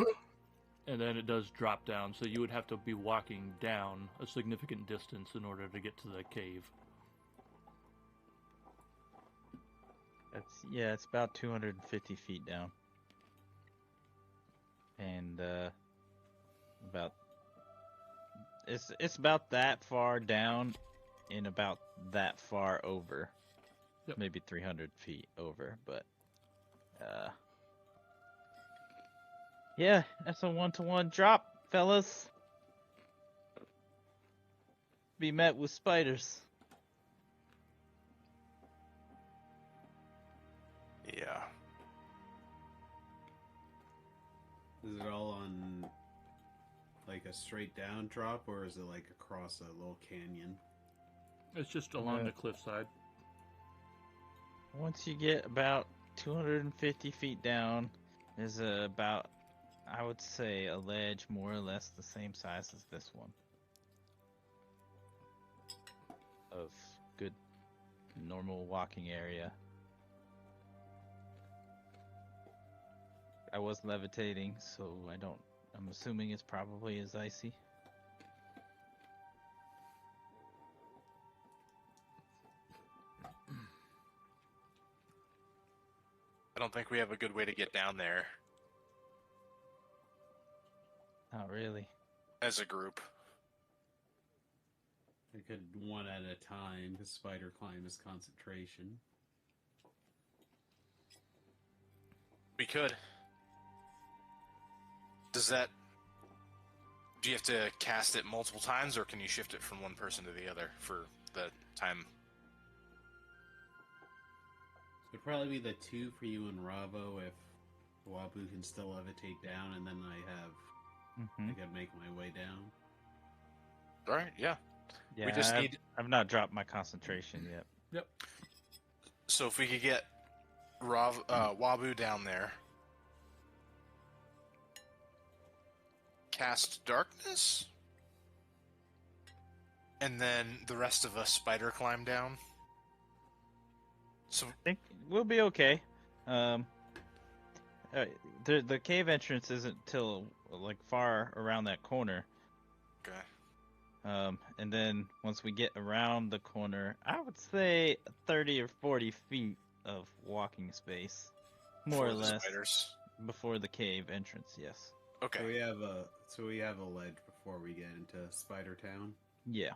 and then it does drop down. So you would have to be walking down a significant distance in order to get to the cave. It's about 250 feet down. And it's about that far down and about that far over. Yep. Maybe 300 feet over, but yeah, that's a 1-to-1 drop, fellas. Be met with spiders. Yeah. Is it all on like a straight down drop, or is it like across a little canyon? It's just along No. the cliffside. Once you get about 250 feet down, there's about, I would say, a ledge more or less the same size as this one. Of good, normal walking area. I was levitating, so I'm assuming it's probably as icy. I don't think we have a good way to get down there Not really. as a group. I could one at a time, because spider climb is concentration. We could. Do you have to cast it multiple times, or can you shift it from one person to the other for the time It'd probably be the 2 for you and Ravo if Wabu can still levitate down, and then I can make my way down. All right, yeah. Yeah, We just need. I've not dropped my concentration yet. Yep. So if we could get Wabu down there, cast darkness, and then the rest of us spider climb down. So I think we'll be okay. The cave entrance isn't till like far around that corner. okay. And then once we get around the corner, I would say 30 or 40 feet of walking space, more or For the less, spiders. before the cave entrance. Yes. Okay. So we have a ledge before we get into Spider Town. Yeah.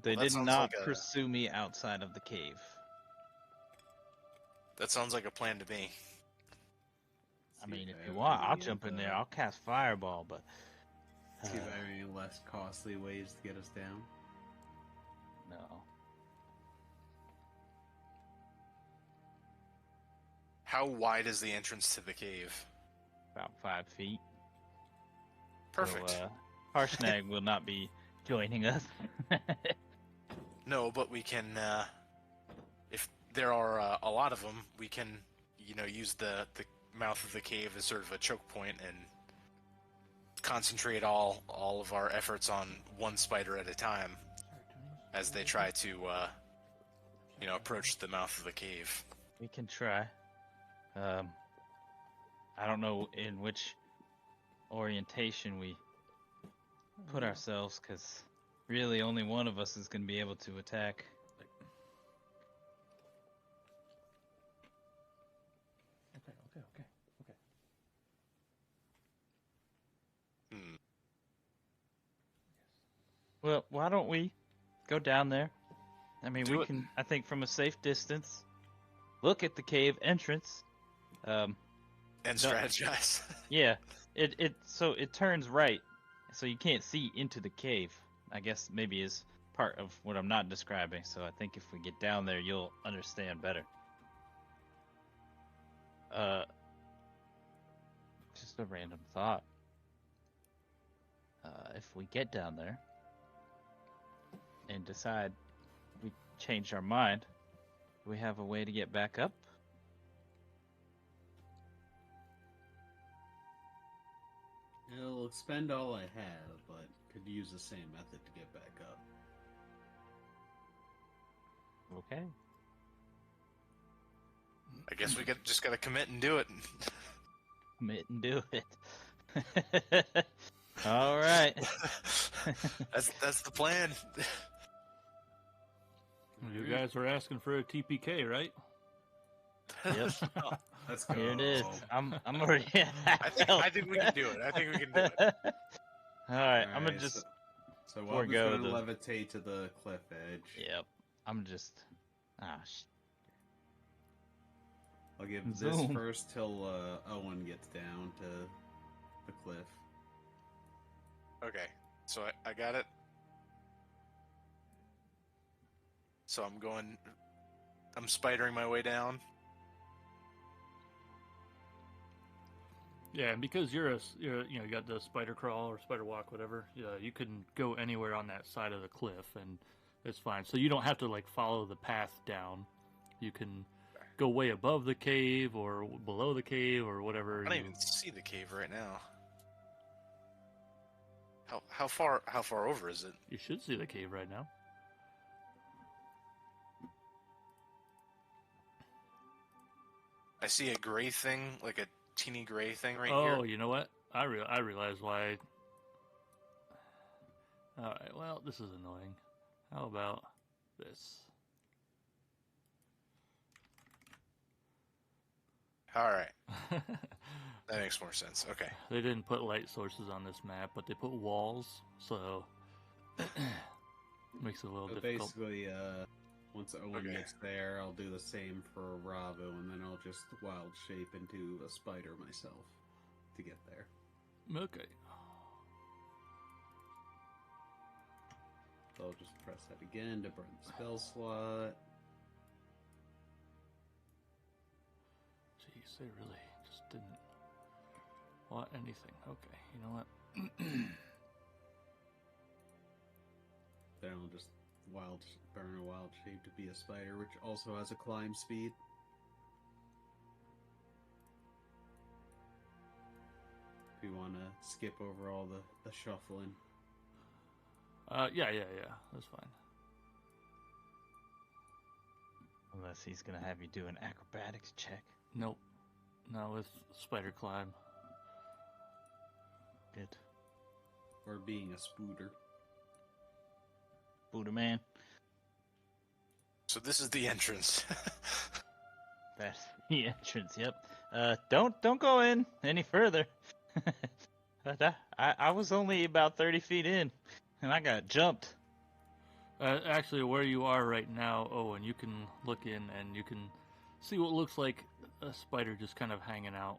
They that did sounds not like a- pursue me outside of the cave. That sounds like a plan to me. I See mean, if if I you have want, I'll any jump of in the- there. I'll cast fireball, but See if I have any less costly ways to get us down. no. How wide is the entrance to the cave? About 5 feet. Perfect. So, Harshnag will not be joining us. No, but we can, if there are a lot of them, we can, use the mouth of the cave as sort of a choke point and concentrate all of our efforts on one spider at a time as they try to, approach the mouth of the cave. We can try. I don't know in which orientation we put ourselves, because really only one of us is going to be able to attack. Okay. Hmm. Well, why don't we go down there? I mean, Do we it. can, I think, from a safe distance, look at the cave entrance. And No. strategize. Yeah, so it turns right, so you can't see into the cave. I guess maybe is part of what I'm not describing. So I think if we get down there, you'll understand better. Just a random thought. If we get down there and decide we changed our mind, do we have a way to get back up? It'll expend all I have, but could use the same method to get back up. Okay. I guess we just gotta commit and do it. Commit and do it. All right. That's the plan. You guys were asking for a TPK, right? Yep. Let's go. Here it is. I'm already. I think we can do it. I think we can do it. All right. I'm gonna Alright, just. So forego Wabu's going to the- levitate to the cliff edge. Yep. I'm just. I'll give Zoom. this first till Owen gets down to the cliff. Okay, so I got it. So I'm spidering my way down. Yeah, and because you got the spider crawl or spider walk, whatever. You can go anywhere on that side of the cliff, and it's fine. So you don't have to follow the path down. You can go way above the cave or below the cave or whatever. I don't even see the cave right now. How far over is it? You should see the cave right now. I see a gray thing, like a teeny gray thing right Oh, here. you know what? I realize why. All right. Well, this is annoying. How about this? All right, that makes more sense. Okay. They didn't put light sources on this map, but they put walls, so makes it a little So difficult. basically, once Owen Okay. gets there, I'll do the same for Ravo, and then I'll just wild shape into a spider myself to get there. Okay. So I'll just press that again to burn the spell slot. guess they really just didn't want anything. Okay, you know what? Then I'll just burn a wild shape to be a spider, which also has a climb speed. If you want to skip over all the shuffling. Yeah, that's fine. Unless he's gonna have you do an acrobatics check. Nope, not with spider climb. Good. Or being a spooter. Buddha man. So this is the entrance. That's the entrance, yep. Don't go in any further. I was only about 30 feet in, and I got jumped. Actually, where you are right now, Owen, you can look in and you can see what looks like a spider just kind of hanging out.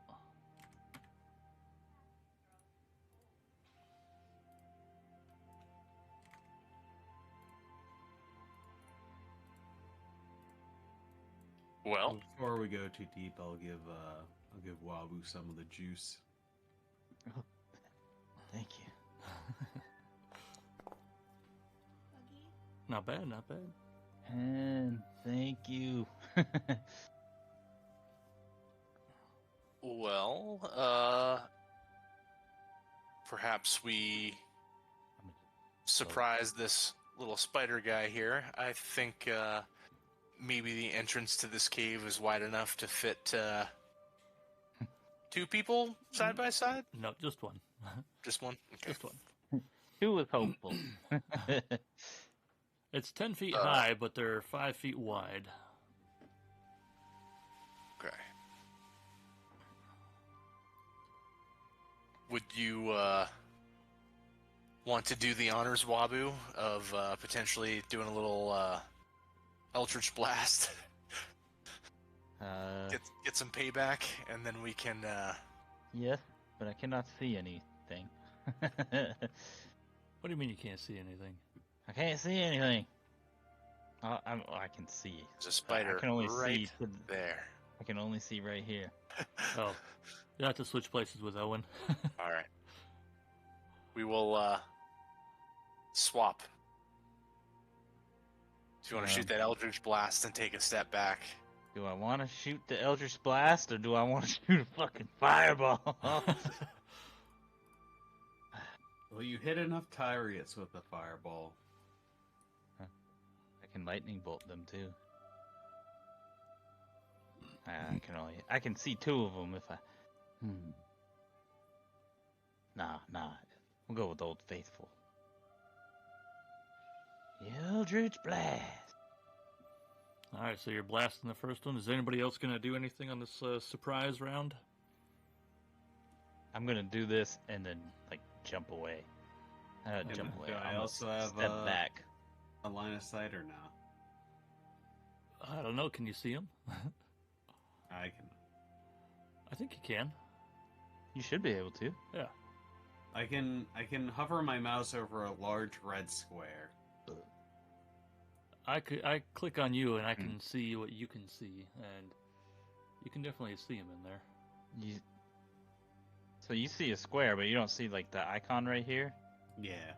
Well, Before we go too deep, I'll give Wabu some of the juice. Thank you. Not bad, not bad. And thank you. well, perhaps we surprise this little spider guy here. I think maybe the entrance to this cave is wide enough to fit 2 people side by side? No, just one. Just one? Okay. Just one. 2 was hopeful. It's 10 feet high, but they're 5 feet wide. Okay. Would you want to do the honors, Wabu, of potentially doing a little Eldritch Blast? Get some payback, and then we can... Yes, but I cannot see anything. What do you mean you can't see anything? I can't see anything. I can see. There's a spider I can only right see there. I can only see right here. Oh, you have to switch places with Owen. All right. We will swap. Do you want to shoot that Eldritch Blast and take a step back? Do I want to shoot the Eldritch Blast or do I want to shoot a fucking fireball? Well, you hit enough Tyrius with the fireball. I can lightning bolt them too. I can see 2 of them if I. Nah. We'll go with Old Faithful. Eldritch Blast. All right, so you're blasting the first one. Is anybody else going to do anything on this surprise round? I'm gonna do this and then jump away. Jump away. do I I'm gonna also have, step back. A line of sight or no? I don't know. Can you see him? I can. I think you can. You should be able to. Yeah. I can hover my mouse over a large red square. I click on you and I can see what you can see, and you can definitely see him in there. So you see a square, but you don't see the icon right here. Yeah.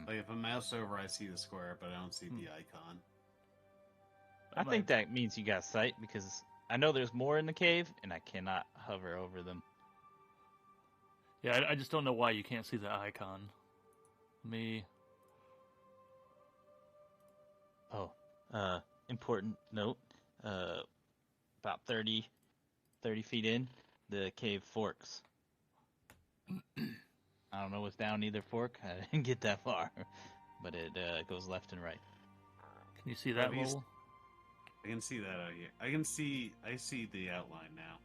Like if I mouse over, I see the square, but I don't see the icon. I think that means you got sight because I know there's more in the cave, and I cannot hover over them. Yeah, I just don't know why you can't see the icon. Important note. About 30 feet in, the cave forks. I don't know what's down either fork. I didn't get that far, but it goes left and right. Can you see that little? I can see that out here. I see the outline now.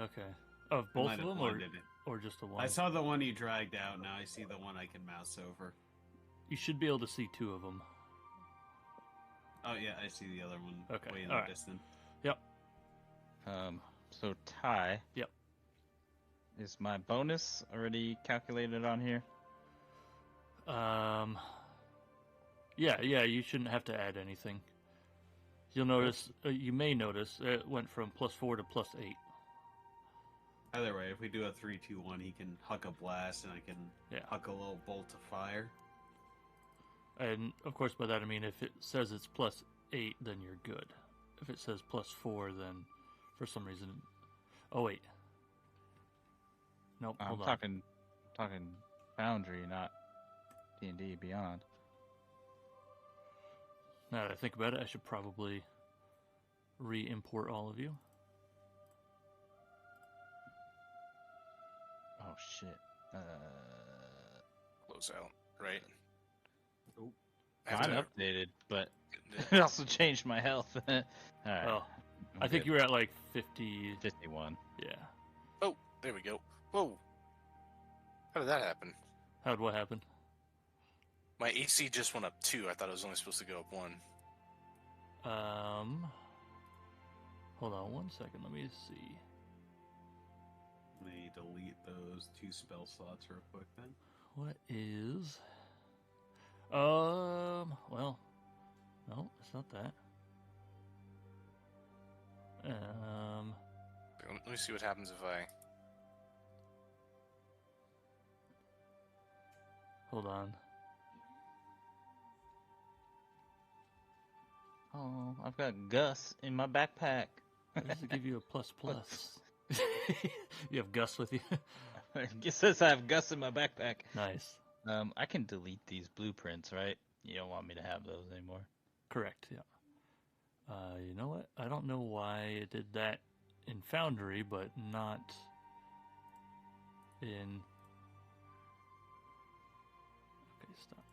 Okay. Of both Might of have them, blended it. or just the one? I saw the one you dragged out. Now I see the one I can mouse over. You should be able to see 2 of them. Oh yeah, I see the other one way in all the right. distance. Yep. So Ty. Yep. Is my bonus already calculated on here? Yeah, you shouldn't have to add anything. You'll notice, you may notice, it went from +4 to +8. Either way, if we do a 3-2-1, he can huck a blast, and I can Yeah. huck a little bolt of fire. And of course, by that I mean if it says it's +8, then you're good. If it says +4, then for some reason, oh wait, nope. I'm Hold on. talking Foundry, not D&D Beyond. Now that I think about it, I should probably re-import all of you. Oh shit. Close out, right? Nope. Have Mine to- updated, but it also changed my health. All right. Oh, I think you were at like 50. 51. Yeah. Oh, there we go. Whoa. How did that happen? How'd what happen? My AC just went up 2. I thought it was only supposed to go up 1. Hold on 1 second. Let me see. Let me delete those 2 spell slots real quick then. What is? Well, no, it's not that. Let me see what happens if I... Hold on. Oh, I've got Gus in my backpack. What does it give you a plus plus? You have Gus with you. It says I have Gus in my backpack. Nice. I can delete these blueprints, right? You don't want me to have those anymore. Correct. Yeah. You know what? I don't know why it did that in Foundry, but not in. Okay, stop.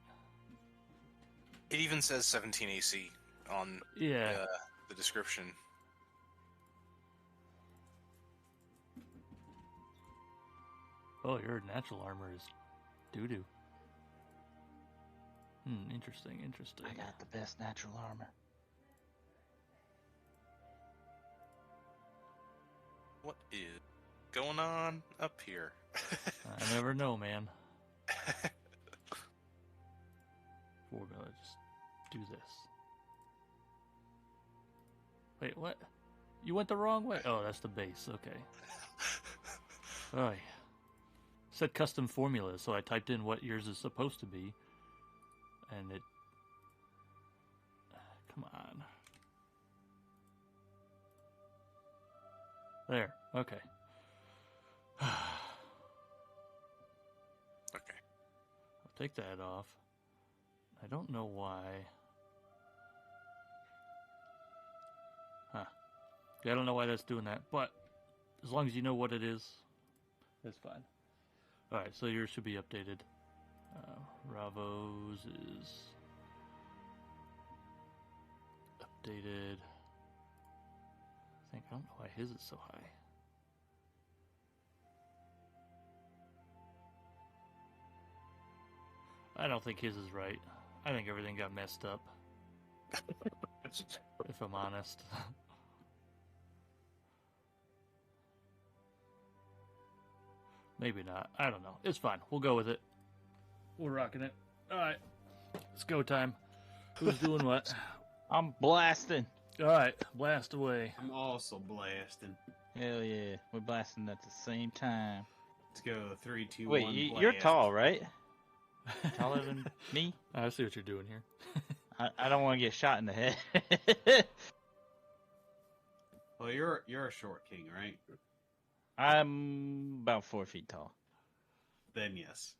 It even says 17 AC on Yeah. the description. Oh, your natural armor is doo-doo. Interesting, interesting. I got the best natural armor. What is going on up here? I never know, man. We're gonna just do this. Wait, what? You went the wrong way? Oh, that's the base. Okay. Oh, yeah. Said custom formula, so I typed in what yours is supposed to be, and it. Come on. There. Okay. Okay. I'll take that off. I don't know why. Huh. Yeah, I don't know why that's doing that, but as long as you know what it is, that's fine. Alright, so yours should be updated. Ravo's is updated. I don't know why his is so high. I don't think his is right. I think everything got messed up, if I'm honest. Maybe not. I don't know. It's fine. We'll go with it. We're rocking it. Alright. It's go time. Who's doing what? I'm blasting. Alright. Blast away. I'm also blasting. Hell yeah. We're blasting at the same time. Let's go 3, 2, Wait, 1. you're blast. tall, right? Taller than me? I see what you're doing here. I don't want to get shot in the head. Well, you're a short king, right? I'm about 4 feet tall. Then yes.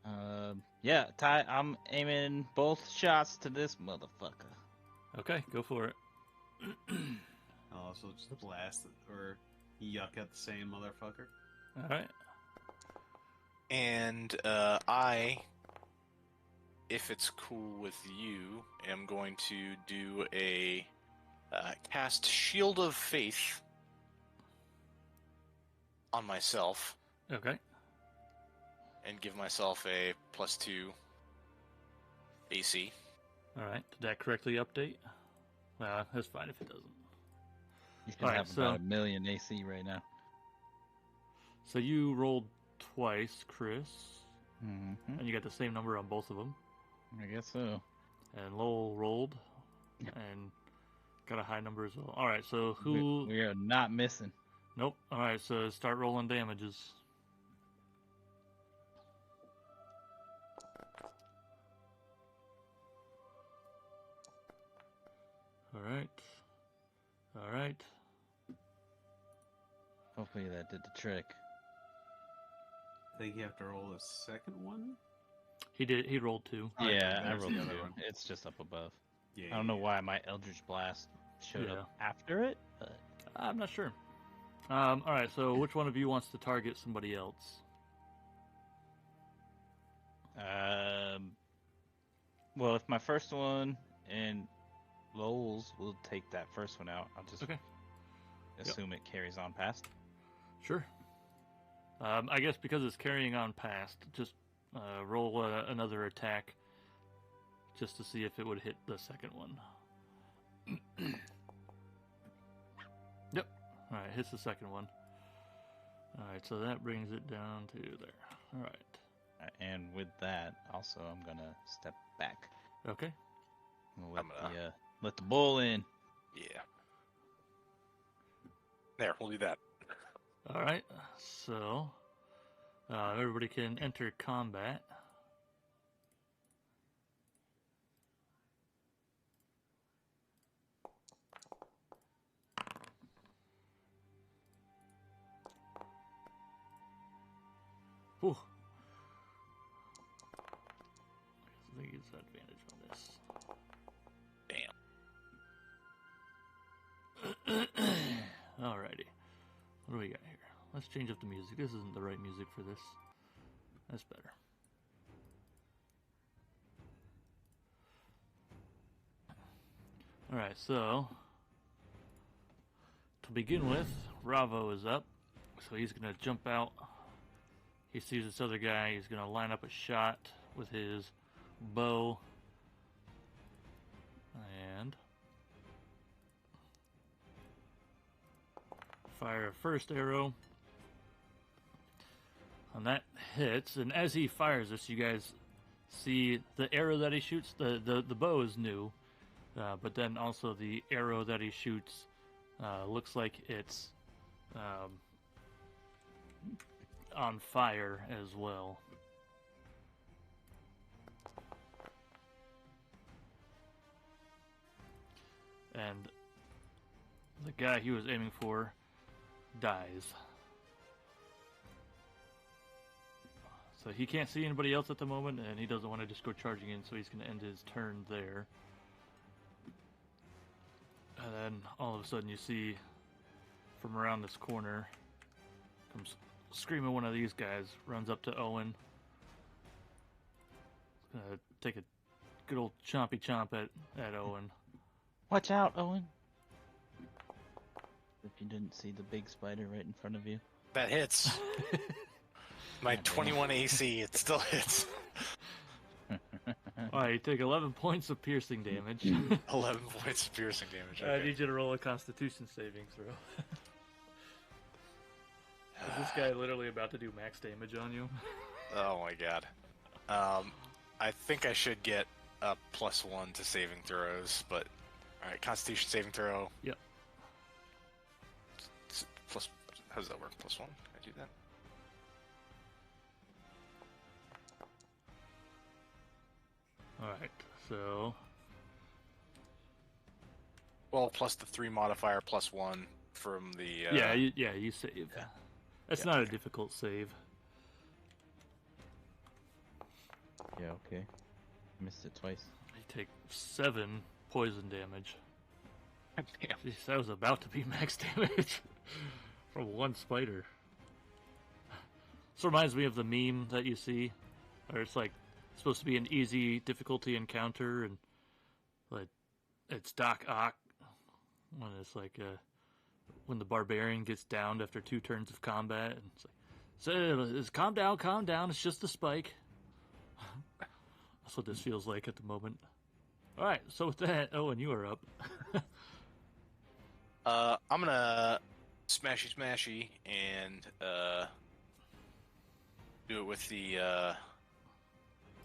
Alright. Yeah, Ty, I'm aiming both shots to this motherfucker. Okay, go for it. I'll also just blast it or yuck at the same motherfucker. Alright. And I, if it's cool with you, am going to do a cast Shield of Faith on myself Okay. and give myself a +2 AC. Alright. Did that correctly update? That's fine if it doesn't. You can Alright, have so- about 1,000,000 AC right now. So you rolled twice, Chris, Mm-hmm. and you got the same number on both of them. I guess so. And Lowell rolled and got a high number as well. All right, so who? We are not missing. Nope. All right, so start rolling damages. All right. All right. Hopefully that did the trick. I think you have to roll a second one. He did. He rolled 2. Oh, Yeah, I there's rolled the 2. other one. It's just up above. Yeah. I don't know why my Eldritch Blast showed up after it, but I'm not sure. All right, so which one of you wants to target somebody else? well, if my first one and Lowell's will take that first one out, I'll just Okay. assume it carries on past. Sure. I guess because it's carrying on past, just roll another attack just to see if it would hit the second one. Yep. All right, hits the second one. All right, so that brings it down to there. All right. And with that, also, I'm gonna step back. Okay. I'm gonna let the bull in. Yeah. There, we'll do that. All right. So everybody can enter combat. Whew. I think it's advantage on this. Damn. Alrighty. What do we got here? Let's change up the music. This isn't the right music for this. That's better. Alright, so to begin with, Ravo is up. So he's going to jump out. He sees this other guy. He's going to line up a shot with his bow. And fire a first arrow. And that hits. And as he fires this, you guys see the arrow that he shoots. The bow is new. But then also the arrow that he shoots looks like it's on fire as well. And the guy he was aiming for dies. So he can't see anybody else at the moment, and he doesn't want to just go charging in, so he's going to end his turn there. And then all of a sudden you see from around this corner comes screaming one of these guys, runs up to Owen. Gonna take a good old chompy chomp at Owen. Watch out, Owen. If you didn't see the big spider right in front of you. That hits. My 21 AC, it still hits. Alright, you take 11 points of piercing damage. 11 points of piercing damage. I Okay. need you to roll a Constitution saving throw. Is this guy literally about to do max damage on you? Oh my god. I think I should get a +1 to saving throws, but alright, Constitution saving throw. Yep. Plus, how does that work? +1? Can I do that? Alright, so Well, plus the 3 modifier, +1 from the. you save. Yeah. That's Yeah, not a okay. difficult save. Yeah, okay. Missed it twice. You take 7 poison damage. Damn. Jeez, that was about to be max damage from one spider. This reminds me of the meme that you see, where it's like supposed to be an easy difficulty encounter, and like it's Doc Ock when it's like when the barbarian gets downed after 2 turns of combat, and it's like, so it's calm down, it's just a spike. That's what this feels like at the moment. All right, so with that, Owen, you are up. I'm gonna smashy and do it with the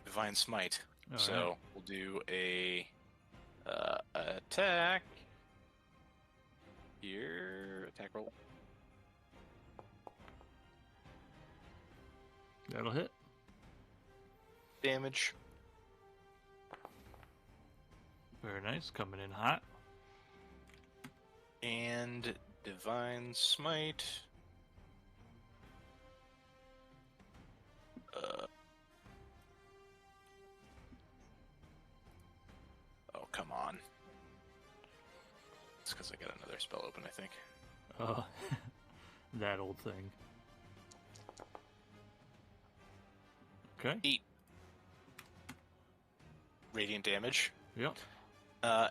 divine smite. All so right. we'll do a attack here. Attack roll. That'll hit. Damage. Very nice. Coming in hot. And Divine Smite. Oh, come on. It's because I got another spell open, I think. Oh, that old thing. Okay. 8 radiant damage. Yep.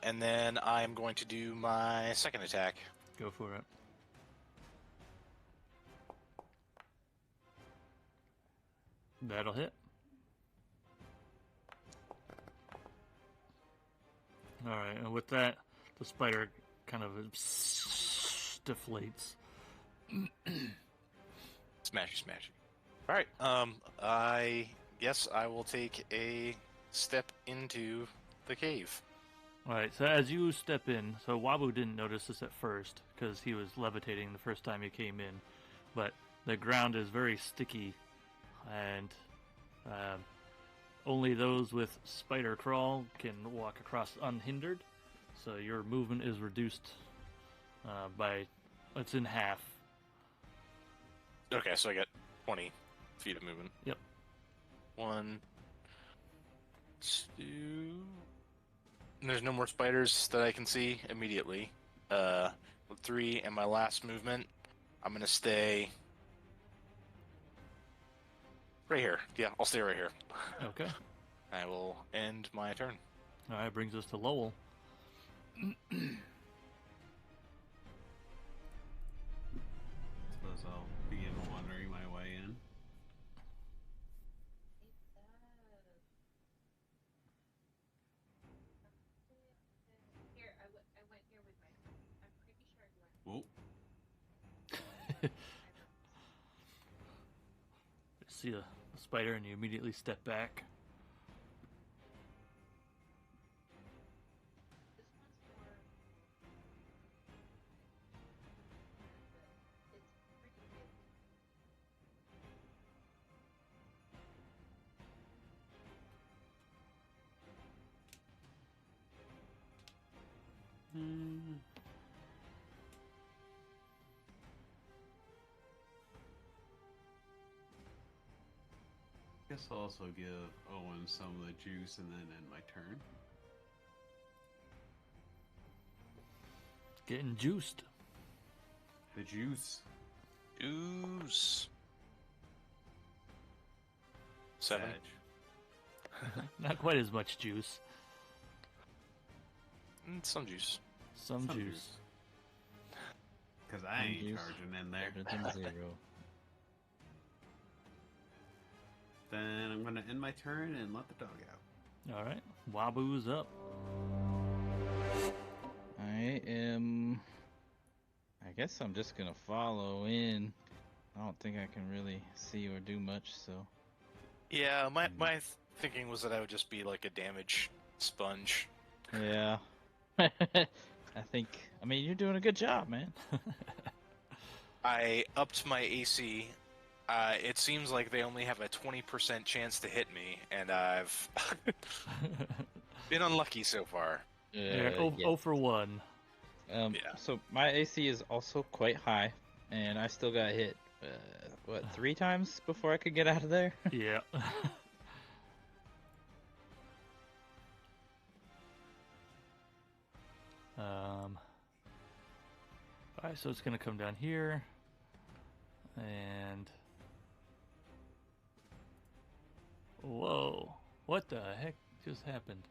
And then I'm going to do my second attack. Go for it. That'll hit. Alright, and with that, the spider kind of deflates. Smashy, smashy. Alright, I guess I will take a step into the cave. Alright, so as you step in, so Wabu didn't notice this at first, because he was levitating the first time you came in, but the ground is very sticky, and only those with spider crawl can walk across unhindered, so your movement is reduced by, it's in half. Okay, so I got 20 feet of movement. Yep. 1, 2... And there's no more spiders that I can see immediately. 3, and my last movement, I'm going to stay right here. Yeah, I'll stay right here. Okay. I will end my turn. Alright, brings us to Lowell. Suppose I'll begin wandering my way in. Here, I went here with my. I'm pretty sure I went. Whoa. See a spider and you immediately step back. This one's for. It's pretty big. Guess I'll also give Owen some of the juice and then end my turn. Getting juiced. The juice. Juice. 7. Sag. Not quite as much juice. Some juice. Some Some juice. Because I ain't Juice. charging in there. Better than 0. Then I'm going to end my turn and let the dog out. Alright, Wabu's up. I am. I guess I'm just gonna follow in. I don't think I can really see or do much, so. Yeah, my thinking was that I would just be like a damage sponge. Yeah. I think. I mean, you're doing a good job, man. I upped my AC. It seems like they only have a 20% chance to hit me, and I've been unlucky so far. Yeah, 0 for 1. Yeah. So my AC is also quite high, and I still got hit. What, 3 times before I could get out of there? Yeah. Alright, so it's gonna come down here. And whoa, what the heck just happened?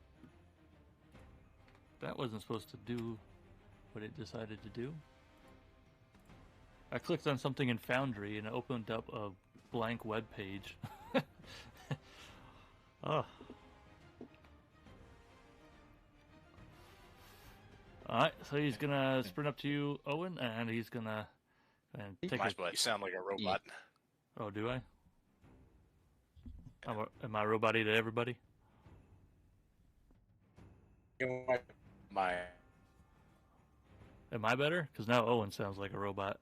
That wasn't supposed to do what it decided to do. I clicked on something in Foundry and it opened up a blank web page. Oh. Alright, so he's gonna sprint up to you, Owen, and he's gonna take a... You sound like a robot. Oh, do I? Am I robot-y to everybody? My Am I better? Because now Owen sounds like a robot.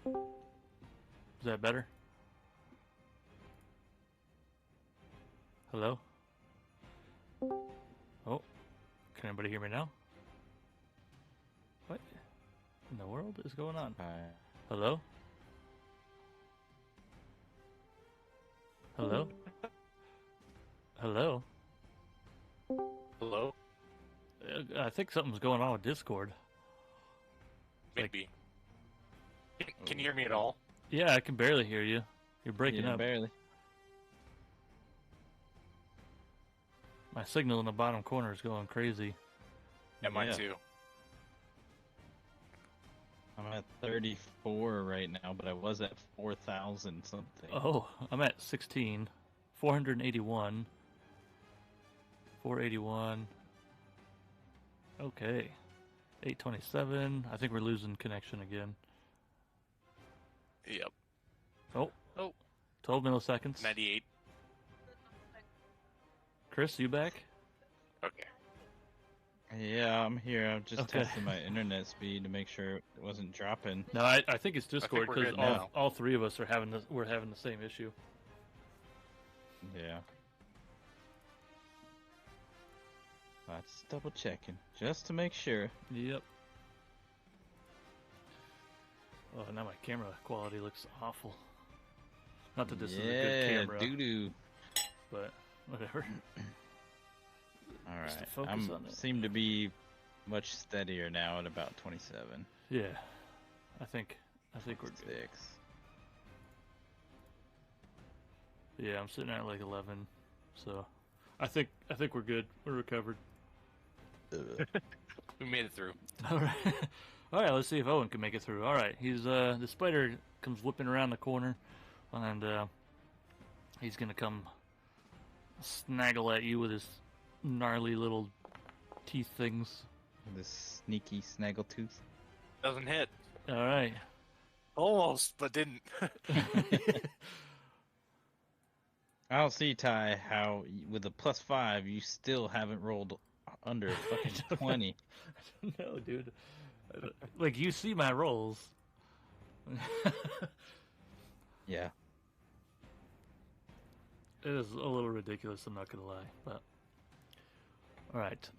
Is that better? Hello? Oh, can anybody hear me now? What in the world is going on? Hello? Hello? Hello? hello, I think something's going on with Discord. maybe. Can you hear me at all? Yeah, I can barely hear you. You're breaking Yeah, up. barely. My signal in the bottom corner is going crazy. Yeah, mine Yeah. too. I'm at 34 right now, but I was at 4,000 something. Oh, I'm at 16. 481. 481. Okay. 827. I think we're losing connection again. Yep. Oh. Oh. 12 milliseconds. 98. Chris, you back? Okay. Yeah, I'm here. I'm just Okay. testing my internet speed to make sure it wasn't dropping. No, I think it's Discord we're because good now. all three of us are we're having the same issue. Yeah. That's double checking, just to make sure. Yep. Oh, now my camera quality looks awful. Not that this is a good camera, doo-doo. but whatever. All Just to right. focus on it. Seem to be much steadier now at about 27. Yeah, I think we're good. 6. Yeah, I'm sitting at like 11, so I think we're good. We're recovered. We made it through. All right, all right. Let's see if Owen can make it through. All right, he's the spider comes whipping around the corner, and he's gonna come snaggle at you with his gnarly little teeth things. This sneaky snaggletooth. Doesn't hit. All right. Almost, but didn't. I don't see, Ty, how with a +5 you still haven't rolled under fucking 20. I don't know, dude. Like, you see my rolls. Yeah. It is a little ridiculous, I'm not gonna lie, but alright,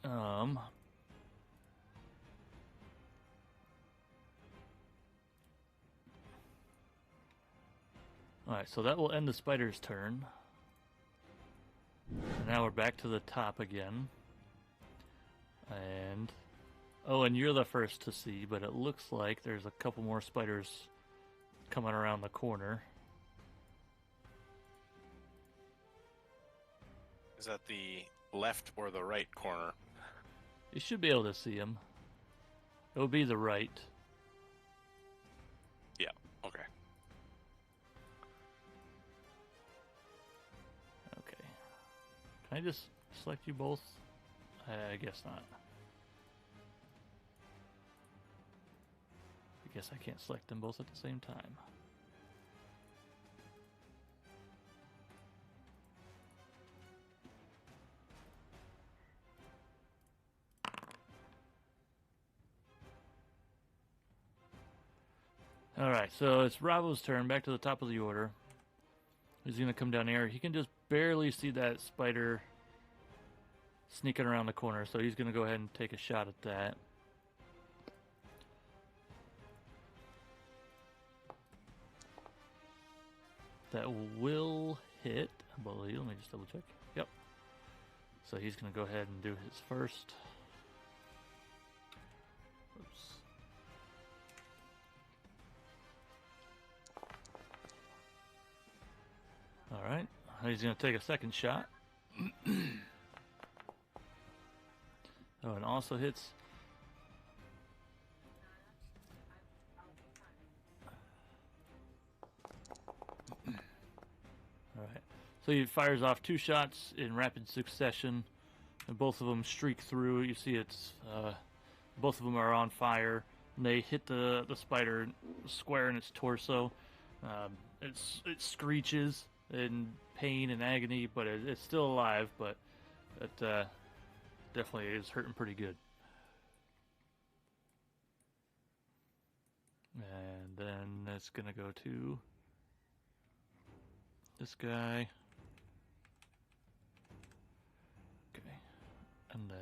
alright, so that will end the spider's turn. And now we're back to the top again. And oh, and you're the first to see, but it looks like there's a couple more spiders coming around the corner. Is that the left or the right corner? You should be able to see them. It would be the right. Yeah. Okay. Okay. Can I just select you both? I guess not. I guess I can't select them both at the same time. Alright, so it's Ravo's turn, back to the top of the order. He's going to come down here. He can just barely see that spider sneaking around the corner, so he's going to go ahead and take a shot at that. That will hit, I believe. Let me just double check. Yep. So he's going to go ahead and do his first. Oops. Alright, he's going to take a second shot. Oh, and also hits. Alright, so he fires off 2 shots in rapid succession, and both of them streak through. You see it's, both of them are on fire, and they hit the spider square in its torso. it screeches in pain and agony, but it's still alive. But it definitely is hurting pretty good. And then it's gonna go to this guy. Okay, and then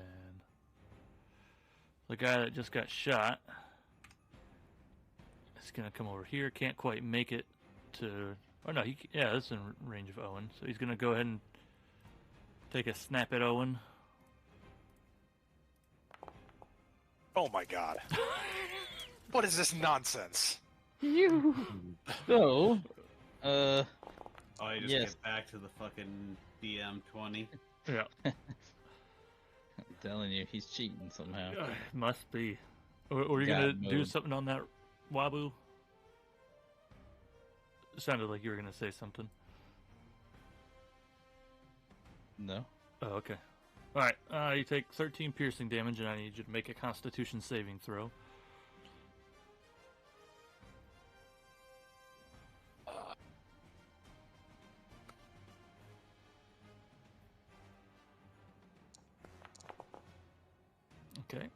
the guy that just got shot is gonna come over here. Can't quite make it to. Oh no, yeah, that's in range of Owen. So he's gonna go ahead and take a snap at Owen. Oh my god. What is this nonsense? You. So, Oh, you just Yes. get back to the fucking DM20. Yeah, I'm telling you, he's cheating somehow. must be. Were you God gonna do mode. something on that, Wabu? It sounded like you were gonna say something. No. Oh, okay. All right. You take 13 piercing damage, and I need you to make a Constitution saving throw. Okay.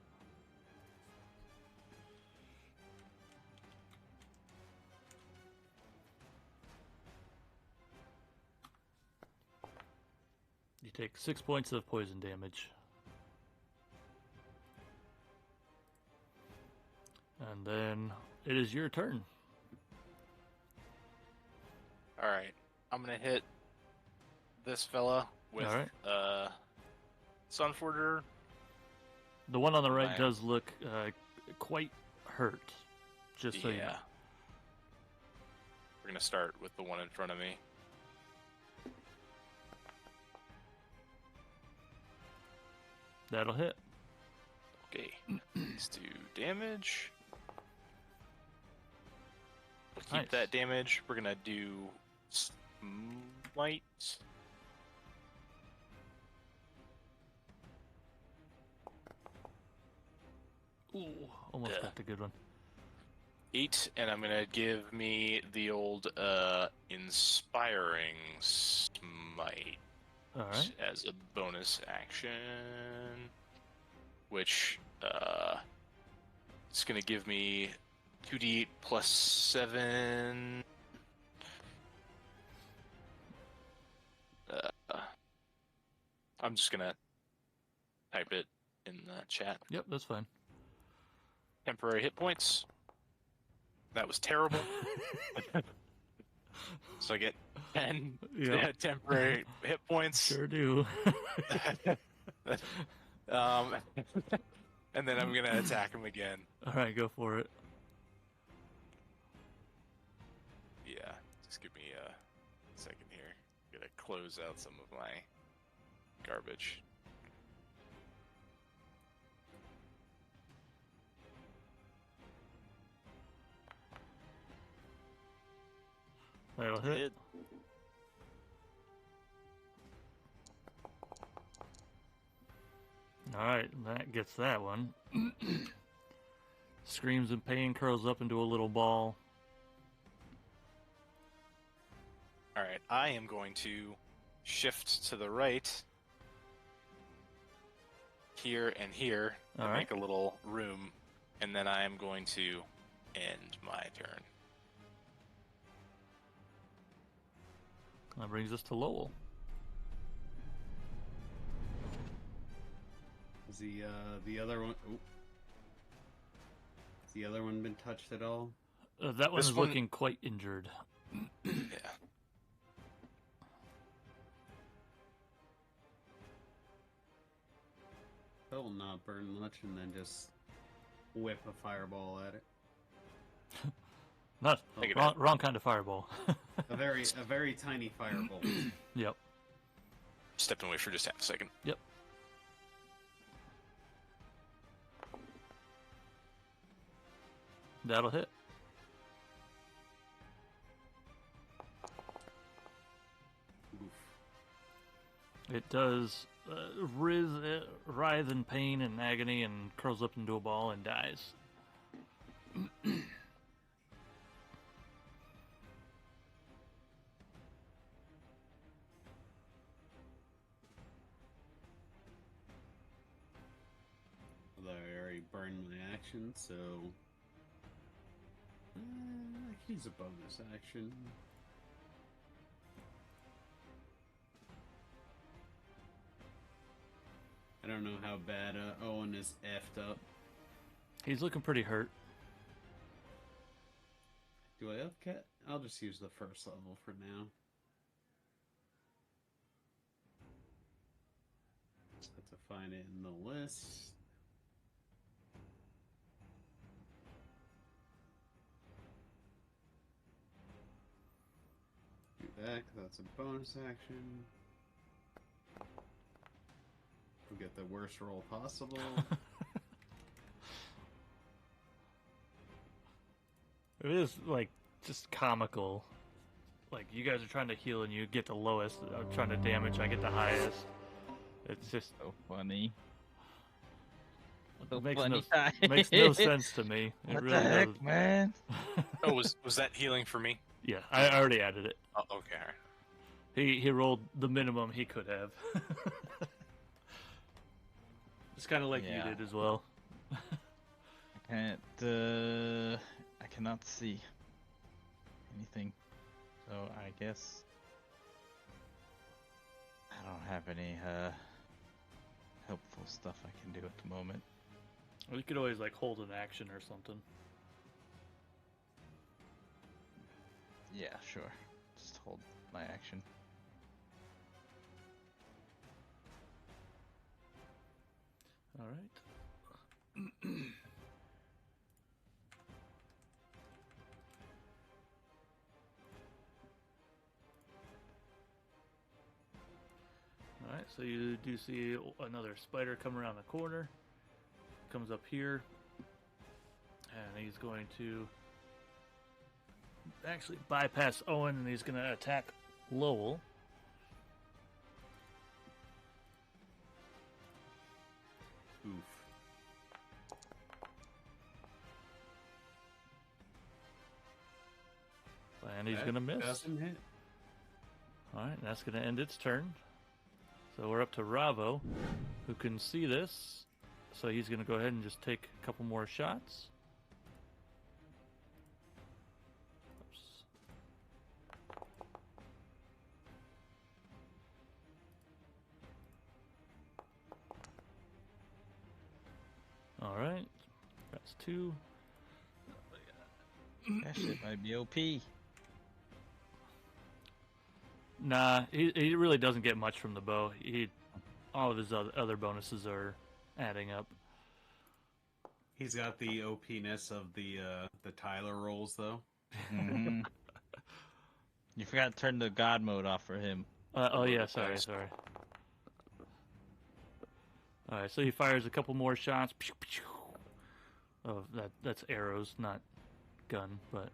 You take 6 points of poison damage. And then it is your turn. All right, I'm gonna hit this fella with All right. Sunforger. The one on the right Fine. does look quite hurt. Just so you know. We're gonna start with the one in front of me. That'll hit. Okay, let's do damage. We'll keep Nice. that damage. We're gonna do smite. Ooh, almost Yeah. got the good one. 8, and I'm gonna give me the old inspiring smite All right. as a bonus action, which it's gonna give me 2d8 plus 7. I'm just gonna type it in the chat. Yep, that's fine. Temporary hit points. That was terrible. So I get 10 Yeah. temporary hit points. Sure do. And then I'm gonna attack him again. All right, go for it. Yeah, just give me a second here. Gotta close out some of my garbage. That'll hit. Hit. All right, that gets that one. Screams in pain, curls up into a little ball. All right, I am going to shift to the right here and here All and right. make a little room, and then I am going to end my turn. That brings us to Lowell. Has the other one? Ooh. Has the other one been touched at all? That one This is one- looking quite injured. Yeah. That will not burn much, and then just whip a fireball at it. Not Take it wrong kind of fireball. A very tiny fireball. Yep. Stepping away for just half a second. Yep. That'll hit. Oof. It does writhe in pain and agony and curls up into a ball and dies. burn my action, so I can use a bonus action. I don't know how bad Owen is effed up. He's looking pretty hurt. Do I upcat? I'll just use the first level for now. Just have to find it in the list. Do that, 'cause that's a bonus action. We'll get the worst roll possible. It is, like, just comical. Like, you guys are trying to heal and you get the lowest. I'm trying to damage, I get the highest. It's just... So funny. It makes funny no, time. makes no sense to me. It What really the heck, doesn't. man? Oh, was that healing for me? Yeah, I already added it. Oh, okay. All right. He rolled the minimum he could have. It's kind of like Yeah. you did as well. I cannot see anything. So I guess I don't have any helpful stuff I can do at the moment. Or you could always like hold an action or something. Yeah, sure. Just hold my action. All right. All right, so you do see another spider come around the corner. Comes up here, and he's going to actually bypass Owen, and he's going to attack Lowell. Oof. And he's That going to miss. Doesn't hit. All right, that's going to end its turn. So we're up to Ravo, who can see this. So he's going to go ahead and just take a couple more shots. Oops. All right, that's 2. That shit might be OP. Nah, he really doesn't get much from the bow. All of his other bonuses are adding up. He's got the OP-ness of the Tyler rolls, though. Hmm. You forgot to turn the God mode off for him. Oh yeah, sorry. All right, so he fires a couple more shots. Pew, pew. Oh, that's arrows, not gun, but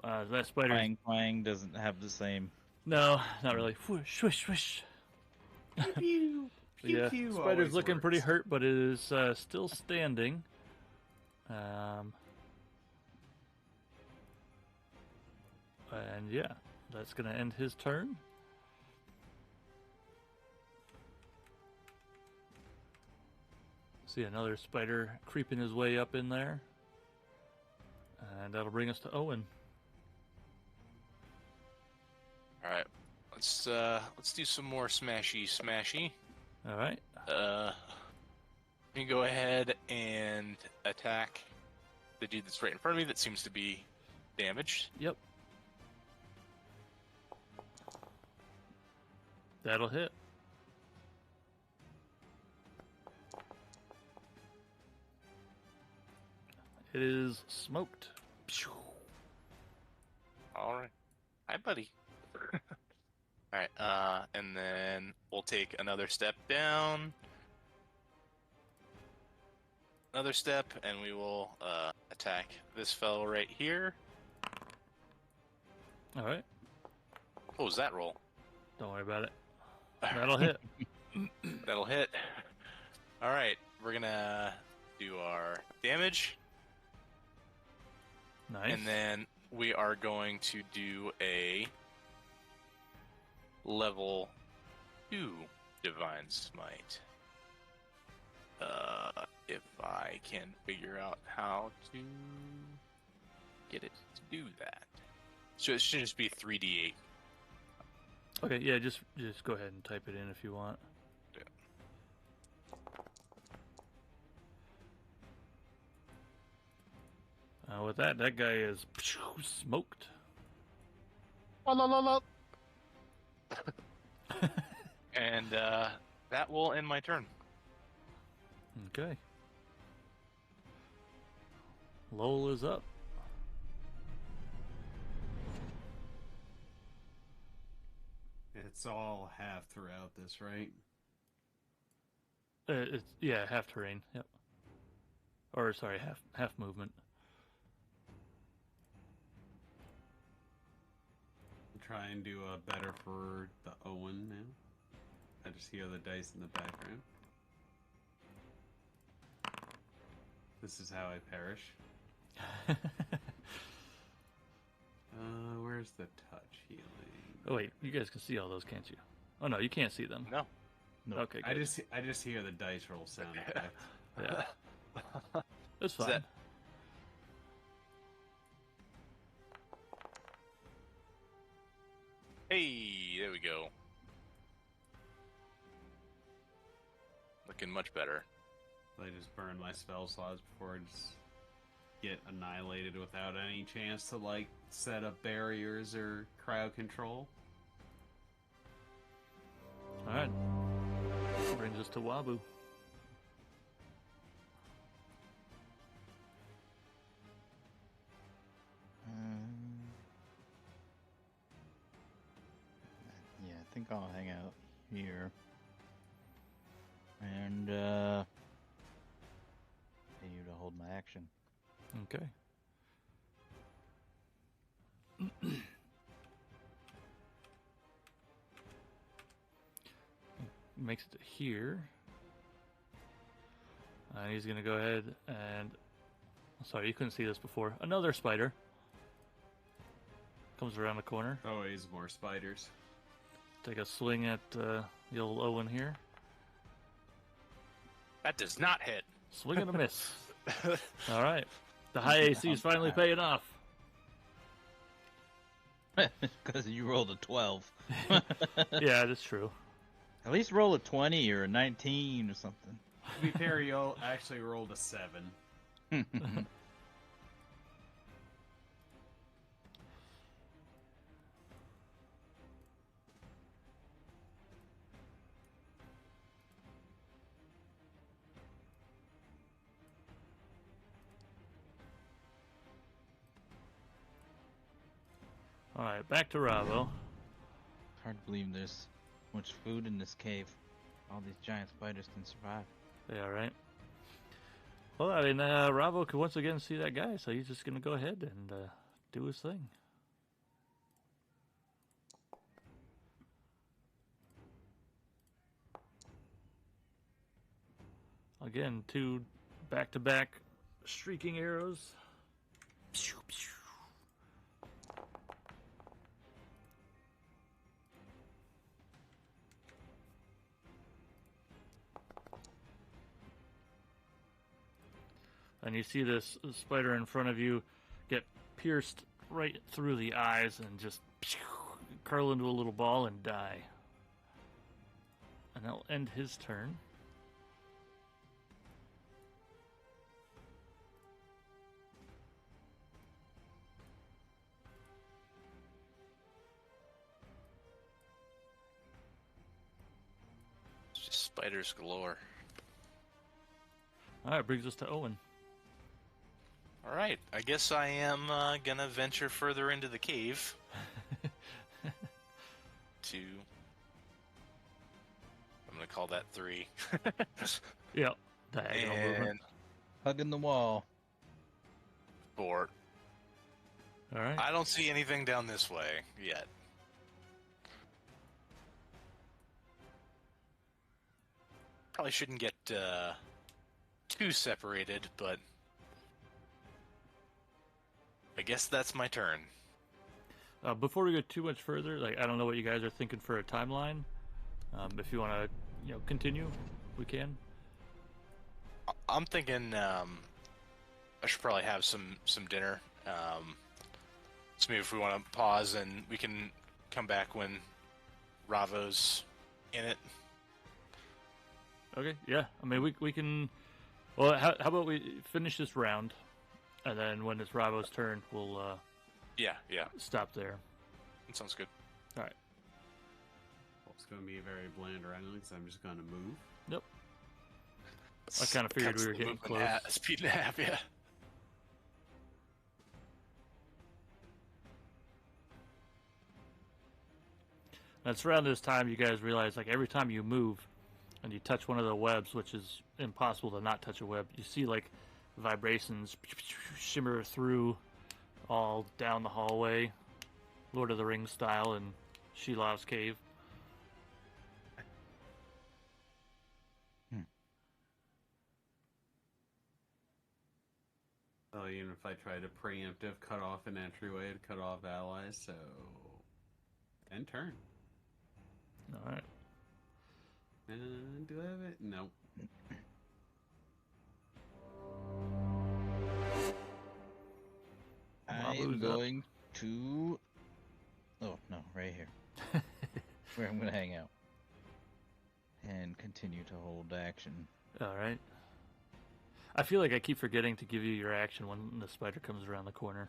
that spider. Clang Clang doesn't have the same. No, not really. Whoosh, swish, swish. Pew, pew, Yeah, pew spider's always looking pretty works. hurt, but it is still standing. And yeah, that's gonna end his turn. See another spider creeping his way up in there. And that'll bring us to Owen. All right. Let's do some more smashy. All right. You can go ahead and attack the dude that's right in front of me that seems to be damaged. Yep. That'll hit. It is smoked. Pew. All right. Hi, buddy. All right. And then we'll take another step down. Another step, and we will attack this fellow right here. All right. What was that roll? Don't worry about it. That'll hit. That'll hit. All right. We're gonna do our damage. Nice. And then we are going to do a level 2 Divine Smite. If I can figure out how to get it to do that. So it should just be 3d8. Okay, yeah, just go ahead and type it in if you want. With that guy is smoked. And that will end my turn. Okay. Lowell is up. It's all half throughout this, right? It's yeah, half terrain. Yep. Or sorry, half movement. Try and do better for the Owen now. I just hear the dice in the background. This is how I perish. Where's the touch healing? Oh wait, you guys can see all those, can't you? Oh no, you can't see them. No. No. Okay, good. I just hear the dice roll sound effect. Yeah. That's fine. that- Hey, there we go. Looking much better. I just burn my spell slots before I just get annihilated without any chance to like set up barriers or crowd control. All right. Brings us to Wabu. Yeah, I think I'll hang out here. And pay you to hold my action. Okay. Makes it to here. And he's going to go ahead and... Sorry, you couldn't see this before. Another spider. Comes around the corner. Always more spiders. Take a swing at the old Owen here. That does not hit. Swing and a miss. All right. The high AC is finally paying off. Because you rolled a 12. Yeah, that's true. At least roll a 20 or a 19 or something. To be fair, you actually rolled a 7. All right, back to Ravo. Hard to believe there's much food in this cave. All these giant spiders can survive. Yeah, right. Well, I mean, Ravo could once again see that guy, so he's just going to go ahead and do his thing. Again, 2 back-to-back streaking arrows. Pew, pew. And you see this spider in front of you get pierced right through the eyes and just curl into a little ball and die. And that'll end his turn. It's just spiders galore. All right, brings us to Owen. All right, I guess I am gonna venture further into the cave to. I'm gonna call that 3. Yep, diagonal movement. And Hugging the wall. 4. All right. I don't see anything down this way yet. Probably shouldn't get too separated, but I guess that's my turn. Before we go too much further, like I don't know what you guys are thinking for a timeline. If you want to, continue, we can. I'm thinking I should probably have some dinner. So maybe if we want to pause and we can come back when Ravo's in it. Okay, yeah. I mean, we can. Well, how about we finish this round, and then when it's Ravo's turn, we'll Yeah. stop there. That sounds good. All right. Well, it's going to be a very bland round because I'm just going to move. Nope. I kind of figured we were getting close. Speed and a half, yeah. That's around this time you guys realize, like, every time you move and you touch one of the webs, which is impossible to not touch a web, you see, like, vibrations shimmer through all down the hallway, Lord of the Rings style in Shelov's cave. So even if I try to preemptive cut off an entryway to cut off allies, so end turn. All right. Do I have it? Nope. I'm going to. Oh no, right here, where I'm going to hang out and continue to hold action. All right. I feel like I keep forgetting to give you your action when the spider comes around the corner.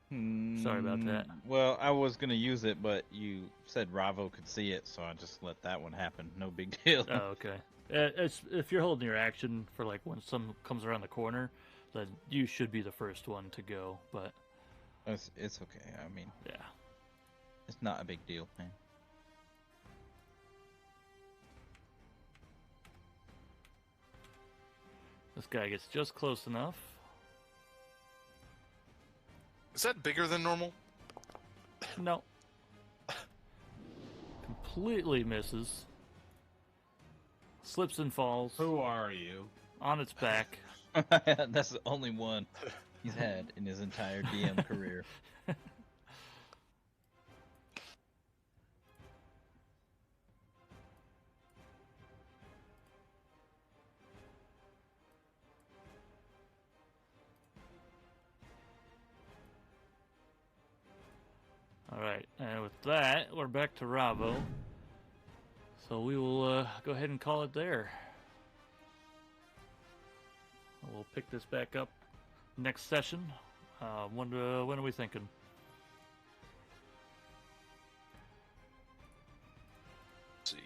Sorry about that. Well, I was going to use it, but you said Ravo could see it, so I just let that one happen. No big deal. Oh, okay. If you're holding your action for, like, when someone comes around the corner, then you should be the first one to go, but... It's okay. I mean, yeah. It's not a big deal, man. This guy gets just close enough. Is that bigger than normal? No. Completely misses. Slips and falls. Who are you? On its back. That's the only one he's had in his entire DM career. Alright, and with that, we're back to Ravo. So we will go ahead and call it there. We'll pick this back up next session. When are we thinking? Let's see.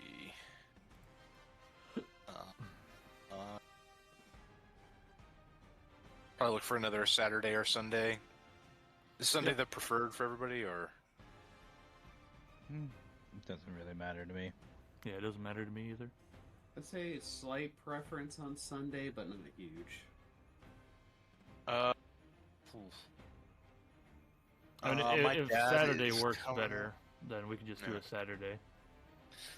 Probably look for another Saturday or Sunday. Is Sunday the preferred for everybody, or? It doesn't really matter to me. Yeah, it doesn't matter to me either. I'd say slight preference on Sunday, but not huge. I mean, My if dad Saturday is works coming- better, then we can just do Yeah. a Saturday.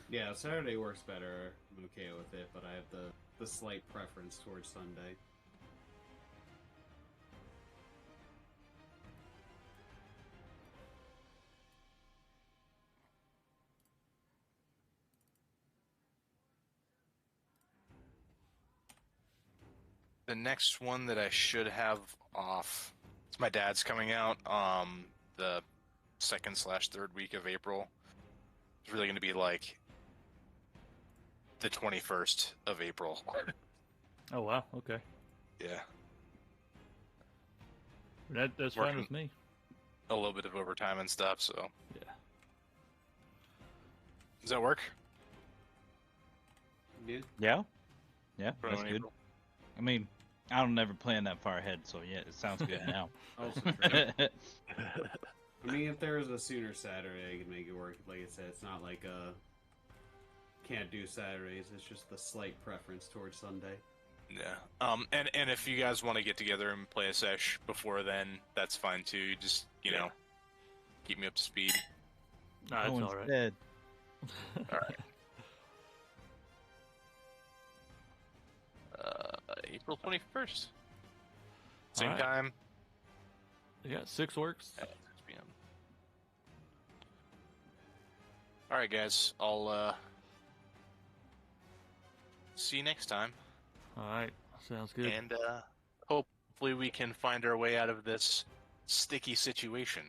Yeah, Saturday works better. I'm okay with it, but I have the slight preference towards Sunday. The next one that I should have off, it's my dad's coming out the 2nd/3rd week of April. It's really going to be like the 21st of April. Oh, wow, okay. Yeah, That's fine Working. with me. a little bit of overtime and stuff. So Yeah. does that work? Yeah. Yeah? Yeah, For that's in good. April? I mean, I don't never plan that far ahead, so yeah, it sounds good now. Also true. I mean, if there was a sooner Saturday, I could make it work. Like I said, it's not like can't do Saturdays. It's just the slight preference towards Sunday. Yeah. And if you guys want to get together and play a sesh before then, that's fine too. You just know, keep me up to speed. No, it's Oh, all right. instead, All right. April 21st. Same Alright. time. Yeah, 6 works. At 6 p.m. All right, guys. I'll see you next time. All right. Sounds good. and hopefully we can find our way out of this sticky situation.